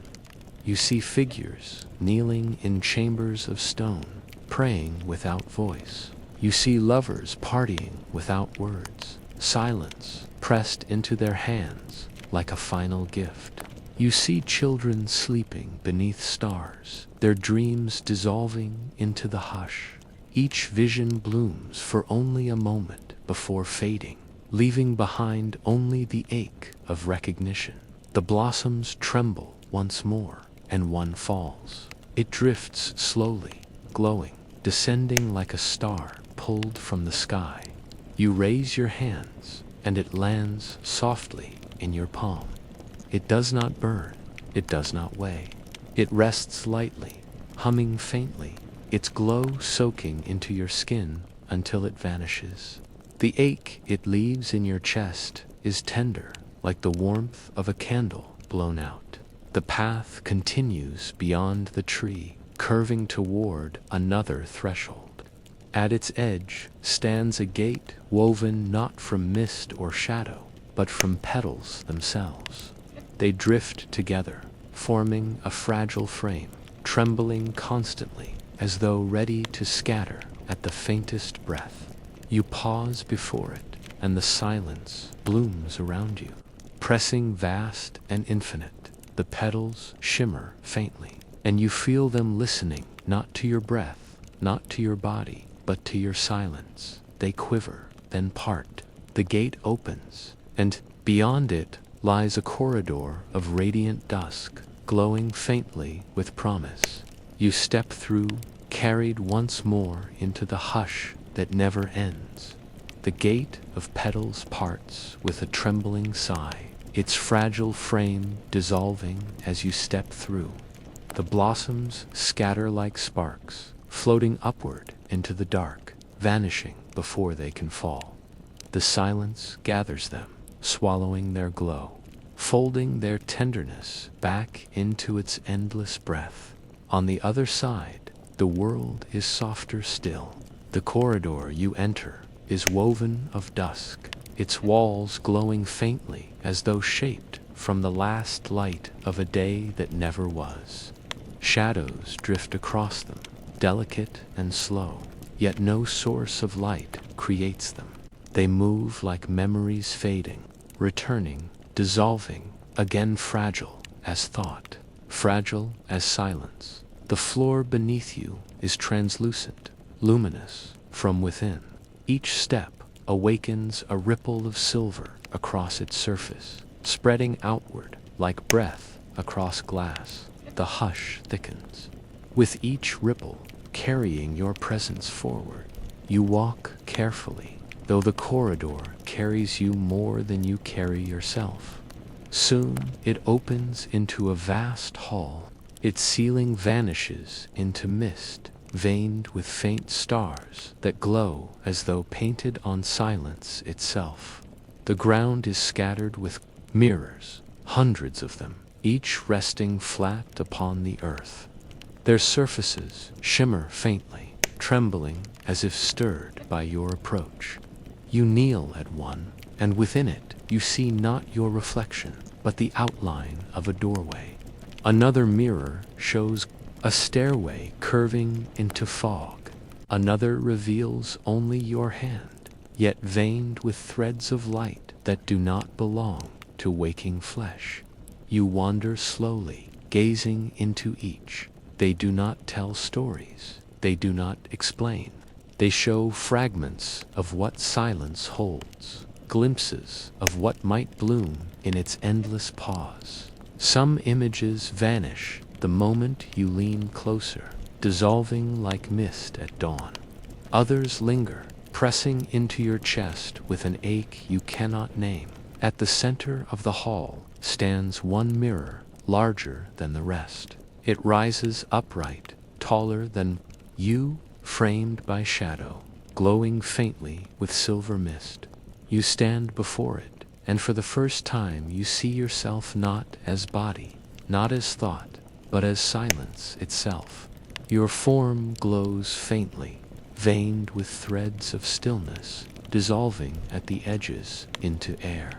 A: You see figures kneeling in chambers of stone, praying without voice. You see lovers partying without words, silence pressed into their hands like a final gift. You see children sleeping beneath stars, their dreams dissolving into the hush. Each vision blooms for only a moment before fading, leaving behind only the ache of recognition. The blossoms tremble once more, and one falls. It drifts slowly, glowing, descending like a star pulled from the sky. You raise your hands, and it lands softly in your palm. It does not burn, it does not weigh. It rests lightly, humming faintly, its glow soaking into your skin until it vanishes. The ache it leaves in your chest is tender, like the warmth of a candle blown out. The path continues beyond the tree, curving toward another threshold. At its edge stands a gate woven not from mist or shadow, but from petals themselves. They drift together, forming a fragile frame, trembling constantly as though ready to scatter at the faintest breath. You pause before it, and the silence blooms around you, pressing vast and infinite. The petals shimmer faintly, and you feel them listening, not to your breath, not to your body, but to your silence. They quiver, then part. The gate opens, and beyond it lies a corridor of radiant dusk, glowing faintly with promise. You step through, carried once more into the hush that never ends. The gate of petals parts with a trembling sigh, its fragile frame dissolving as you step through. The blossoms scatter like sparks, floating upward into the dark, vanishing before they can fall. The silence gathers them, swallowing their glow, folding their tenderness back into its endless breath. On the other side, the world is softer still. The corridor you enter is woven of dusk, its walls glowing faintly as though shaped from the last light of a day that never was. Shadows drift across them, delicate and slow, yet no source of light creates them. They move like memories fading, returning, dissolving, again fragile as thought, fragile as silence. The floor beneath you is translucent, luminous from within. Each step awakens a ripple of silver across its surface, spreading outward like breath across glass. The hush thickens, with each ripple carrying your presence forward. You walk carefully, though the corridor carries you more than you carry yourself. Soon it opens into a vast hall. Its ceiling vanishes into mist, veined with faint stars that glow as though painted on silence itself. The ground is scattered with mirrors, hundreds of them, each resting flat upon the earth. Their surfaces shimmer faintly, trembling as if stirred by your approach. You kneel at one, and within it you see not your reflection, but the outline of a doorway. Another mirror shows a stairway curving into fog. Another reveals only your hand, yet veined with threads of light that do not belong to waking flesh. You wander slowly, gazing into each. They do not tell stories. They do not explain. They show fragments of what silence holds, glimpses of what might bloom in its endless pause. Some images vanish the moment you lean closer, dissolving like mist at dawn. Others linger, pressing into your chest with an ache you cannot name. At the center of the hall stands one mirror, larger than the rest. It rises upright, taller than you, framed by shadow, glowing faintly with silver mist. You stand before it, and for the first time you see yourself not as body, not as thought, but as silence itself. Your form glows faintly, veined with threads of stillness, dissolving at the edges into air.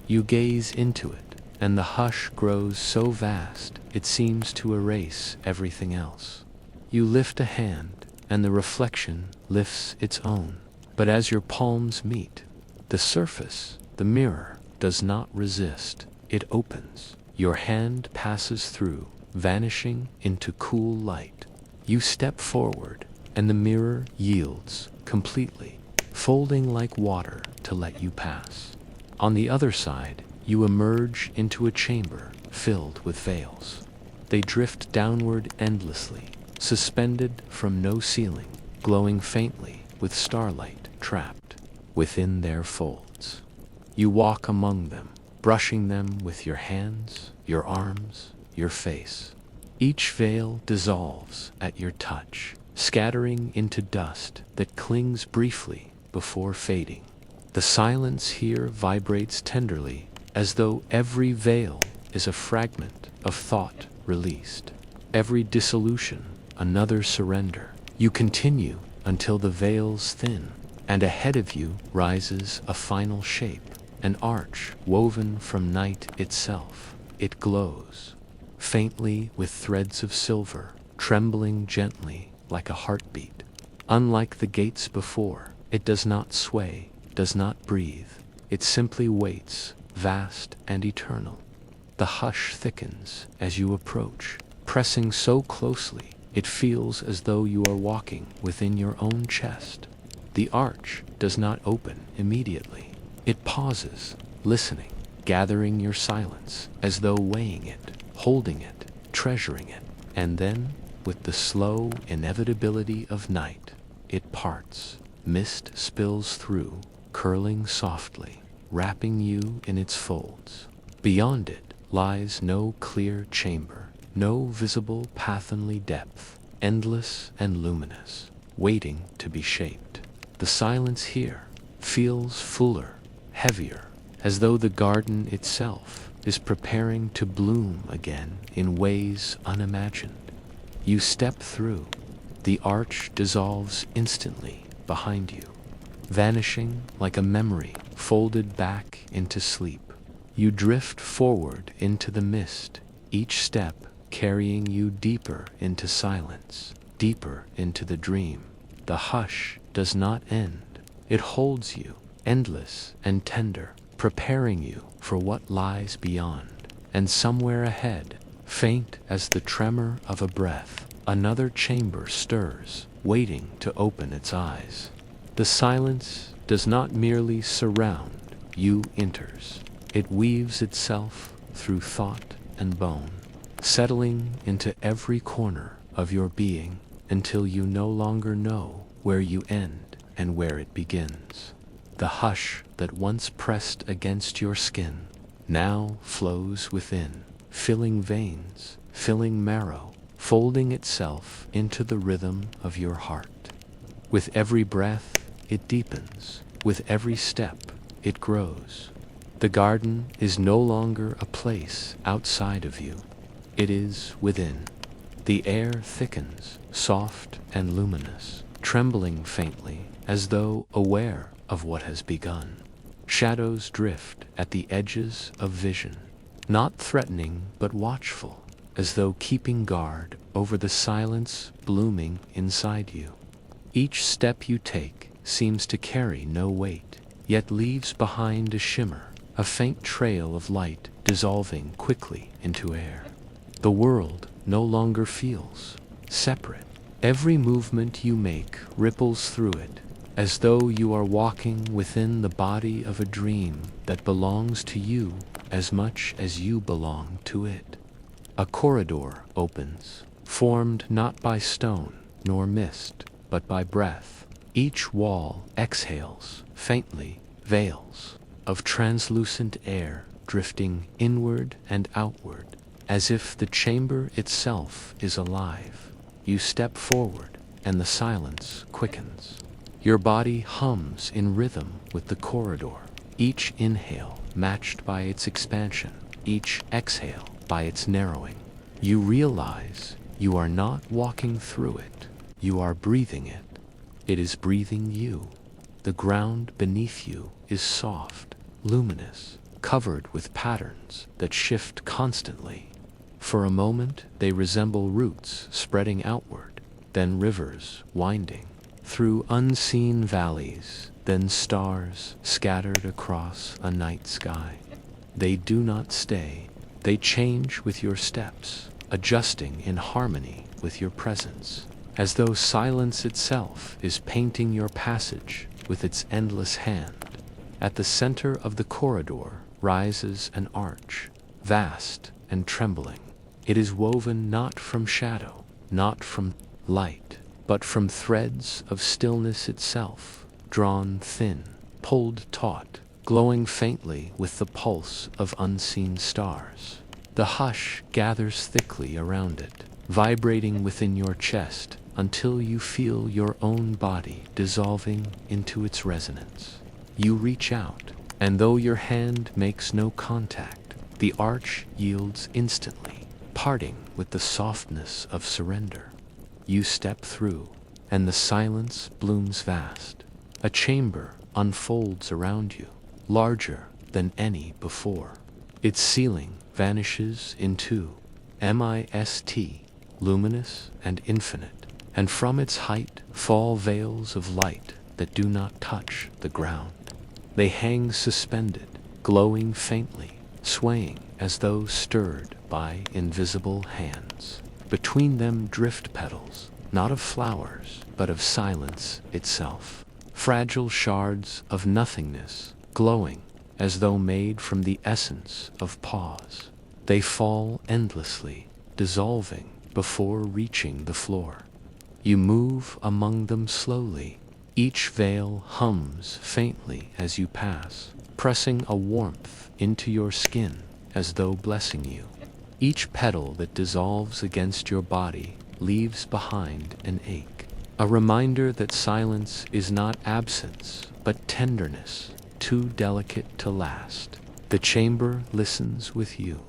A: You gaze into it, and the hush grows so vast it seems to erase everything else. You lift a hand, and the reflection lifts its own. But as your palms meet, the surface, the mirror, does not resist. It opens. Your hand passes through, vanishing into cool light. You step forward, and the mirror yields completely, folding like water to let you pass. On the other side, you emerge into a chamber filled with veils. They drift downward endlessly, suspended from no ceiling, glowing faintly with starlight trapped within their folds. You walk among them, brushing them with your hands, your arms, your face. Each veil dissolves at your touch, scattering into dust that clings briefly before fading. The silence here vibrates tenderly, as though every veil is a fragment of thought released. Every dissolution, another surrender. You continue until the veils thin, and ahead of you rises a final shape, an arch woven from night itself. It glows, faintly with threads of silver, trembling gently like a heartbeat. Unlike the gates before, it does not sway, does not breathe. It simply waits, vast and eternal. The hush thickens as you approach, pressing so closely it feels as though you are walking within your own chest. The arch does not open immediately. It pauses, listening, gathering your silence as though weighing it, holding it, treasuring it. And then, with the slow inevitability of night, it parts. Mist spills through, curling softly, wrapping you in its folds. Beyond it lies no clear chamber, no visible pathonly depth, endless and luminous, waiting to be shaped. The silence here feels fuller, heavier, as though the garden itself is preparing to bloom again in ways unimagined. You step through. The arch dissolves instantly behind you. vanishing like a memory folded back into sleep. You drift forward into the mist, each step carrying you deeper into silence, deeper into the dream. The hush does not end. It holds you, endless and tender, preparing you for what lies beyond. And somewhere ahead, faint as the tremor of a breath, another chamber stirs, waiting to open its eyes. The silence does not merely surround, you enters. It weaves itself through thought and bone, settling into every corner of your being until you no longer know where you end and where it begins. The hush that once pressed against your skin now flows within, filling veins, filling marrow, folding itself into the rhythm of your heart. With every breath, it deepens. With every step, it grows. The garden is no longer a place outside of you. It is within. The air thickens, soft and luminous, trembling faintly as though aware of what has begun. Shadows drift at the edges of vision, not threatening but watchful, as though keeping guard over the silence blooming inside you. Each step you take seems to carry no weight, yet leaves behind a shimmer, a faint trail of light dissolving quickly into air. The world no longer feels separate. Every movement you make ripples through it, as though you are walking within the body of a dream that belongs to you as much as you belong to it. A corridor opens, formed not by stone nor mist, but by breath. Each wall exhales, faintly, veils of translucent air drifting inward and outward, as if the chamber itself is alive. You step forward, and the silence quickens. Your body hums in rhythm with the corridor, each inhale matched by its expansion, each exhale by its narrowing. You realize you are not walking through it, you are breathing it. It is breathing you. The ground beneath you is soft, luminous, covered with patterns that shift constantly. For a moment they resemble roots spreading outward, then rivers winding through unseen valleys, then stars scattered across a night sky. They do not stay. They change with your steps, adjusting in harmony with your presence, as though silence itself is painting your passage with its endless hand. At the center of the corridor rises an arch, vast and trembling. It is woven not from shadow, not from light, but from threads of stillness itself, drawn thin, pulled taut, glowing faintly with the pulse of unseen stars. The hush gathers thickly around it, vibrating within your chest until you feel your own body dissolving into its resonance. You reach out, and though your hand makes no contact, the arch yields instantly, parting with the softness of surrender. You step through, and the silence blooms vast. A chamber unfolds around you, larger than any before. Its ceiling vanishes into mist, luminous and infinite, and from its height fall veils of light that do not touch the ground. They hang suspended, glowing faintly, swaying as though stirred by invisible hands. Between them drift petals, not of flowers, but of silence itself. Fragile shards of nothingness, glowing as though made from the essence of pause. They fall endlessly, dissolving before reaching the floor. You move among them slowly. Each veil hums faintly as you pass, pressing a warmth into your skin as though blessing you. Each petal that dissolves against your body leaves behind an ache, a reminder that silence is not absence, but tenderness, too delicate to last. The chamber listens with you,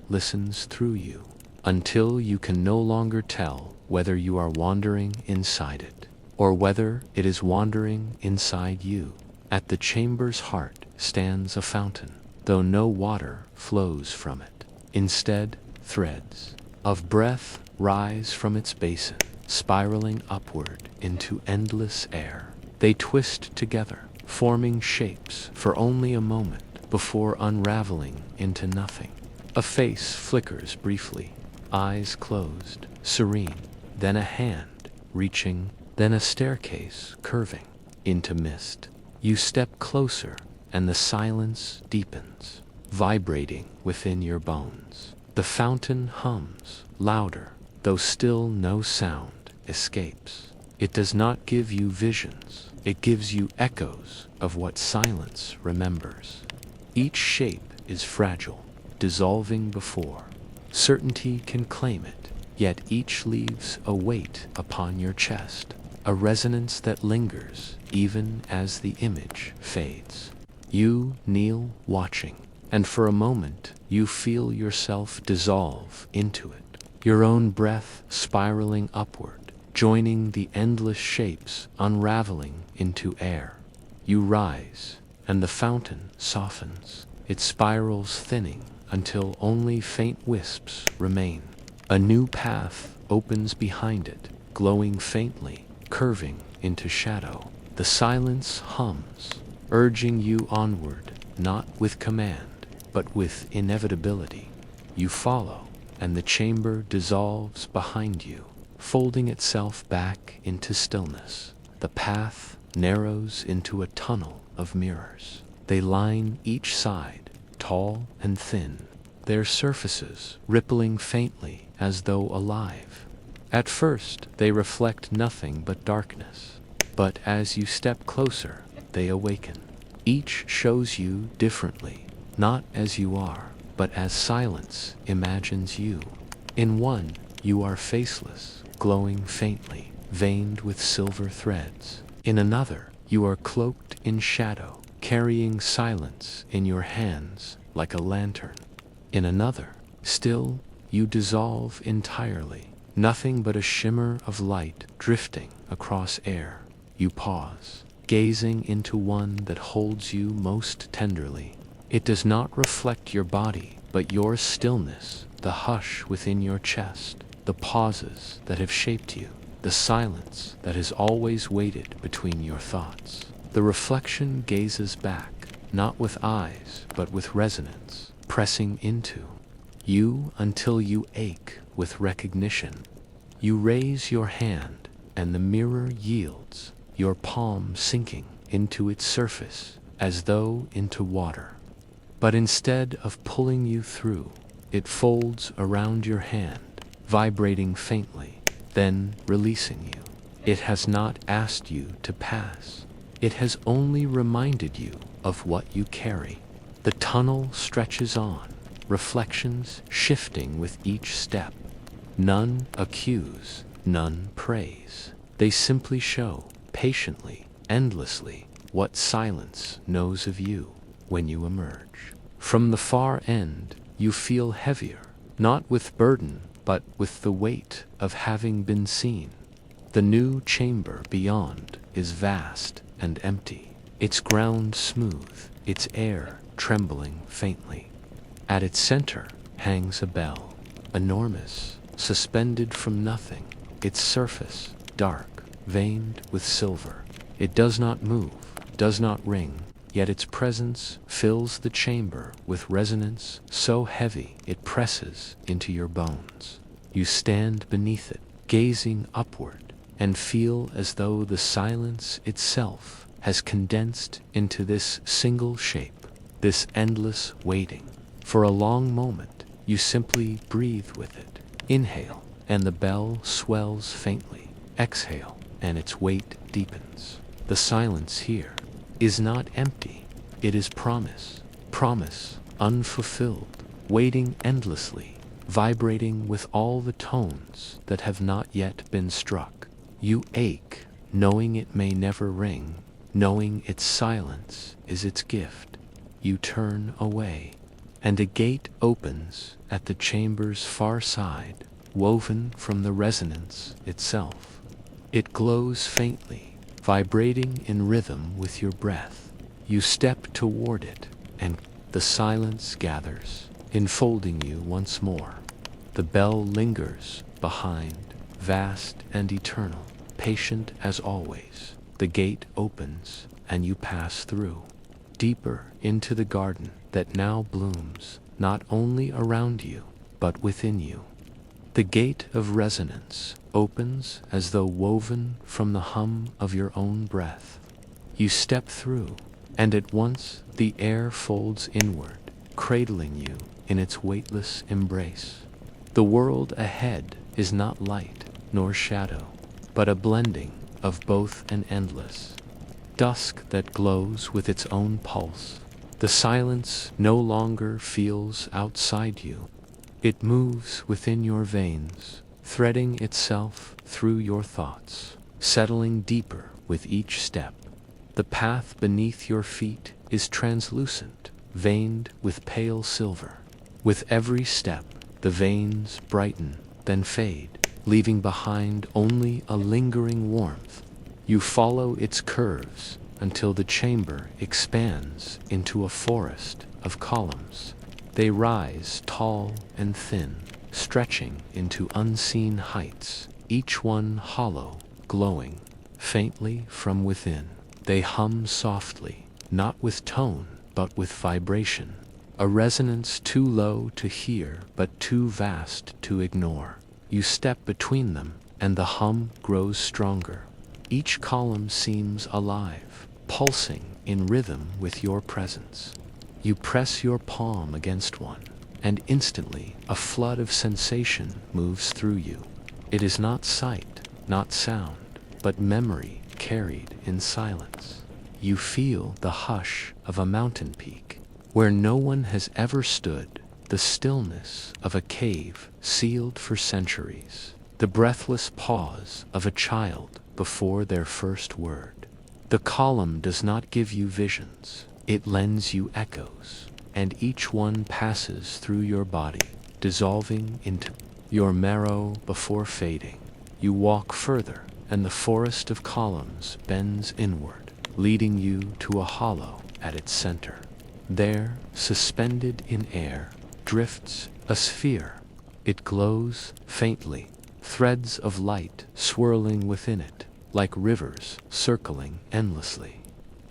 A: listens through you, until you can no longer tell whether you are wandering inside it. or whether it is wandering inside you. At the chamber's heart stands a fountain, though no water flows from it. Instead, threads of breath rise from its basin, spiraling upward into endless air. They twist together, forming shapes for only a moment before unraveling into nothing. A face flickers briefly, eyes closed, serene, then a hand reaching, then a staircase curving into mist. You step closer, and the silence deepens, vibrating within your bones. The fountain hums, louder, though still no sound escapes. It does not give you visions, it gives you echoes of what silence remembers. Each shape is fragile, dissolving before certainty can claim it, yet each leaves a weight upon your chest, a resonance that lingers even as the image fades. You kneel watching, and for a moment you feel yourself dissolve into it, your own breath spiraling upward, joining the endless shapes unraveling into air. You rise, and the fountain softens, its spirals thinning until only faint wisps remain. A new path opens behind it, glowing faintly, curving into shadow. The silence hums, urging you onward, not with command, but with inevitability. You follow, and the chamber dissolves behind you, folding itself back into stillness. The path narrows into a tunnel of mirrors. They line each side, tall and thin, their surfaces rippling faintly as though alive. At first, they reflect nothing but darkness, but as you step closer, they awaken. Each shows you differently, not as you are, but as silence imagines you. In one, you are faceless, glowing faintly, veined with silver threads. In another, you are cloaked in shadow, carrying silence in your hands like a lantern. In another, still, you dissolve entirely, nothing but a shimmer of light drifting across air. You pause, gazing into one that holds you most tenderly. It does not reflect your body, but your stillness, the hush within your chest, the pauses that have shaped you, the silence that has always waited between your thoughts. The reflection gazes back, not with eyes, but with resonance, pressing into you until you ache with recognition. You raise your hand, and the mirror yields, your palm sinking into its surface as though into water. But instead of pulling you through, it folds around your hand, vibrating faintly, then releasing you. It has not asked you to pass. It has only reminded you of what you carry. The tunnel stretches on, reflections shifting with each step. None accuse, none praise. They simply show, patiently, endlessly, what silence knows of you when you emerge. From the far end, you feel heavier, not with burden, but with the weight of having been seen. The new chamber beyond is vast and empty, its ground smooth, its air trembling faintly. At its center hangs a bell, enormous, suspended from nothing, its surface dark, veined with silver. It does not move, does not ring, yet its presence fills the chamber with resonance so heavy it presses into your bones. You stand beneath it, gazing upward, and feel as though the silence itself has condensed into this single shape, this endless waiting. For a long moment, you simply breathe with it. Inhale, and the bell swells faintly. Exhale, and its weight deepens. The silence here is not empty. It is promise, promise unfulfilled, waiting endlessly, vibrating with all the tones that have not yet been struck. You ache, knowing it may never ring, knowing its silence is its gift. You turn away, and a gate opens at the chamber's far side, woven from the resonance itself. It glows faintly, vibrating in rhythm with your breath. You step toward it, and the silence gathers, enfolding you once more. The bell lingers behind, vast and eternal, patient as always. The gate opens, and you pass through, deeper into the garden that now blooms, not only around you, but within you. The gate of resonance opens as though woven from the hum of your own breath. You step through, and at once the air folds inward, cradling you in its weightless embrace. The world ahead is not light nor shadow, but a blending of both and endless. Dusk that glows with its own pulse. The silence no longer feels outside you. It moves within your veins, threading itself through your thoughts, settling deeper with each step. The path beneath your feet is translucent, veined with pale silver. With every step, the veins brighten, then fade, leaving behind only a lingering warmth. You follow its curves until the chamber expands into a forest of columns. They rise tall and thin, stretching into unseen heights, each one hollow, glowing faintly from within. They hum softly, not with tone, but with vibration, a resonance too low to hear, but too vast to ignore. You step between them, and the hum grows stronger. Each column seems alive, pulsing in rhythm with your presence. You press your palm against one, and instantly a flood of sensation moves through you. It is not sight, not sound, but memory carried in silence. You feel the hush of a mountain peak, where no one has ever stood, the stillness of a cave sealed for centuries, the breathless pause of a child before their first word. The column does not give you visions, it lends you echoes, and each one passes through your body, dissolving into your marrow before fading. You walk further, and the forest of columns bends inward, leading you to a hollow at its center. There, suspended in air, drifts a sphere. It glows faintly, threads of light swirling within it, like rivers circling endlessly.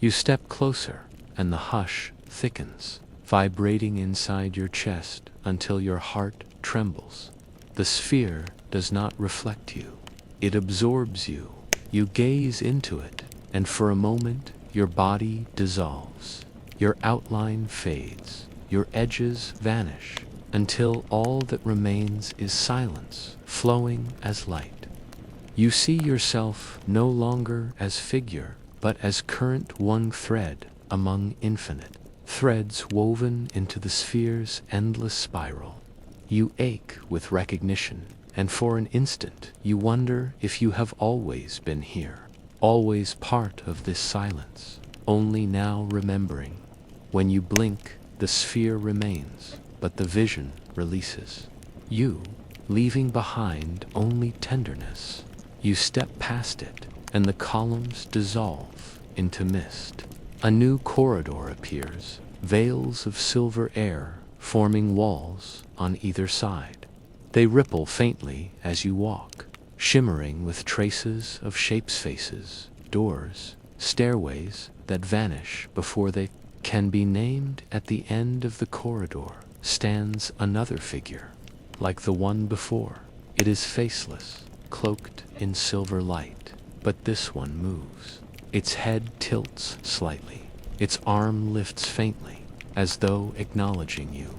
A: You step closer, and the hush thickens, vibrating inside your chest until your heart trembles. The sphere does not reflect you. It absorbs you. You gaze into it, and for a moment your body dissolves. Your outline fades, your edges vanish, until all that remains is silence, flowing as light. You see yourself no longer as figure, but as current one thread among infinite threads woven into the sphere's endless spiral. You ache with recognition, and for an instant you wonder if you have always been here, always part of this silence, only now remembering. When you blink, the sphere remains, but the vision releases. You, leaving behind only tenderness. You step past it, and the columns dissolve into mist. A new corridor appears, veils of silver air forming walls on either side. They ripple faintly as you walk, shimmering with traces of shapes, faces, doors, stairways that vanish before they can be named. At the end of the corridor stands another figure, like the one before. It is faceless, cloaked in silver light, but this one moves. Its head tilts slightly. Its arm lifts faintly, as though acknowledging you.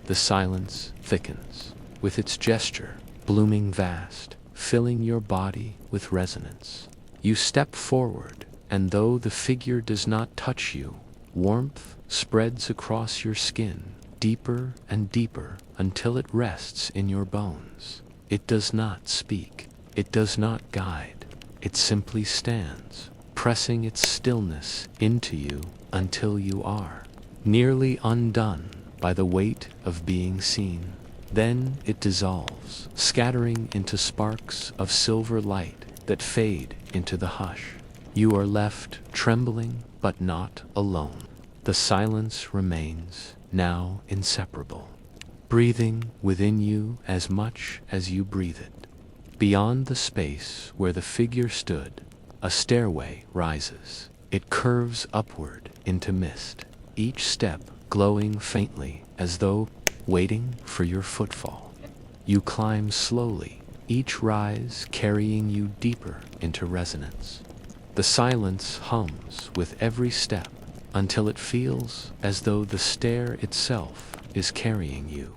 A: The silence thickens, with its gesture blooming vast, filling your body with resonance. You step forward, and though the figure does not touch you, warmth spreads across your skin, deeper and deeper, until it rests in your bones. It does not speak. It does not guide. It simply stands, pressing its stillness into you until you are nearly undone by the weight of being seen. Then it dissolves, scattering into sparks of silver light that fade into the hush. You are left trembling but not alone. The silence remains, now inseparable, breathing within you as much as you breathe it. Beyond the space where the figure stood, a stairway rises. It curves upward into mist, each step glowing faintly as though waiting for your footfall. You climb slowly, each rise carrying you deeper into resonance. The silence hums with every step until it feels as though the stair itself is carrying you,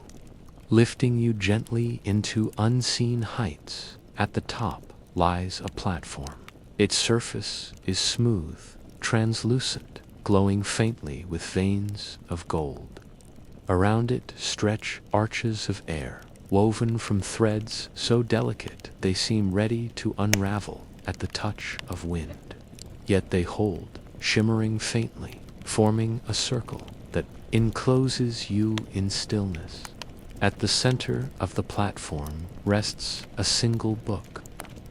A: lifting you gently into unseen heights. At the top lies a platform. Its surface is smooth, translucent, glowing faintly with veins of gold. Around it stretch arches of air, woven from threads so delicate they seem ready to unravel at the touch of wind. Yet they hold, shimmering faintly, forming a circle that encloses you in stillness. At the center of the platform rests a single book.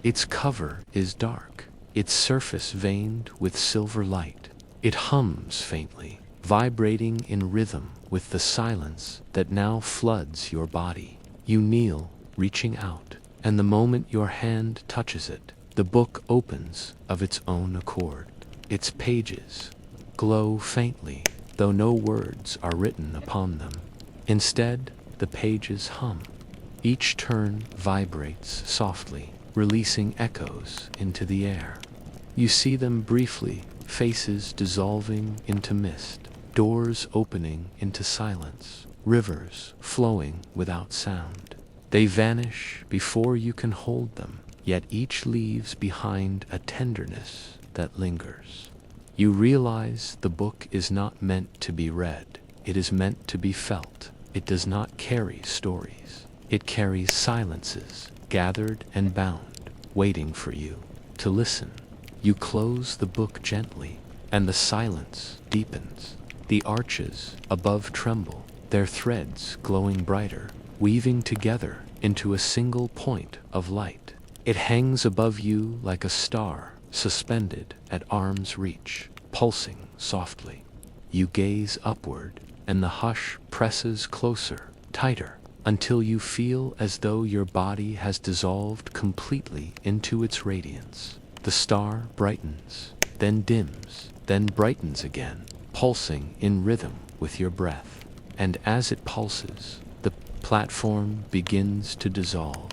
A: Its cover is dark, its surface veined with silver light. It hums faintly, vibrating in rhythm with the silence that now floods your body. You kneel, reaching out, and the moment your hand touches it, the book opens of its own accord. Its pages glow faintly, though no words are written upon them. Instead, the pages hum. Each turn vibrates softly, releasing echoes into the air. You see them briefly, faces dissolving into mist, doors opening into silence, rivers flowing without sound. They vanish before you can hold them, yet each leaves behind a tenderness that lingers. You realize the book is not meant to be read, it is meant to be felt. It does not carry stories. It carries silences, gathered and bound, waiting for you to listen. You close the book gently, and the silence deepens. The arches above tremble, their threads glowing brighter, weaving together into a single point of light. It hangs above you like a star, suspended at arm's reach, pulsing softly. You gaze upward, and the hush presses closer, tighter, until you feel as though your body has dissolved completely into its radiance. The star brightens, then dims, then brightens again, pulsing in rhythm with your breath. And as it pulses, the platform begins to dissolve.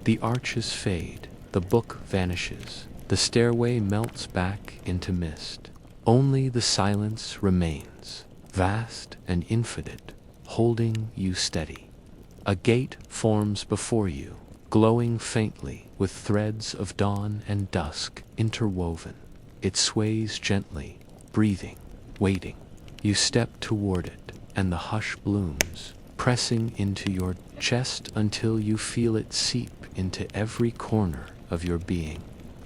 A: The arches fade, the book vanishes, the stairway melts back into mist. Only the silence remains, vast and infinite, holding you steady. A gate forms before you, glowing faintly with threads of dawn and dusk interwoven. It sways gently, breathing, waiting. You step toward it, and the hush blooms, pressing into your chest until you feel it seep into every corner of your being.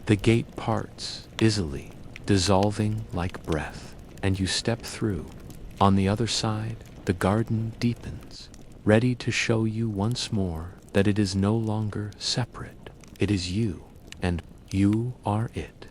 A: The gate parts easily, dissolving like breath, and you step through. On the other side, the garden deepens, ready to show you once more that it is no longer separate. It is you, and you are it.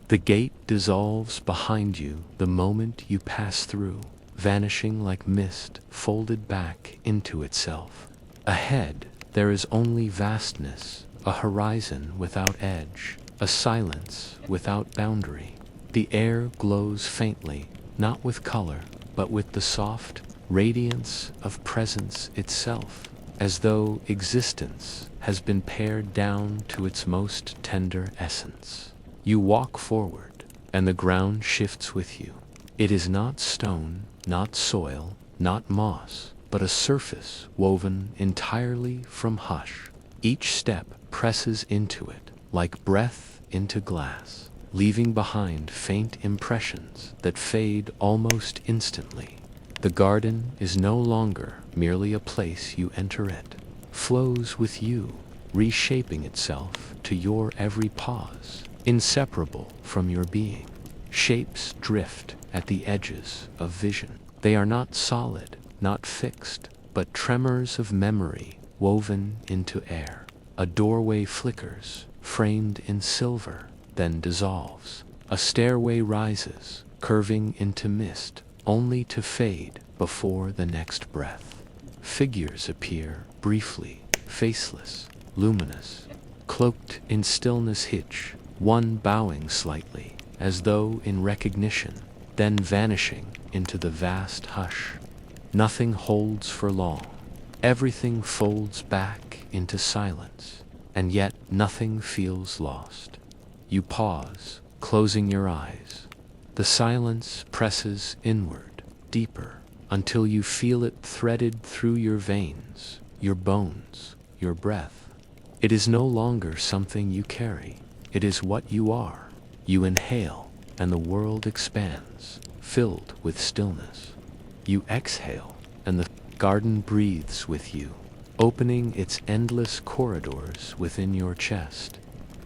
A: The gate dissolves behind you the moment you pass through, vanishing like mist folded back into itself. Ahead, there is only vastness, a horizon without edge, a silence without boundary. The air glows faintly, not with color, but with the soft radiance of presence itself, as though existence has been pared down to its most tender essence. You walk forward, and the ground shifts with you. It is not stone, not soil, not moss, but a surface woven entirely from hush. Each step presses into it, like breath into glass, leaving behind faint impressions that fade almost instantly. The garden is no longer merely a place you enter. It flows with you, reshaping itself to your every pause, inseparable from your being. Shapes drift at the edges of vision. They are not solid, not fixed, but tremors of memory woven into air. A doorway flickers, framed in silver, then dissolves. A stairway rises, curving into mist, only to fade before the next breath. Figures appear briefly, faceless, luminous, cloaked in stillness hitch, one bowing slightly, as though in recognition, then vanishing into the vast hush. Nothing holds for long. Everything folds back into silence, and yet nothing feels lost. You pause, closing your eyes. The silence presses inward, deeper, until you feel it threaded through your veins, your bones, your breath. It is no longer something you carry. It is what you are. You inhale, and the world expands, filled with stillness. You exhale, and the garden breathes with you, opening its endless corridors within your chest.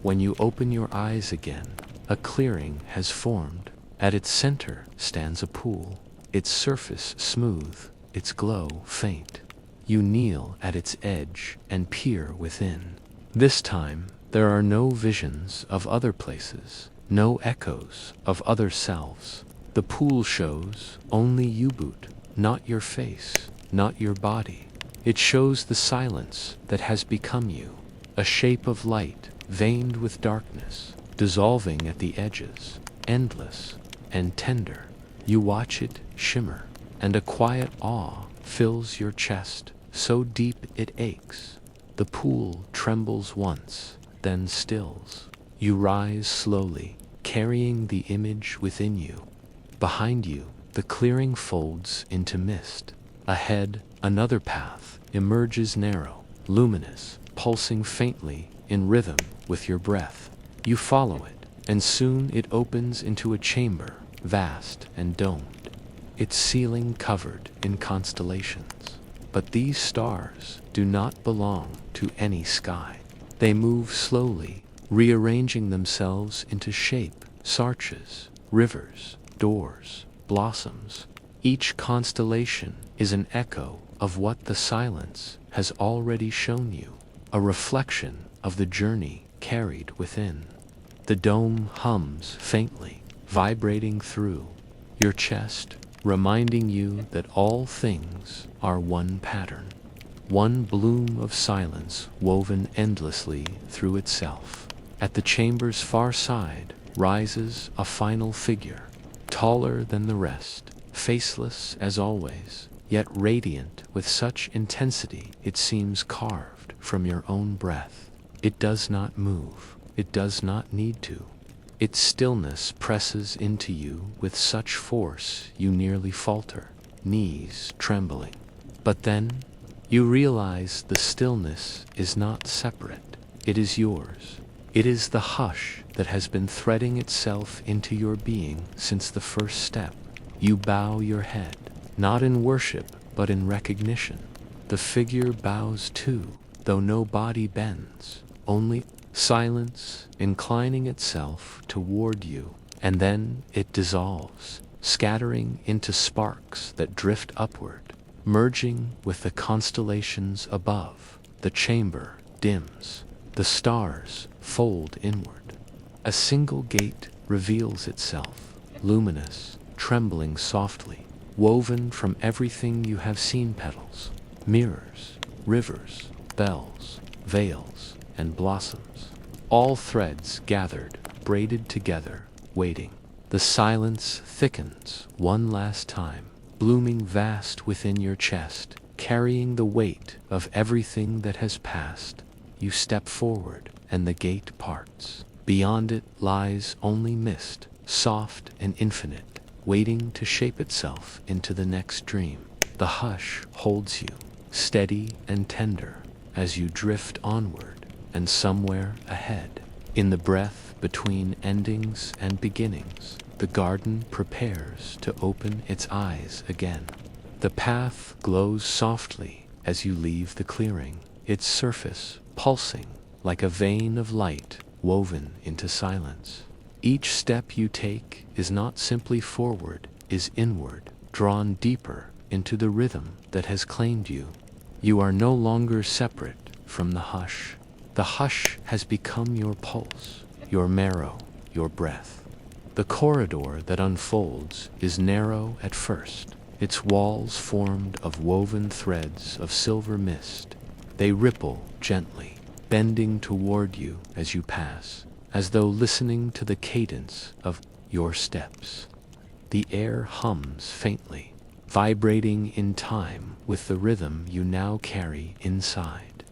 A: When you open your eyes again, a clearing has formed. At its center stands a pool, its surface smooth, its glow faint. You kneel at its edge and peer within. This time, there are no visions of other places, no echoes of other selves. The pool shows only you boot, not your face, not your body. It shows the silence that has become you, a shape of light veined with darkness, dissolving at the edges, endless and tender. You watch it shimmer, and a quiet awe fills your chest, so deep it aches. The pool trembles once, then stills. You rise slowly, carrying the image within you. Behind you, the clearing folds into mist. Ahead, another path emerges narrow, luminous, pulsing faintly in rhythm with your breath. You follow it, and soon it opens into a chamber, vast and domed, its ceiling covered in constellations. But these stars do not belong to any sky. They move slowly, rearranging themselves into shape, arches, rivers, doors, blossoms. Each constellation is an echo of what the silence has already shown you, a reflection of the journey carried within. The dome hums faintly, vibrating through your chest, reminding you that all things are one pattern, one bloom of silence woven endlessly through itself. At the chamber's far side rises a final figure, taller than the rest, faceless as always, yet radiant with such intensity it seems carved from your own breath. It does not move. It does not need to. Its stillness presses into you with such force you nearly falter, knees trembling. But then, you realize the stillness is not separate. It is yours. It is the hush that has been threading itself into your being since the first step. You bow your head, not in worship, but in recognition. The figure bows too, though no body bends, only silence inclining itself toward you, and then it dissolves, scattering into sparks that drift upward, merging with the constellations above. The chamber dims, the stars fold inward. A single gate reveals itself, luminous, trembling softly, woven from everything you have seen: petals, mirrors, rivers, bells, veils, and blossoms. All threads gathered, braided together, waiting. The silence thickens one last time, blooming vast within your chest, carrying the weight of everything that has passed. You step forward, and the gate parts. Beyond it lies only mist, soft and infinite, waiting to shape itself into the next dream. The hush holds you, steady and tender, as you drift onward, and somewhere ahead, in the breath between endings and beginnings, the garden prepares to open its eyes again. The path glows softly as you leave the clearing, its surface pulsing like a vein of light woven into silence. Each step you take is not simply forward, is inward, drawn deeper into the rhythm that has claimed you. You are no longer separate from the hush. The hush has become your pulse, your marrow, your breath. The corridor that unfolds is narrow at first, its walls formed of woven threads of silver mist. They ripple gently, bending toward you as you pass, as though listening to the cadence of your steps. The air hums faintly, vibrating in time with the rhythm you now carry inside.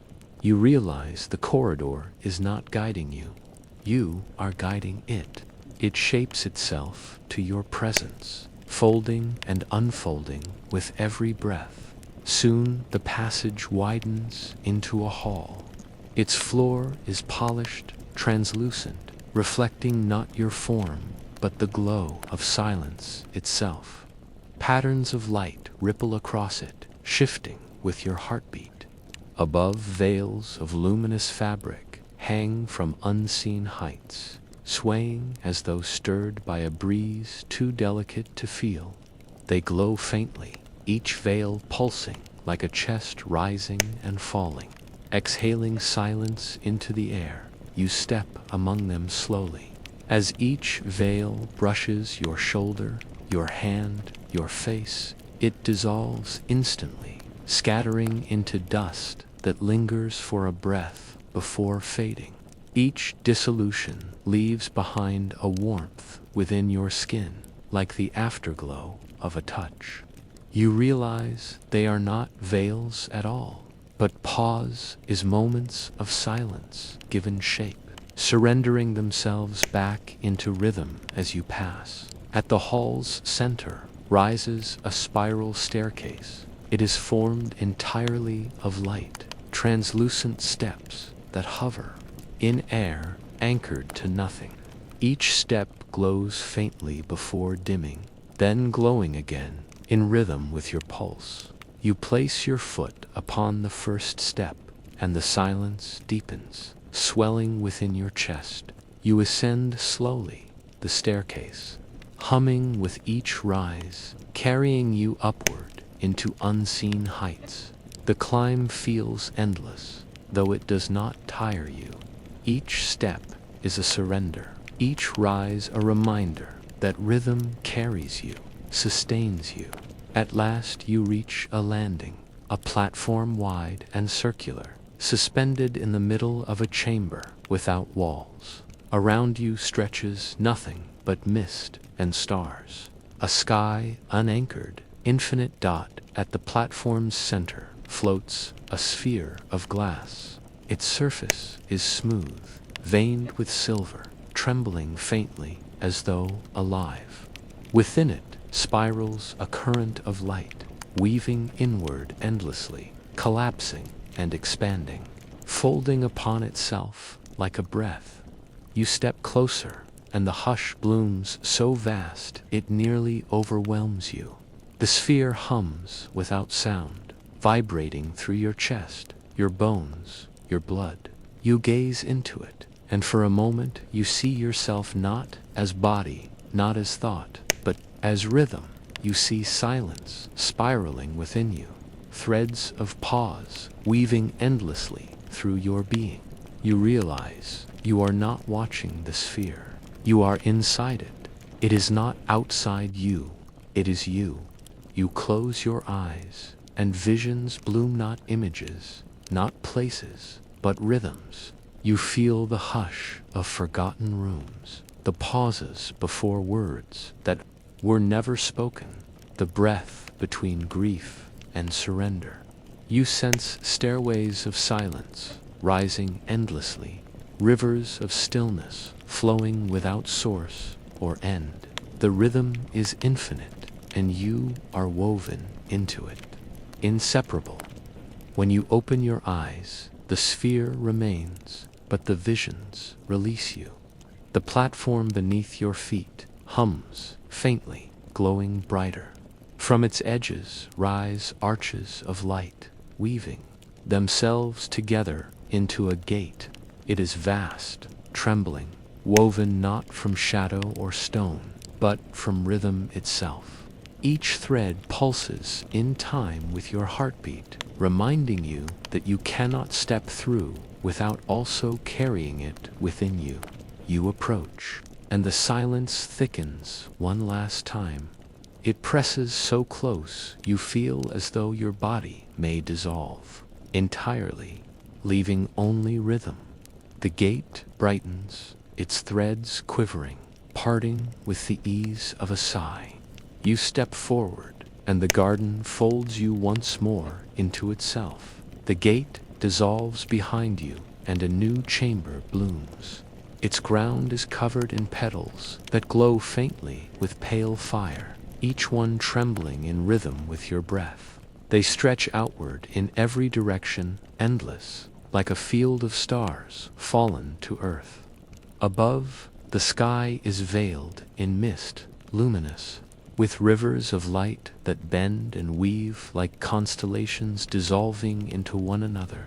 A: You realize the corridor is not guiding you. You are guiding it. It shapes itself to your presence, folding and unfolding with every breath. Soon the passage widens into a hall. Its floor is polished, translucent, reflecting not your form, but the glow of silence itself. Patterns of light ripple across it, shifting with your heartbeat. Above, veils of luminous fabric hang from unseen heights, swaying as though stirred by a breeze too delicate to feel. They glow faintly, each veil pulsing like a chest rising and falling. Exhaling silence into the air, you step among them slowly. As each veil brushes your shoulder, your hand, your face, it dissolves instantly, scattering into dust that lingers for a breath before fading. Each dissolution leaves behind a warmth within your skin, like the afterglow of a touch. You realize they are not veils at all, but pause is moments of silence given shape, surrendering themselves back into rhythm as you pass. At the hall's center rises a spiral staircase. It is formed entirely of light, translucent steps that hover in air anchored to nothing. Each step glows faintly before dimming, then glowing again in rhythm with your pulse. You place your foot upon the first step, and the silence deepens, swelling within your chest. You ascend slowly the staircase, humming with each rise, carrying you upward into unseen heights. The climb feels endless, though it does not tire you. Each step is a surrender, each rise a reminder that rhythm carries you, sustains you. At last you reach a landing, a platform wide and circular, suspended in the middle of a chamber without walls. Around you stretches nothing but mist and stars. A sky unanchored, infinite dot at the platform's center floats a sphere of glass. Its surface is smooth, veined with silver, trembling faintly as though alive. Within it spirals a current of light, weaving inward endlessly, collapsing and expanding, folding upon itself like a breath. You step closer, and the hush blooms so vast it nearly overwhelms you. The sphere hums without sound, vibrating through your chest, your bones, your blood. You gaze into it, and for a moment you see yourself not as body, not as thought, but as rhythm. You see silence spiraling within you, threads of pause weaving endlessly through your being. You realize you are not watching the sphere. You are inside it. It is not outside you. It is you. You close your eyes, and visions bloom, not images, not places, but rhythms. You feel the hush of forgotten rooms, the pauses before words that were never spoken, the breath between grief and surrender. You sense stairways of silence rising endlessly, rivers of stillness flowing without source or end. The rhythm is infinite, and you are woven into it, inseparable. When you open your eyes, the sphere remains, but the visions release you. The platform beneath your feet hums faintly, glowing brighter. From its edges rise arches of light, weaving themselves together into a gate. It is vast, trembling, woven not from shadow or stone, but from rhythm itself. Each thread pulses in time with your heartbeat, reminding you that you cannot step through without also carrying it within you. You approach, and the silence thickens one last time. It presses so close you feel as though your body may dissolve entirely, leaving only rhythm. The gate brightens, its threads quivering, parting with the ease of a sigh. You step forward, and the garden folds you once more into itself. The gate dissolves behind you, and a new chamber blooms. Its ground is covered in petals that glow faintly with pale fire, each one trembling in rhythm with your breath. They stretch outward in every direction, endless, like a field of stars fallen to earth. Above, the sky is veiled in mist, luminous, with rivers of light that bend and weave like constellations dissolving into one another.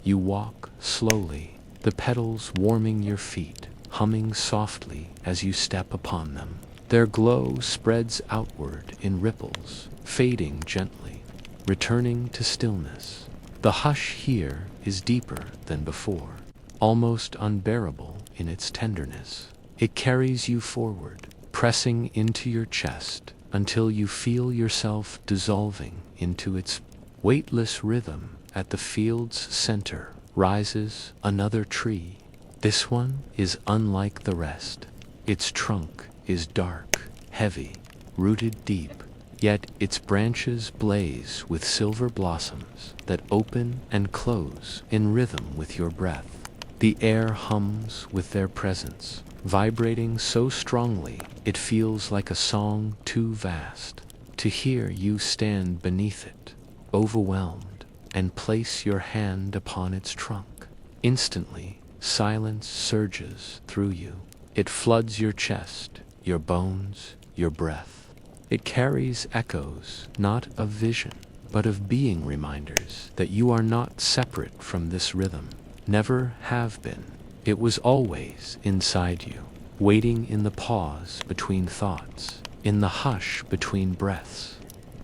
A: You walk slowly, the petals warming your feet, humming softly as you step upon them. Their glow spreads outward in ripples, fading gently, returning to stillness. The hush here is deeper than before, almost unbearable in its tenderness. It carries you forward, pressing into your chest until you feel yourself dissolving into its weightless rhythm. At the field's center rises another tree. This one is unlike the rest. Its trunk is dark, heavy, rooted deep, yet its branches blaze with silver blossoms that open and close in rhythm with your breath. The air hums with their presence, vibrating so strongly it feels like a song too vast to hear. You stand beneath it, overwhelmed, and place your hand upon its trunk. Instantly, silence surges through you. It floods your chest, your bones, your breath. It carries echoes, not of vision, but of being, reminders that you are not separate from this rhythm, never have been. It was always inside you, waiting in the pause between thoughts, in the hush between breaths.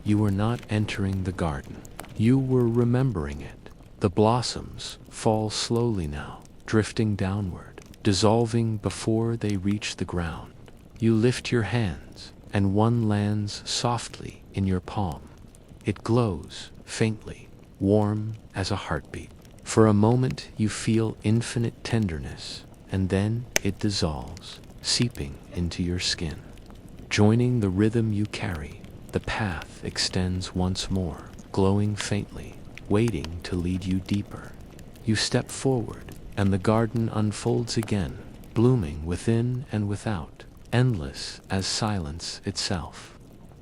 A: You were not entering the garden. You were remembering it. The blossoms fall slowly now, drifting downward, dissolving before they reach the ground. You lift your hands, and one lands softly in your palm. It glows faintly, warm as a heartbeat. For a moment you feel infinite tenderness, and then it dissolves, seeping into your skin. Joining the rhythm you carry, the path extends once more, glowing faintly, waiting to lead you deeper. You step forward, and the garden unfolds again, blooming within and without, endless as silence itself.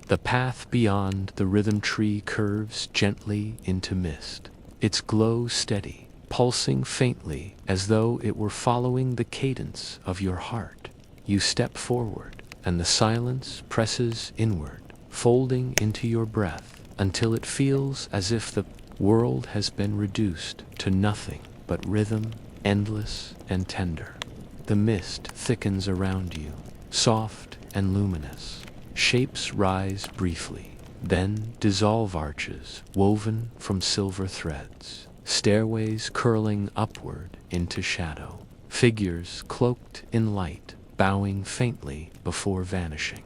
A: The path beyond the rhythm tree curves gently into mist, its glow steady, pulsing faintly as though it were following the cadence of your heart. You step forward, and the silence presses inward, folding into your breath, until it feels as if the world has been reduced to nothing but rhythm, endless and tender. The mist thickens around you, soft and luminous. Shapes rise briefly, then dissolve, arches woven from silver threads, stairways curling upward into shadow, figures cloaked in light, bowing faintly before vanishing.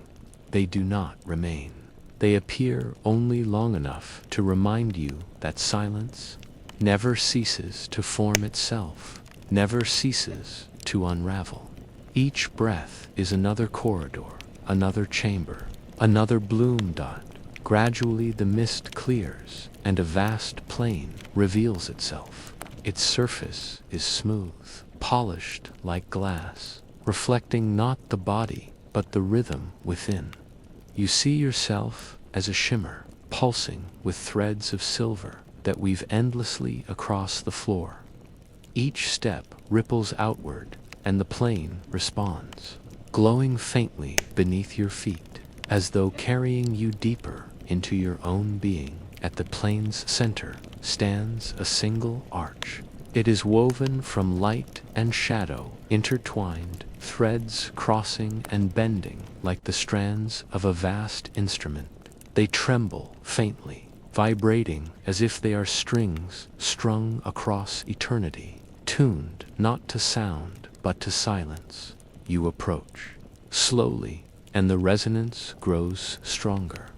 A: They do not remain. They appear only long enough to remind you that silence never ceases to form itself, never ceases to unravel. Each breath is another corridor, another chamber, another bloom dot. Gradually the mist clears, and a vast plain reveals itself. Its surface is smooth, polished like glass, reflecting not the body, but the rhythm within. You see yourself as a shimmer, pulsing with threads of silver that weave endlessly across the floor. Each step ripples outward, and the plain responds, glowing faintly beneath your feet, as though carrying you deeper into your own being. At the plain's center stands a single arch. It is woven from light and shadow, intertwined, threads crossing and bending like the strands of a vast instrument. They tremble faintly, vibrating as if they are strings strung across eternity. attuned not to sound but to silence. You approach, slowly, and the resonance grows stronger,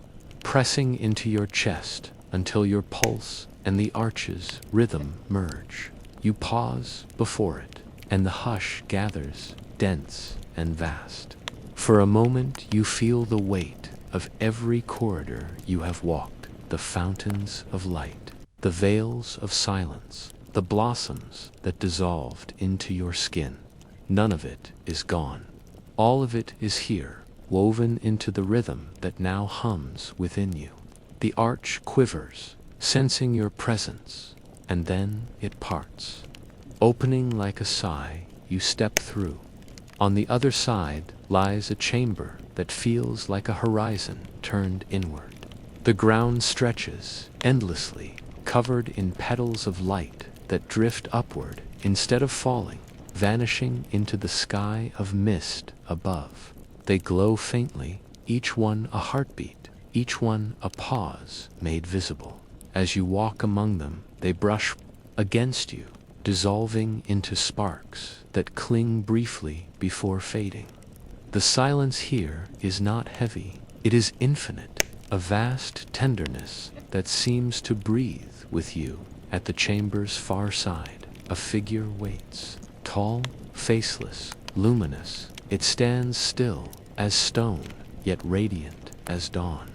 A: pressing into your chest until your pulse and the arch's rhythm merge. You pause before it, and the hush gathers, dense and vast. For a moment you feel the weight of every corridor you have walked, the fountains of light, the veils of silence, the blossoms that dissolved into your skin. None of it is gone. All of it is here, woven into the rhythm that now hums within you. The arch quivers, sensing your presence, and then it parts. Opening like a sigh, you step through. On the other side lies a chamber that feels like a horizon turned inward. The ground stretches endlessly, covered in petals of light that drift upward instead of falling, vanishing into the sky of mist above. They glow faintly, each one a heartbeat, each one a pause made visible. As you walk among them, they brush against you, dissolving into sparks that cling briefly before fading. The silence here is not heavy, it is infinite, a vast tenderness that seems to breathe with you. At the chamber's far side, a figure waits, tall, faceless, luminous. It stands still as stone, yet radiant as dawn.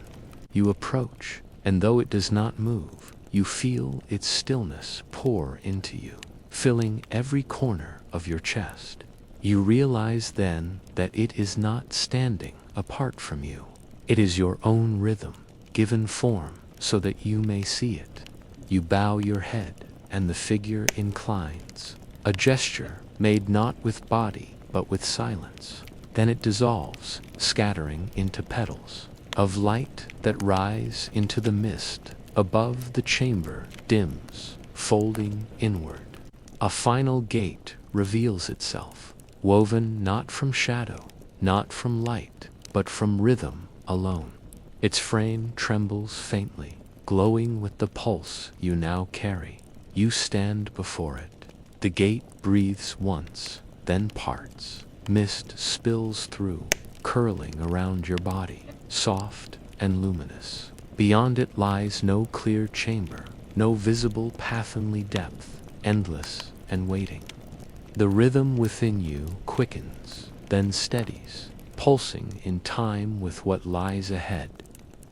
A: You approach, and though it does not move, you feel its stillness pour into you, filling every corner of your chest. You realize then that it is not standing apart from you. It is your own rhythm, given form so that you may see it. You bow your head, and the figure inclines, a gesture made not with body but with silence. Then it dissolves, scattering into petals of light that rise into the mist above the chamber, dims, folding inward. A final gate reveals itself, woven not from shadow, not from light, but from rhythm alone. Its frame trembles faintly, glowing with the pulse you now carry. You stand before it. The gate breathes once, then parts. Mist spills through, curling around your body, soft and luminous. Beyond it lies no clear chamber, no visible pathway depth, endless and waiting. The rhythm within you quickens, then steadies, pulsing in time with what lies ahead.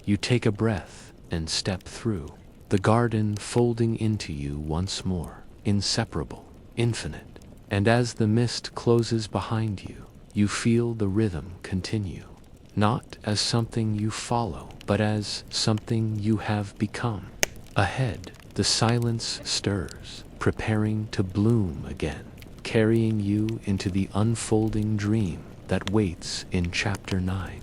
A: You take a breath and step through, the garden folding into you once more, inseparable, infinite. And as the mist closes behind you, you feel the rhythm continue, not as something you follow, but as something you have become. Ahead, the silence stirs, preparing to bloom again, carrying you into the unfolding dream that waits in Chapter 9.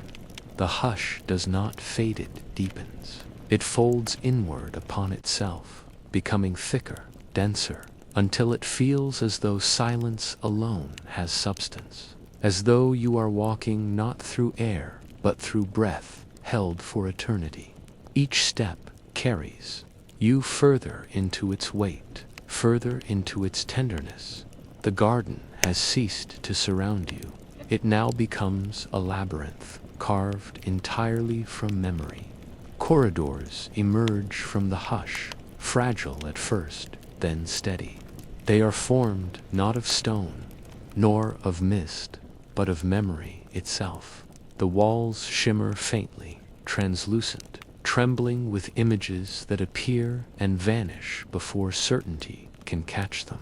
A: The hush does not fade, it deepens. It folds inward upon itself, becoming thicker, denser, until it feels as though silence alone has substance, as though you are walking not through air, but through breath held for eternity. Each step carries you further into its weight, further into its tenderness. The garden has ceased to surround you. It now becomes a labyrinth, carved entirely from memory. Corridors emerge from the hush, fragile at first, then steady. They are formed not of stone, nor of mist, but of memory itself. The walls shimmer faintly, translucent, trembling with images that appear and vanish before certainty can catch them.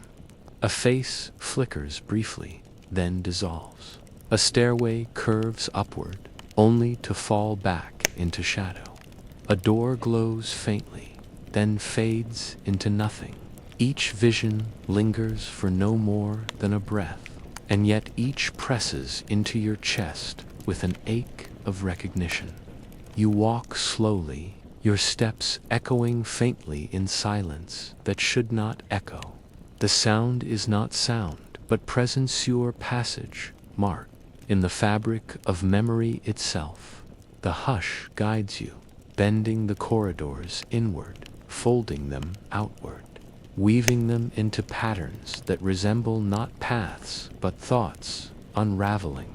A: A face flickers briefly, then dissolves. A stairway curves upward, only to fall back into shadow. A door glows faintly, then fades into nothing. Each vision lingers for no more than a breath, and yet each presses into your chest with an ache of recognition. You walk slowly, your steps echoing faintly in silence that should not echo. The sound is not sound, but presence your passage, marked in the fabric of memory itself. The hush guides you, bending the corridors inward, folding them outward. weaving them into patterns that resemble not paths but thoughts unraveling.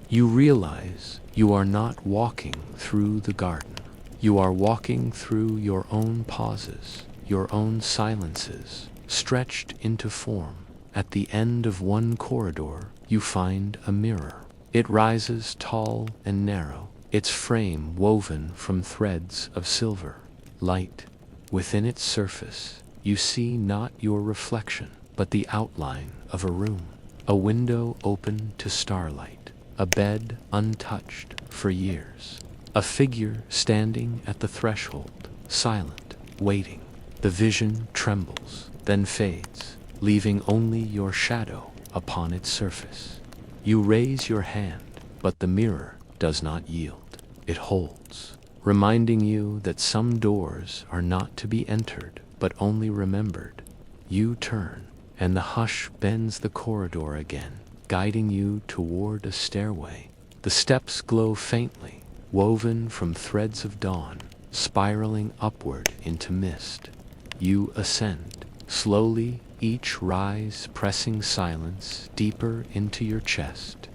A: You realize you are not walking through the garden. You are walking through your own pauses, your own silences, stretched into form. At the end of one corridor, you find a mirror. It rises tall and narrow, its frame woven from threads of silver light. Within its surface, you see not your reflection, but the outline of a room. A window open to starlight, a bed untouched for years, a figure standing at the threshold, silent, waiting. The vision trembles, then fades, leaving only your shadow upon its surface. You raise your hand, but the mirror does not yield. It holds, reminding you that some doors are not to be entered, but only remembered. You turn, and the hush bends the corridor again, guiding you toward a stairway. The steps glow faintly, woven from threads of dawn, spiraling upward into mist. You ascend, slowly, each rise pressing silence deeper into your chest.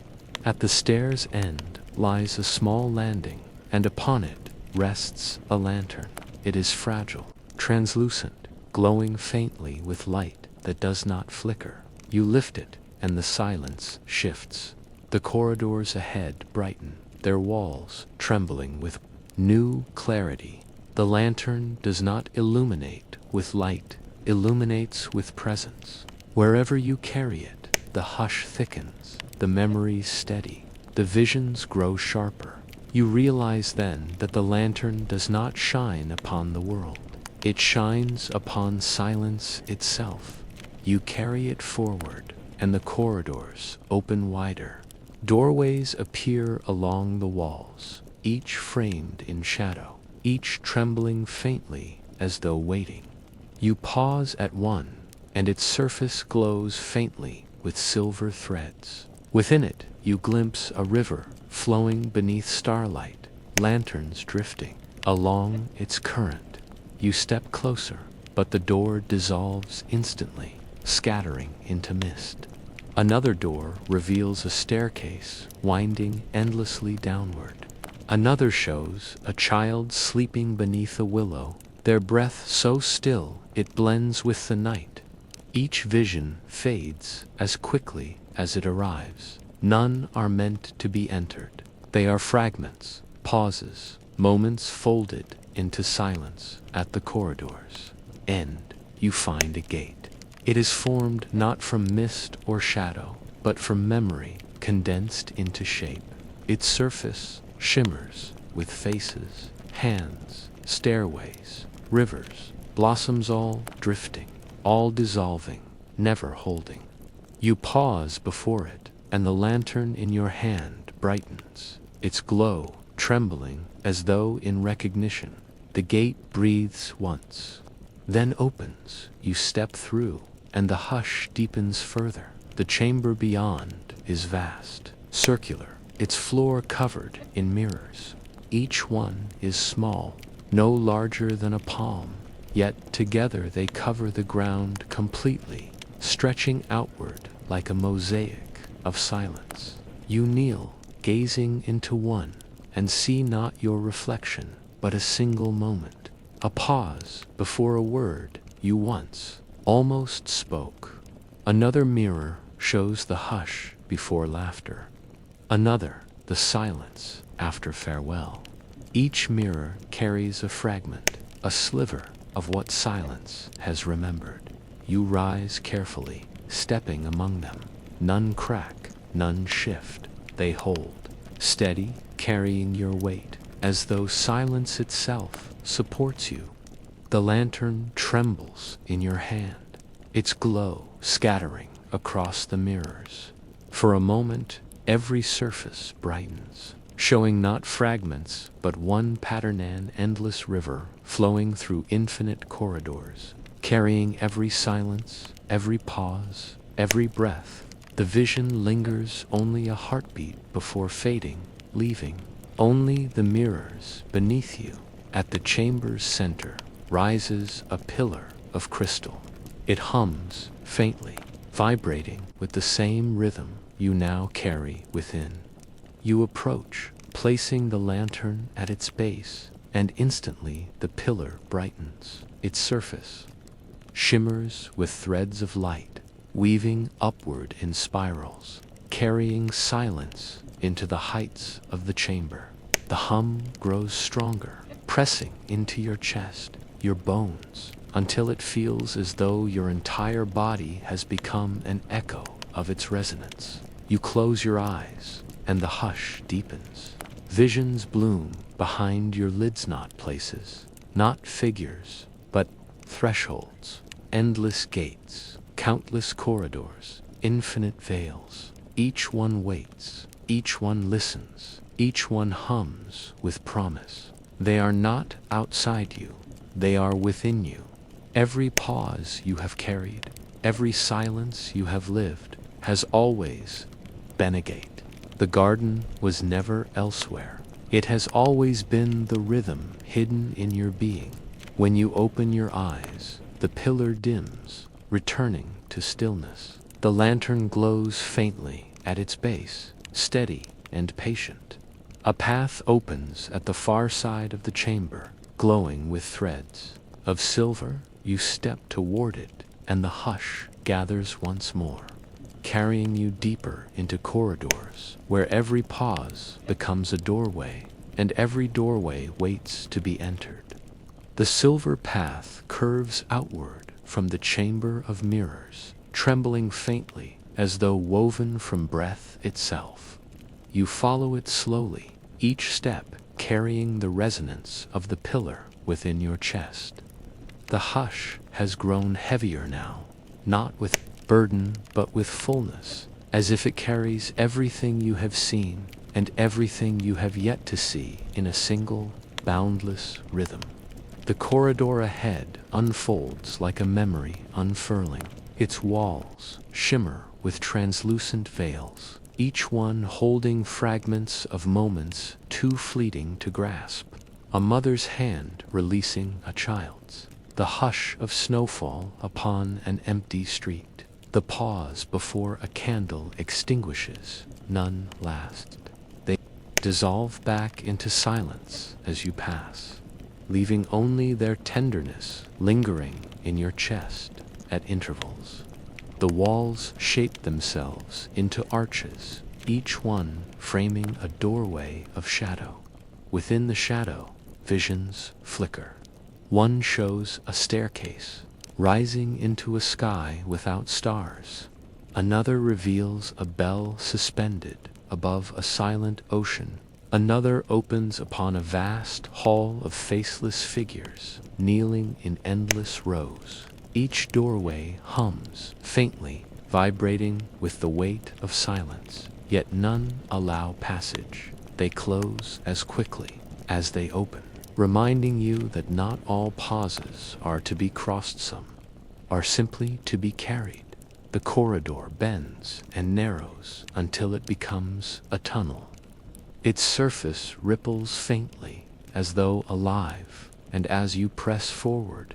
A: At the stair's end lies a small landing, and upon it rests a lantern. It is fragile, translucent, glowing faintly with light that does not flicker. You lift it, and the silence shifts. The corridors ahead brighten, their walls trembling with new clarity. The lantern does not illuminate with light, illuminates with presence. Wherever you carry it, the hush thickens, the memories steady, the visions grow sharper. You realize then that the lantern does not shine upon the world. It shines upon silence itself. You carry it forward, and the corridors open wider. Doorways appear along the walls, each framed in shadow, each trembling faintly as though waiting. You pause at one, and its surface glows faintly with silver threads. Within it, you glimpse a river flowing beneath starlight, lanterns drifting along its current. You step closer, but the door dissolves instantly, scattering into mist. Another door reveals a staircase winding endlessly downward. Another shows a child sleeping beneath a willow, their breath so still it blends with the night. Each vision fades as quickly as it arrives. None are meant to be entered. They are fragments, pauses, moments folded into silence. At the corridor's end, you find a gate. It is formed not from mist or shadow, but from memory condensed into shape. Its surface shimmers with faces, hands, stairways, rivers, blossoms all drifting, all dissolving, never holding. You pause before it, and the lantern in your hand brightens, its glow trembling as though in recognition. The gate breathes once, then opens. You step through, and the hush deepens further. The chamber beyond is vast, circular, its floor covered in mirrors. Each one is small, no larger than a palm, yet together they cover the ground completely, stretching outward like a mosaic of silence. You kneel, gazing into one, and see not your reflection, but a single moment, a pause before a word you once almost spoke. Another mirror shows the hush before laughter. Another, the silence after farewell. Each mirror carries a fragment, a sliver of what silence has remembered. You rise carefully, stepping among them. None crack, none shift. They hold, steady, carrying your weight, as though silence itself supports you. The lantern trembles in your hand, its glow scattering across the mirrors. For a moment, every surface brightens, showing not fragments, but one patterned endless river flowing through infinite corridors, carrying every silence, every pause, every breath. The vision lingers only a heartbeat before fading, leaving only the mirrors beneath you. At the chamber's center rises a pillar of crystal. It hums faintly, vibrating with the same rhythm you now carry within. You approach, placing the lantern at its base, and instantly the pillar brightens. Its surface shimmers with threads of light, weaving upward in spirals, carrying silence into the heights of the chamber. The hum grows stronger, pressing into your chest, your bones, until it feels as though your entire body has become an echo of its resonance. You close your eyes, and the hush deepens. Visions bloom behind your lid's knot places, not figures, but thresholds, endless gates, countless corridors, infinite veils. Each one waits, each one listens, each one hums with promise. They are not outside you, they are within you. Every pause you have carried, every silence you have lived, has always been a gate. The garden was never elsewhere. It has always been the rhythm hidden in your being. When you open your eyes, the pillar dims, returning to stillness. The lantern glows faintly at its base, steady and patient. A path opens at the far side of the chamber, glowing with threads of silver. You step toward it, and the hush gathers once more, carrying you deeper into corridors where every pause becomes a doorway, and every doorway waits to be entered. The silver path curves outward from the chamber of mirrors, trembling faintly as though woven from breath itself. You follow it slowly, each step carrying the resonance of the pillar within your chest. The hush has grown heavier now, not with burden but with fullness, as if it carries everything you have seen and everything you have yet to see in a single, boundless rhythm. The corridor ahead unfolds like a memory unfurling. Its walls shimmer with translucent veils, each one holding fragments of moments too fleeting to grasp. A mother's hand releasing a child's. The hush of snowfall upon an empty street. The pause before a candle extinguishes, none lasts. They dissolve back into silence as you pass, leaving only their tenderness lingering in your chest at intervals. The walls shape themselves into arches, each one framing a doorway of shadow. Within the shadow, visions flicker. One shows a staircase, rising into a sky without stars. Another reveals a bell suspended above a silent ocean. Another opens upon a vast hall of faceless figures, kneeling in endless rows. Each doorway hums faintly, vibrating with the weight of silence, yet none allow passage. They close as quickly as they open, reminding you that not all pauses are to be crossed, some are simply to be carried. The corridor bends and narrows until it becomes a tunnel. Its surface ripples faintly, as though alive, and as you press forward,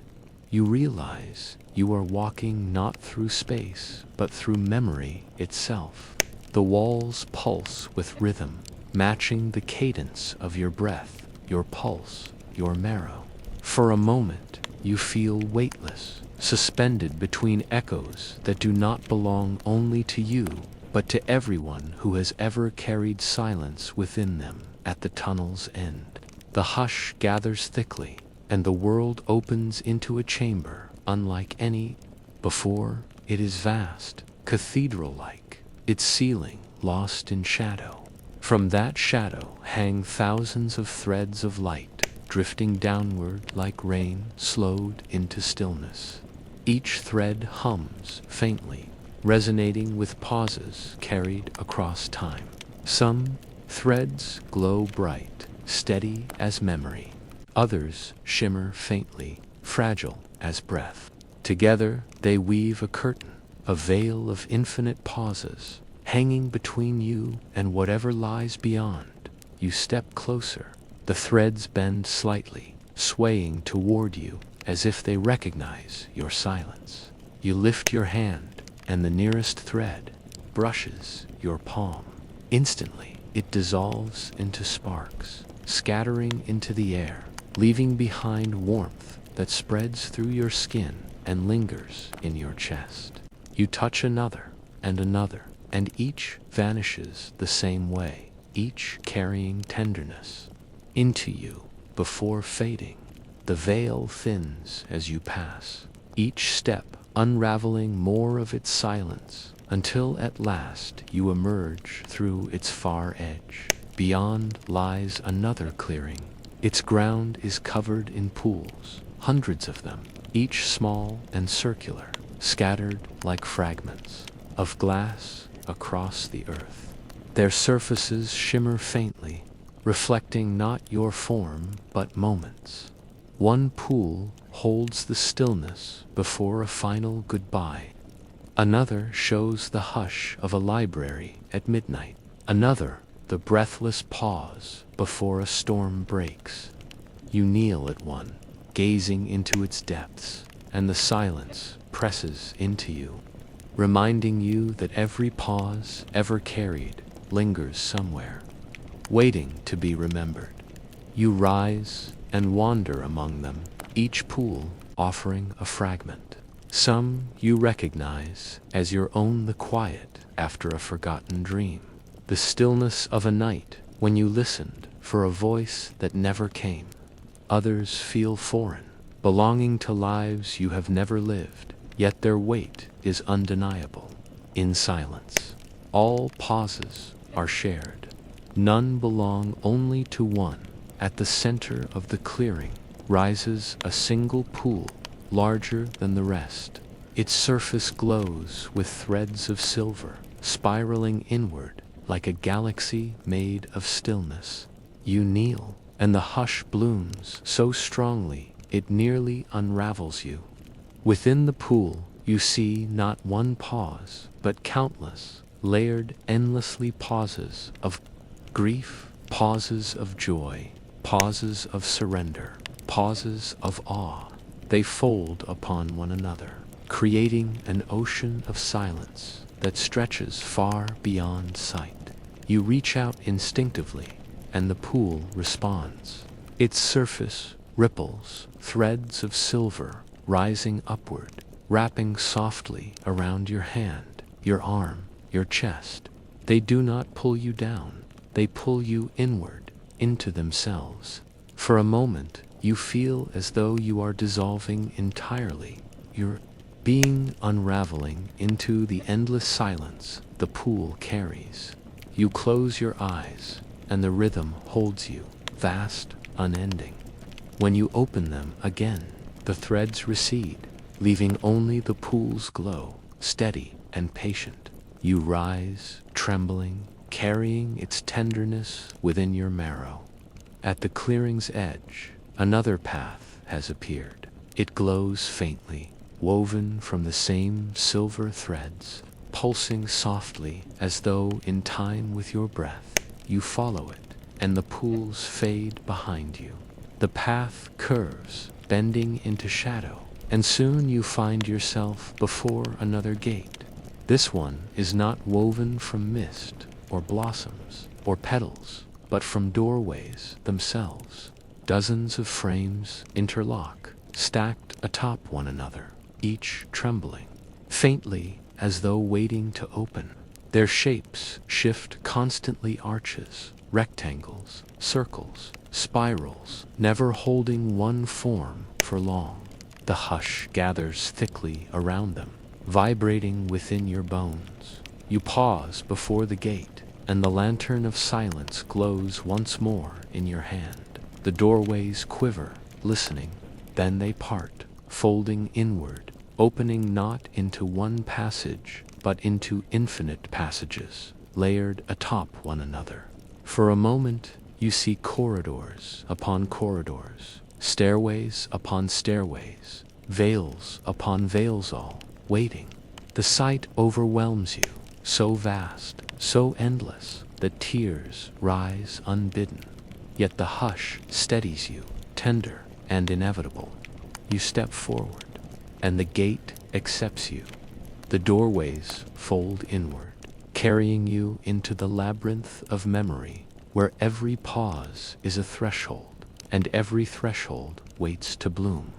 A: you realize you are walking not through space, but through memory itself. The walls pulse with rhythm, matching the cadence of your breath, your pulse, your marrow. For a moment, you feel weightless, suspended between echoes that do not belong only to you, but to everyone who has ever carried silence within them. At the tunnel's end, the hush gathers thickly, and the world opens into a chamber unlike any before. It is vast, cathedral-like, its ceiling lost in shadow. From that shadow hang thousands of threads of light, drifting downward like rain slowed into stillness. Each thread hums faintly, resonating with pauses carried across time. Some threads glow bright, steady as memory. Others shimmer faintly, fragile as breath. Together they weave a curtain, a veil of infinite pauses, hanging between you and whatever lies beyond. You step closer. The threads bend slightly, swaying toward you as if they recognize your silence. You lift your hand, and the nearest thread brushes your palm. Instantly, it dissolves into sparks, scattering into the air, leaving behind warmth that spreads through your skin and lingers in your chest. You touch another, and each vanishes the same way, each carrying tenderness into you before fading. The veil thins as you pass, each step unraveling more of its silence, until at last you emerge through its far edge. Beyond lies another clearing. Its ground is covered in pools, hundreds of them, each small and circular, scattered like fragments of glass across the earth. Their surfaces shimmer faintly, reflecting not your form but moments. One pool holds the stillness before a final goodbye. Another shows the hush of a library at midnight. Another, the breathless pause before a storm breaks. You kneel at one, gazing into its depths, and the silence presses into you, reminding you that every pause ever carried lingers somewhere, waiting to be remembered. You rise and wander among them, each pool offering a fragment. Some you recognize as your own, the quiet after a forgotten dream, the stillness of a night when you listened for a voice that never came. Others feel foreign, belonging to lives you have never lived, yet their weight is undeniable. In silence, all pauses are shared. None belong only to one. At the center of the clearing rises a single pool, larger than the rest. Its surface glows with threads of silver, spiraling inward like a galaxy made of stillness. You kneel, and the hush blooms so strongly it nearly unravels you. Within the pool, you see not one pause, but countless, layered, endlessly pauses of grief, pauses of joy, pauses of surrender, pauses of awe. They fold upon one another, creating an ocean of silence that stretches far beyond sight. You reach out instinctively, and the pool responds. Its surface ripples, threads of silver rising upward, wrapping softly around your hand, your arm, your chest. They do not pull you down, they pull you inward, into themselves. For a moment, you feel as though you are dissolving entirely, your being unraveling into the endless silence the pool carries. You close your eyes, and the rhythm holds you, vast, unending. When you open them again, the threads recede, leaving only the pool's glow, steady and patient. You rise, trembling, carrying its tenderness within your marrow. At the clearing's edge, another path has appeared. It glows faintly, woven from the same silver threads, pulsing softly as though in time with your breath. You follow it, and the pools fade behind you. The path curves, bending into shadow, and soon you find yourself before another gate. This one is not woven from mist, or blossoms, or petals, but from doorways themselves. Dozens of frames interlock, stacked atop one another, each trembling, faintly as though waiting to open. Their shapes shift constantly, arches, rectangles, circles, spirals, never holding one form for long. The hush gathers thickly around them, vibrating within your bones. You pause before the gate, and the lantern of silence glows once more in your hand. The doorways quiver, listening, then they part, folding inward, opening not into one passage, but into infinite passages, layered atop one another. For a moment, you see corridors upon corridors, stairways upon stairways, veils upon veils, all waiting. The sight overwhelms you, so vast, so endless, that tears rise unbidden. Yet the hush steadies you, tender and inevitable. You step forward, and the gate accepts you. The doorways fold inward, carrying you into the labyrinth of memory, where every pause is a threshold, and every threshold waits to bloom.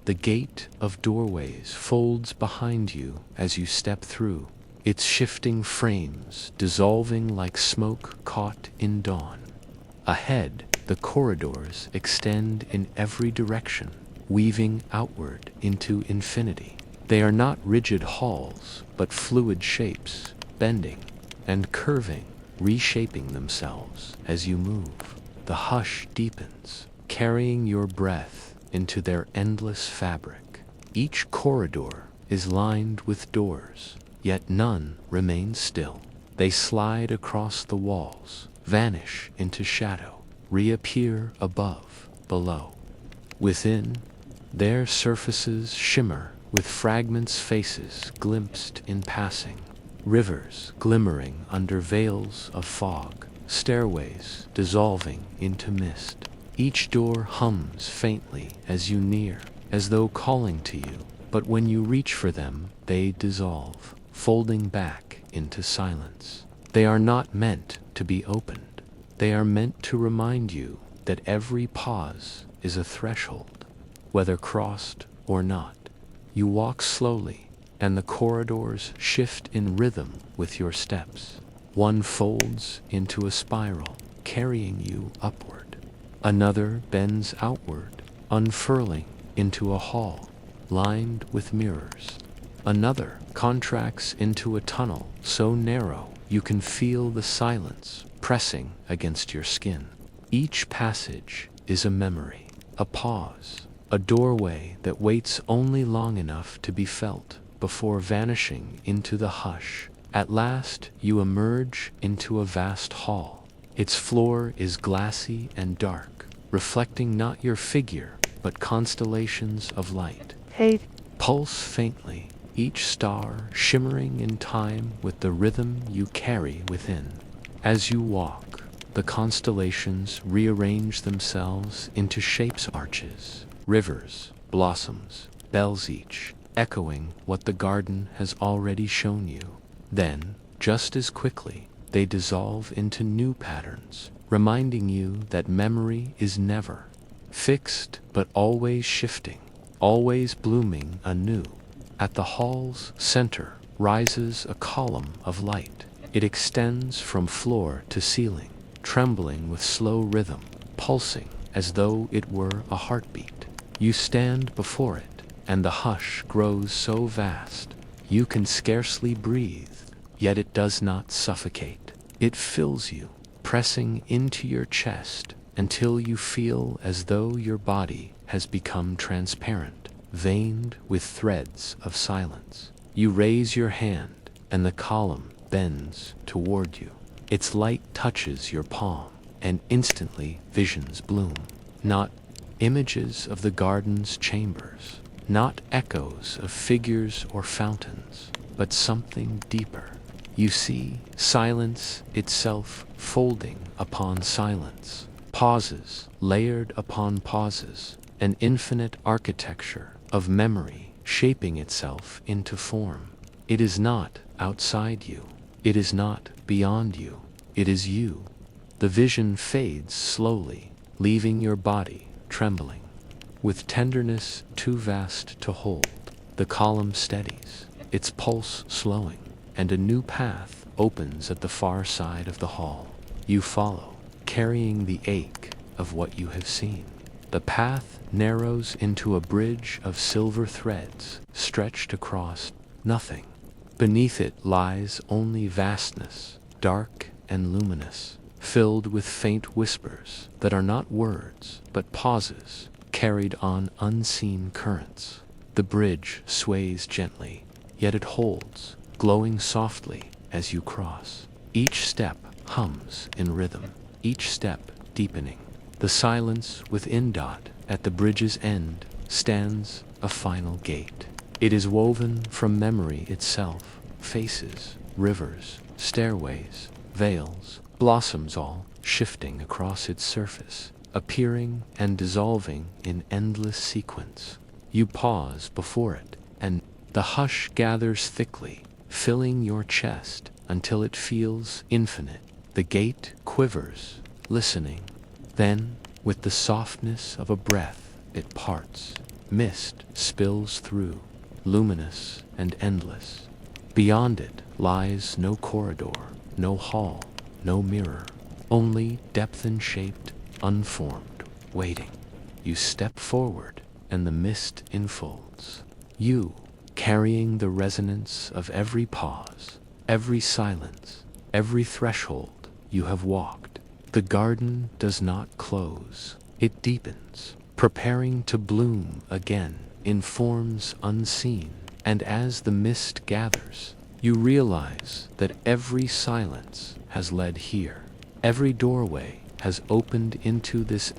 A: The gate of doorways folds behind you as you step through, its shifting frames dissolving like smoke caught in dawn. Ahead, the corridors extend in every direction, weaving outward into infinity. They are not rigid halls, but fluid shapes, bending and curving, reshaping themselves as you move. The hush deepens, carrying your breath into their endless fabric. Each corridor is lined with doors, yet none remain still. They slide across the walls, vanish into shadow, reappear above, below. Within, their surfaces shimmer with fragments faces glimpsed in passing. Rivers glimmering under veils of fog, stairways dissolving into mist. Each door hums faintly as you near, as though calling to you, but when you reach for them, they dissolve, folding back into silence. They are not meant to be opened. They are meant to remind you that every pause is a threshold, whether crossed or not. You walk slowly, and the corridors shift in rhythm with your steps. One folds into a spiral, carrying you upward. Another bends outward, unfurling into a hall, lined with mirrors. Another contracts into a tunnel so narrow you can feel the silence pressing against your skin. Each passage is a memory, a pause, a doorway that waits only long enough to be felt before vanishing into the hush. At last you emerge into a vast hall. Its floor is glassy and dark, reflecting not your figure, but constellations of light.
B: Hey.
A: Pulse faintly, each star shimmering in time with the rhythm you carry within. As you walk, the constellations rearrange themselves into shapes, arches, rivers, blossoms, bells, each echoing what the garden has already shown you. Then, just as quickly, they dissolve into new patterns, reminding you that memory is never fixed but always shifting, always blooming anew. At the hall's center rises a column of light. It extends from floor to ceiling, trembling with slow rhythm, pulsing as though it were a heartbeat. You stand before it, and the hush grows so vast you can scarcely breathe, yet it does not suffocate. It fills you, pressing into your chest until you feel as though your body has become transparent, veined with threads of silence. You raise your hand, and the column bends toward you. Its light touches your palm, and instantly visions bloom. Not images of the garden's chambers, not echoes of figures or fountains, but something deeper. You see silence itself folding upon silence, pauses layered upon pauses, an infinite architecture of memory shaping itself into form. It is not outside you. It is not beyond you. It is you. The vision fades slowly, leaving your body trembling. With tenderness too vast to hold, the column steadies, its pulse slowing, and a new path opens at the far side of the hall. You follow, carrying the ache of what you have seen. The path narrows into a bridge of silver threads stretched across nothing. Beneath it lies only vastness, dark and luminous, filled with faint whispers that are not words, but pauses carried on unseen currents. The bridge sways gently, yet it holds, glowing softly as you cross. Each step hums in rhythm, each step deepening. The silence within at the bridge's end stands a final gate. It is woven from memory itself, faces, rivers, stairways, veils, blossoms, all shifting across its surface, appearing and dissolving in endless sequence. You pause before it, and the hush gathers thickly, filling your chest until it feels infinite. The gate quivers, listening. Then, with the softness of a breath, it parts. Mist spills through, luminous and endless. Beyond it lies no corridor, no hall, no mirror, only depth-shaped, unformed, waiting. You step forward, and the mist enfolds. You, carrying the resonance of every pause, every silence, every threshold you have walked. The garden does not close. It deepens, preparing to bloom again in forms unseen. And as the mist gathers, you realize that every silence has led here. Every doorway has opened into this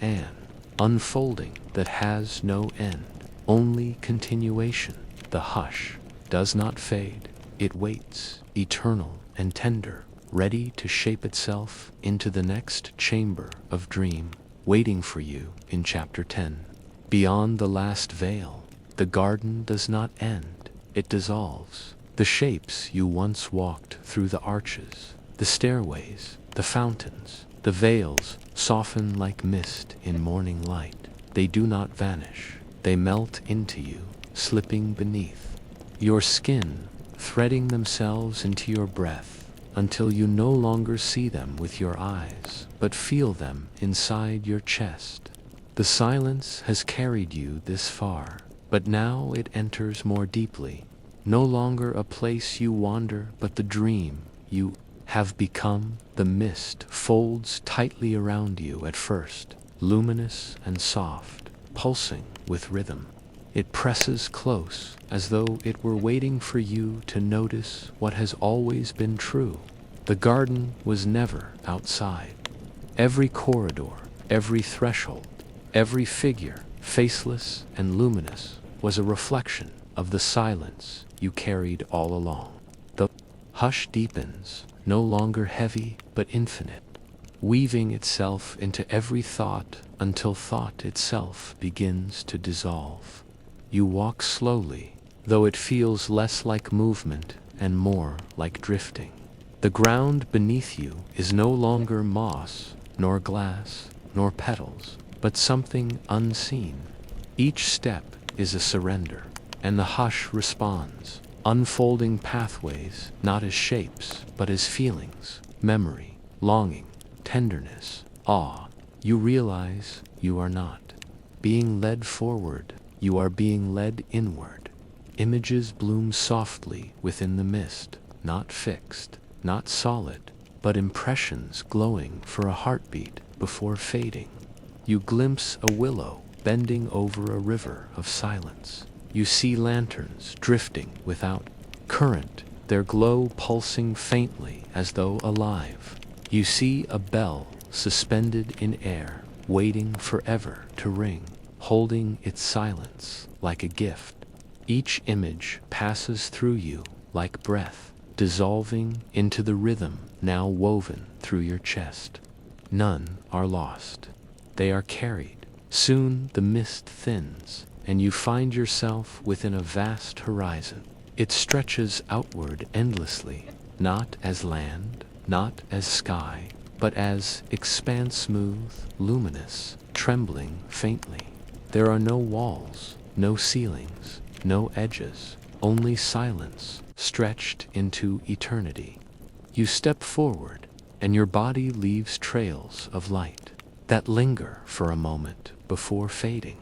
A: unfolding that has no end, only continuation. The hush does not fade. It waits, eternal and tender, ready to shape itself into the next chamber of dream, waiting for you in Chapter 10. Beyond the last veil, the garden does not end. It dissolves. The shapes you once walked through, the arches, the stairways, the fountains, the veils, soften like mist in morning light. They do not vanish. They melt into you, slipping beneath your skin, threading themselves into your breath, until you no longer see them with your eyes, but feel them inside your chest. The silence has carried you this far, but now it enters more deeply. No longer a place you wander, but the dream you have become. The mist folds tightly around you at first, luminous and soft, pulsing with rhythm. It presses close, as though it were waiting for you to notice what has always been true. The garden was never outside. Every corridor, every threshold, every figure, faceless and luminous, was a reflection of the silence you carried all along. The hush deepens, no longer heavy but infinite, weaving itself into every thought until thought itself begins to dissolve. You walk slowly, though it feels less like movement and more like drifting. The ground beneath you is no longer moss, nor glass, nor petals, but something unseen. Each step is a surrender, and the hush responds, unfolding pathways not as shapes, but as feelings, memory, longing, tenderness, awe. You realize you are not being led forward, you are being led inward. Images bloom softly within the mist, not fixed, not solid, but impressions glowing for a heartbeat before fading. You glimpse a willow bending over a river of silence. You see lanterns drifting without current, their glow pulsing faintly as though alive. You see a bell suspended in air, waiting forever to ring, holding its silence like a gift. Each image passes through you like breath, dissolving into the rhythm now woven through your chest. None are lost. They are carried. Soon the mist thins, and you find yourself within a vast horizon. It stretches outward endlessly, not as land, not as sky, but as expanse, smooth, luminous, trembling faintly. There are no walls, no ceilings, no edges, only silence stretched into eternity. You step forward, and your body leaves trails of light that linger for a moment before fading.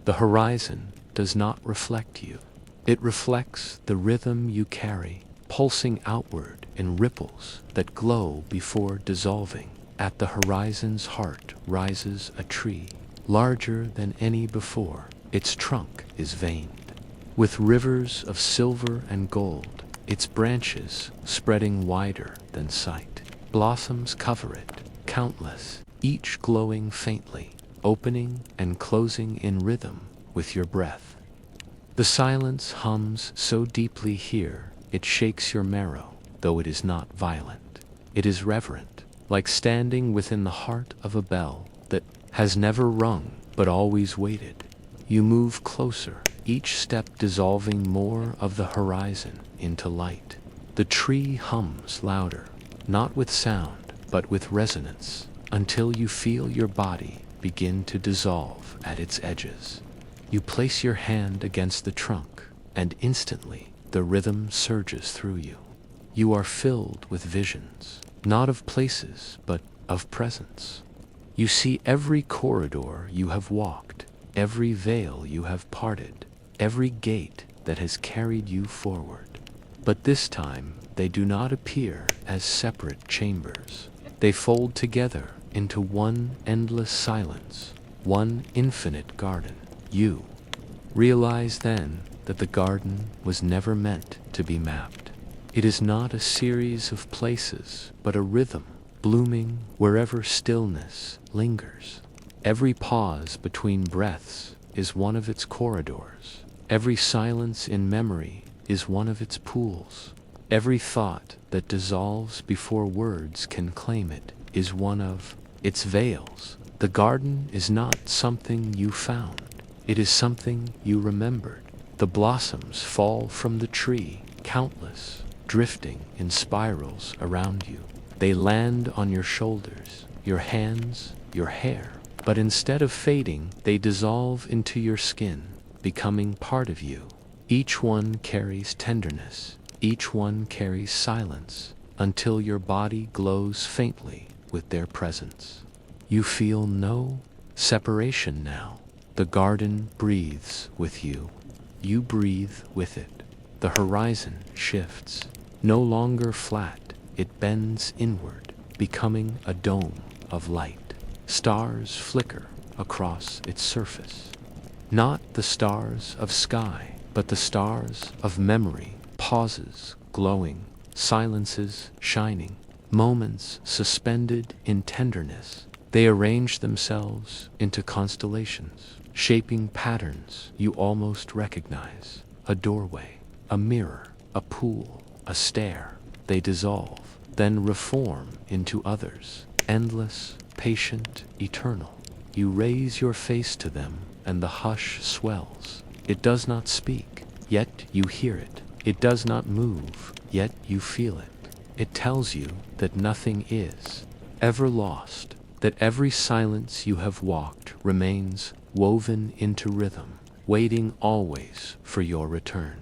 A: The horizon does not reflect you. It reflects the rhythm you carry, pulsing outward in ripples that glow before dissolving. At the horizon's heart rises a tree, larger than any before. Its trunk is veined with rivers of silver and gold, its branches spreading wider than sight. Blossoms cover it, countless, each glowing faintly, opening and closing in rhythm with your breath. The silence hums so deeply here, it shakes your marrow, though it is not violent. It is reverent, like standing within the heart of a bell that has never rung but always waited. You move closer, each step dissolving more of the horizon into light. The tree hums louder, not with sound, but with resonance, until you feel your body begin to dissolve at its edges. You place your hand against the trunk, and instantly the rhythm surges through you. You are filled with visions, not of places, but of presence. You see every corridor you have walked, every veil you have parted, every gate that has carried you forward. But this time, they do not appear as separate chambers. They fold together into one endless silence, one infinite garden. You realize then that the garden was never meant to be mapped. It is not a series of places, but a rhythm, blooming wherever stillness lingers. Every pause between breaths is one of its corridors. Every silence in memory is one of its pools. Every thought that dissolves before words can claim it is one of its veils. The garden is not something you found. It is something you remembered. The blossoms fall from the tree, countless, drifting in spirals around you. They land on your shoulders, your hands, your hair. But instead of fading, they dissolve into your skin, becoming part of you. Each one carries tenderness. Each one carries silence, until your body glows faintly with their presence. You feel no separation now. The garden breathes with you. You breathe with it. The horizon shifts. No longer flat, it bends inward, becoming a dome of light. Stars flicker across its surface. Not the stars of sky, but the stars of memory. Pauses glowing, silences shining, moments suspended in tenderness. They arrange themselves into constellations, shaping patterns you almost recognize. A doorway, a mirror, a pool, a stair. They dissolve, then reform into others, endless, patient, eternal. You raise your face to them, and the hush swells. It does not speak, yet you hear it. It does not move, yet you feel it. It tells you that nothing is ever lost, that every silence you have walked remains woven into rhythm, waiting always for your return.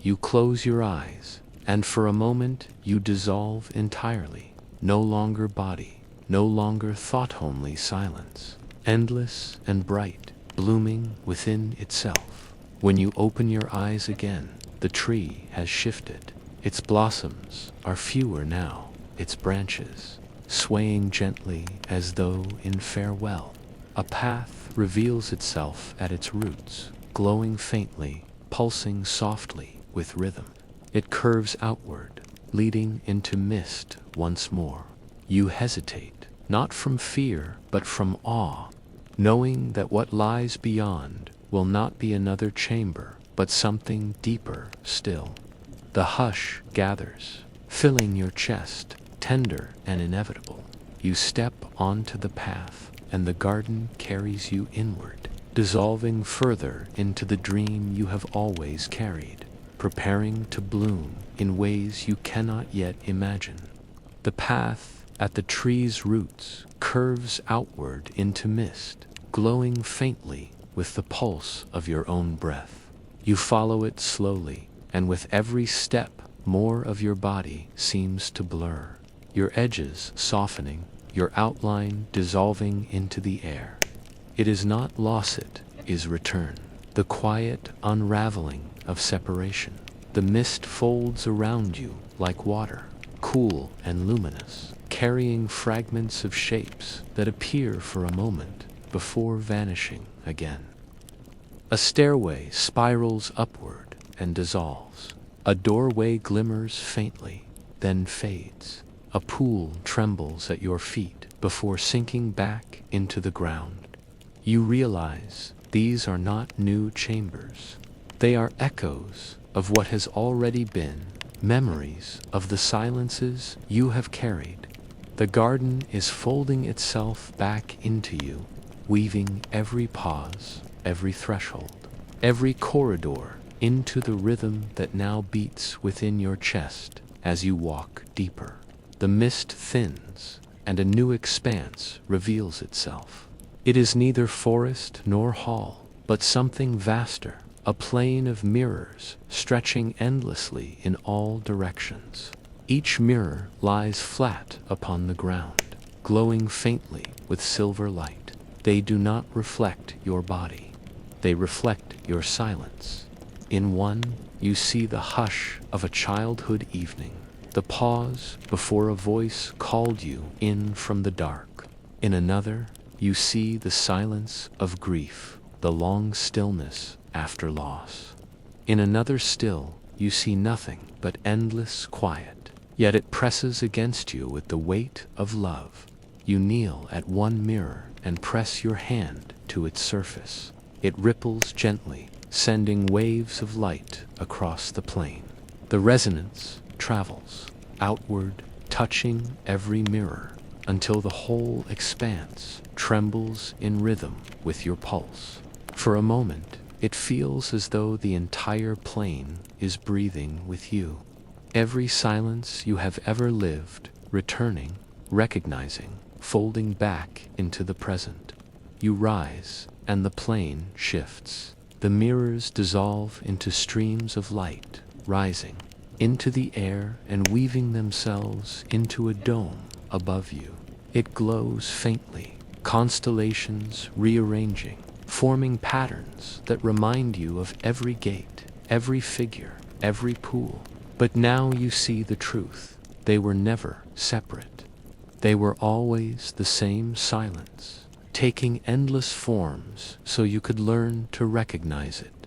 A: You close your eyes, and for a moment you dissolve entirely. No longer body, no longer thought-only silence, endless and bright, blooming within itself. When you open your eyes again, the tree has shifted. Its blossoms are fewer now, its branches swaying gently as though in farewell. A path reveals itself at its roots, glowing faintly, pulsing softly with rhythm. It curves outward, leading into mist once more. You hesitate, not from fear, but from awe, knowing that what lies beyond will not be another chamber, but something deeper still. The hush gathers, filling your chest, tender and inevitable. You step onto the path, and the garden carries you inward, dissolving further into the dream you have always carried, preparing to bloom in ways you cannot yet imagine. The path at the tree's roots curves outward into mist, glowing faintly with the pulse of your own breath. You follow it slowly, and with every step, more of your body seems to blur, your edges softening, your outline dissolving into the air. It is not loss, it is return, the quiet unraveling of separation. The mist folds around you like water, cool and luminous, carrying fragments of shapes that appear for a moment before vanishing again. A stairway spirals upward and dissolves. A doorway glimmers faintly, then fades. A pool trembles at your feet before sinking back into the ground. You realize these are not new chambers. They are echoes of what has already been, memories of the silences you have carried. The garden is folding itself back into you, weaving every pause, every threshold, every corridor into the rhythm that now beats within your chest as you walk deeper. The mist thins, and a new expanse reveals itself. It is neither forest nor hall, but something vaster, a plain of mirrors stretching endlessly in all directions. Each mirror lies flat upon the ground, glowing faintly with silver light. They do not reflect your body. They reflect your silence. In one, you see the hush of a childhood evening, the pause before a voice called you in from the dark. In another, you see the silence of grief, the long stillness after loss. In another still, you see nothing but endless quiet, yet it presses against you with the weight of love. You kneel at one mirror and press your hand to its surface. It ripples gently, sending waves of light across the plain. The resonance travels outward, touching every mirror, until the whole expanse trembles in rhythm with your pulse. For a moment, it feels as though the entire plane is breathing with you. Every silence you have ever lived, returning, recognizing, folding back into the present. You rise, and the plane shifts. The mirrors dissolve into streams of light, rising into the air and weaving themselves into a dome above you. It glows faintly, constellations rearranging, forming patterns that remind you of every gate, every figure, every pool. But now you see the truth. They were never separate. They were always the same silence, taking endless forms so you could learn to recognize it.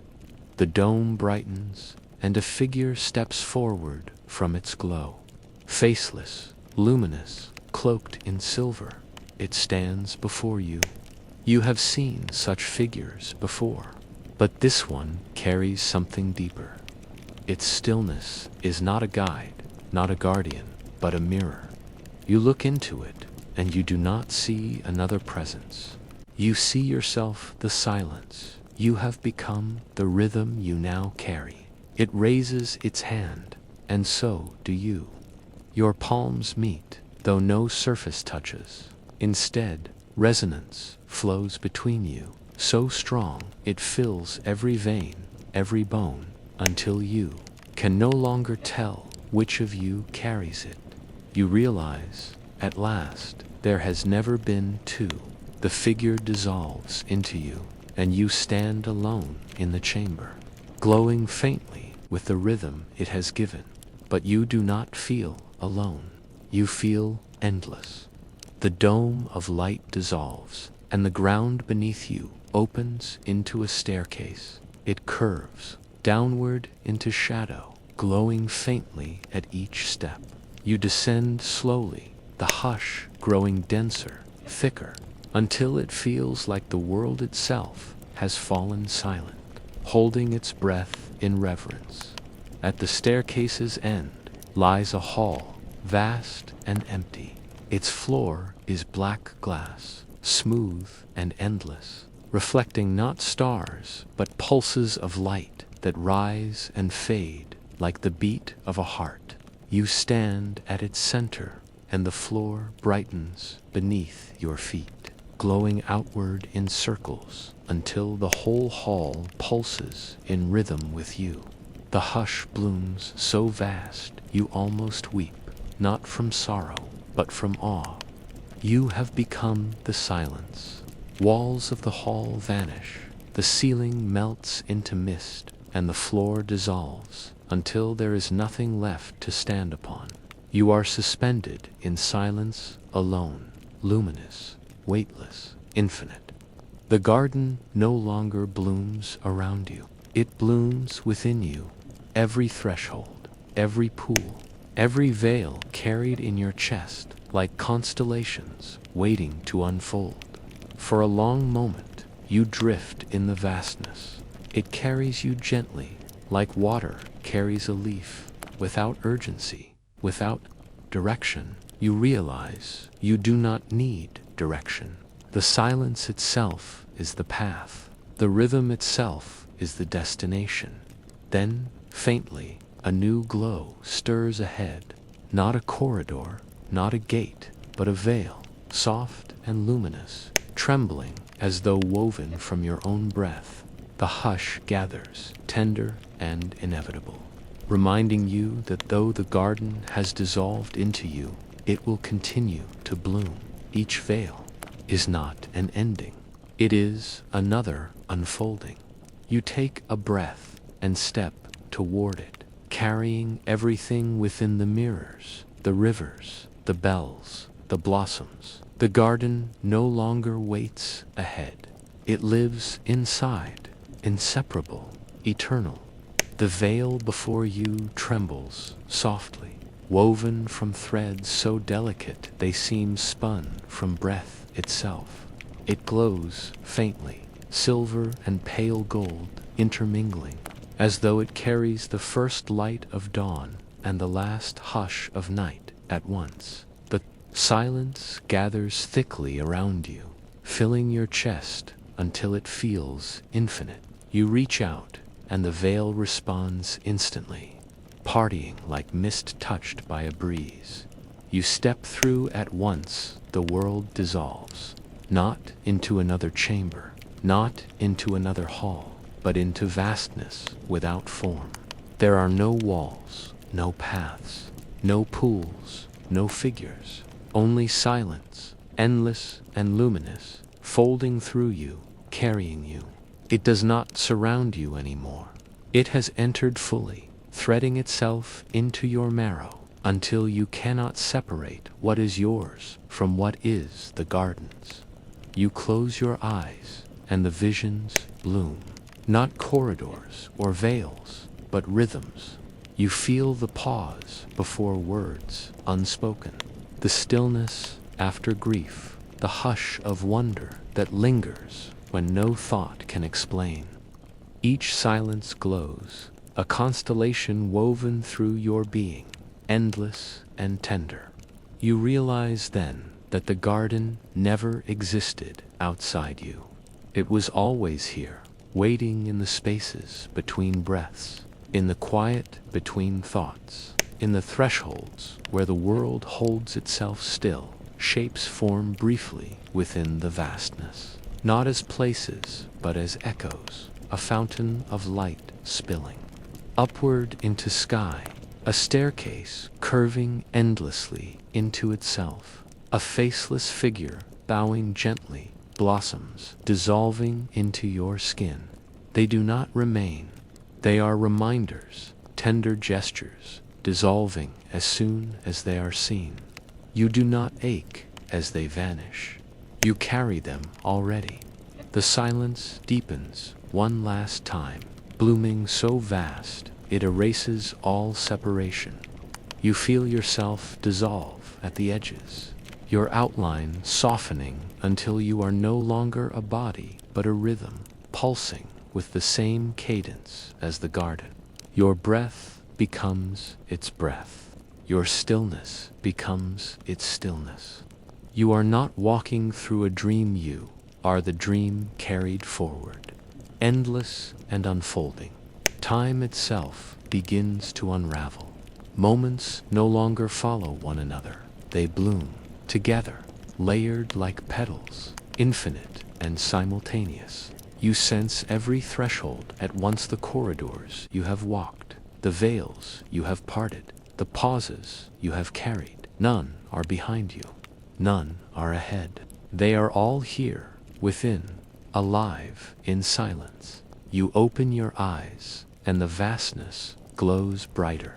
A: The dome brightens, and a figure steps forward from its glow. Faceless, luminous, cloaked in silver, it stands before you. You have seen such figures before, but this one carries something deeper. Its stillness is not a guide, not a guardian, but a mirror. You look into it, and you do not see another presence. You see yourself the silence. You have become the rhythm you now carry. It raises its hand, and so do you. Your palms meet, though no surface touches. Instead, resonance flows between you, so strong it fills every vein, every bone, until you can no longer tell which of you carries it. You realize, at last, there has never been two. The figure dissolves into you, and you stand alone in the chamber, glowing faintly with the rhythm it has given. But you do not feel alone. You feel endless. The dome of light dissolves, and the ground beneath you opens into a staircase. It curves downward into shadow, glowing faintly at each step. You descend slowly, the hush growing denser, thicker, until it feels like the world itself has fallen silent, holding its breath in reverence. At the staircase's end lies a hall, vast and empty. Its floor is black glass, smooth and endless, reflecting not stars, but pulses of light that rise and fade like the beat of a heart. You stand at its center, and the floor brightens beneath your feet, glowing outward in circles until the whole hall pulses in rhythm with you. The hush blooms so vast you almost weep, not from sorrow, but from awe. You have become the silence. Walls of the hall vanish, the ceiling melts into mist, and the floor dissolves until there is nothing left to stand upon. You are suspended in silence alone, luminous, weightless, infinite. The garden no longer blooms around you. It blooms within you. Every threshold, every pool, every veil carried in your chest like constellations waiting to unfold. For a long moment, you drift in the vastness. It carries you gently, like water carries a leaf, without urgency, without direction. You realize you do not need direction. The silence itself is the path. The rhythm itself is the destination. Then, faintly, a new glow stirs ahead. Not a corridor, not a gate, but a veil, soft and luminous, trembling as though woven from your own breath. The hush gathers, tender and inevitable, reminding you that though the garden has dissolved into you, it will continue to bloom. Each veil is not an ending. It is another unfolding. You take a breath and step toward it, carrying everything within: the mirrors, the rivers, the bells, the blossoms. The garden no longer waits ahead. It lives inside, inseparable, eternal. The veil before you trembles softly, woven from threads so delicate they seem spun from breath itself. It glows faintly, silver and pale gold intermingling, as though it carries the first light of dawn and the last hush of night at once. The silence gathers thickly around you, filling your chest until it feels infinite. You reach out, and the veil responds instantly, parting like mist touched by a breeze. You step through at once. The world dissolves, not into another chamber, not into another hall, but into vastness without form. There are no walls, no paths, no pools, no figures, only silence, endless and luminous, folding through you, carrying you. It does not surround you anymore. It has entered fully, threading itself into your marrow until you cannot separate what is yours from what is the garden's. You close your eyes, and the visions bloom. Not corridors or veils, but rhythms. You feel the pause before words unspoken, the stillness after grief, the hush of wonder that lingers when no thought can explain. Each silence glows, a constellation woven through your being, endless and tender. You realize then that the garden never existed outside you. It was always here, waiting in the spaces between breaths, in the quiet between thoughts, in the thresholds where the world holds itself still. Shapes form briefly within the vastness, not as places, but as echoes, a fountain of light spilling upward into sky, a staircase curving endlessly into itself, a faceless figure bowing gently, blossoms dissolving into your skin. They do not remain. They are reminders, tender gestures, dissolving as soon as they are seen. You do not ache as they vanish. You carry them already. The silence deepens one last time, blooming so vast it erases all separation. You feel yourself dissolve at the edges, your outline softening until you are no longer a body but a rhythm, pulsing with the same cadence as the garden. Your breath becomes its breath. Your stillness becomes its stillness. You are not walking through a dream, you are the dream carried forward, endless and unfolding. Time itself begins to unravel. Moments no longer follow one another. They bloom together, layered like petals, infinite and simultaneous. You sense every threshold at once, the corridors you have walked, the veils you have parted, the pauses you have carried. None are behind you. None are ahead. They are all here, within, alive in silence. You open your eyes, and the vastness glows brighter,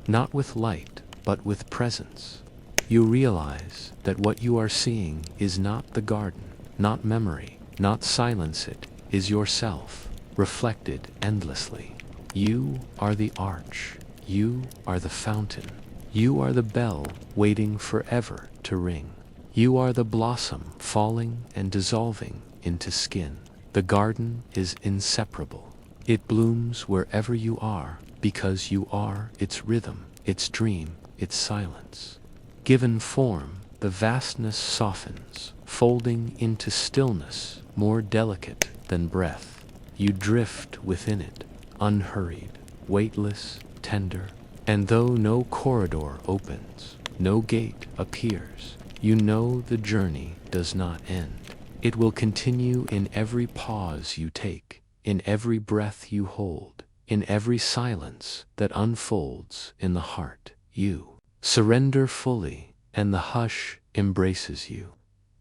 A: not with light, but with presence. You realize that what you are seeing is not the garden, not memory, not silence. It is yourself, reflected endlessly. You are the arch. You are the fountain. You are the bell waiting forever to ring. You are the blossom falling and dissolving into skin. The garden is inseparable. It blooms wherever you are because you are its rhythm, its dream, its silence. Given form, the vastness softens, folding into stillness more delicate than breath. You drift within it, unhurried, weightless, tender, and though no corridor opens, no gate appears, you know the journey does not end. It will continue in every pause you take, in every breath you hold, in every silence that unfolds in the heart. You surrender fully, and the hush embraces you.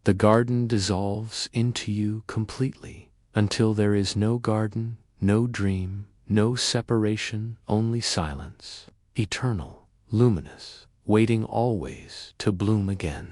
A: The garden dissolves into you completely, until there is no garden, no dream, no separation, only silence, eternal, luminous, waiting always to bloom again.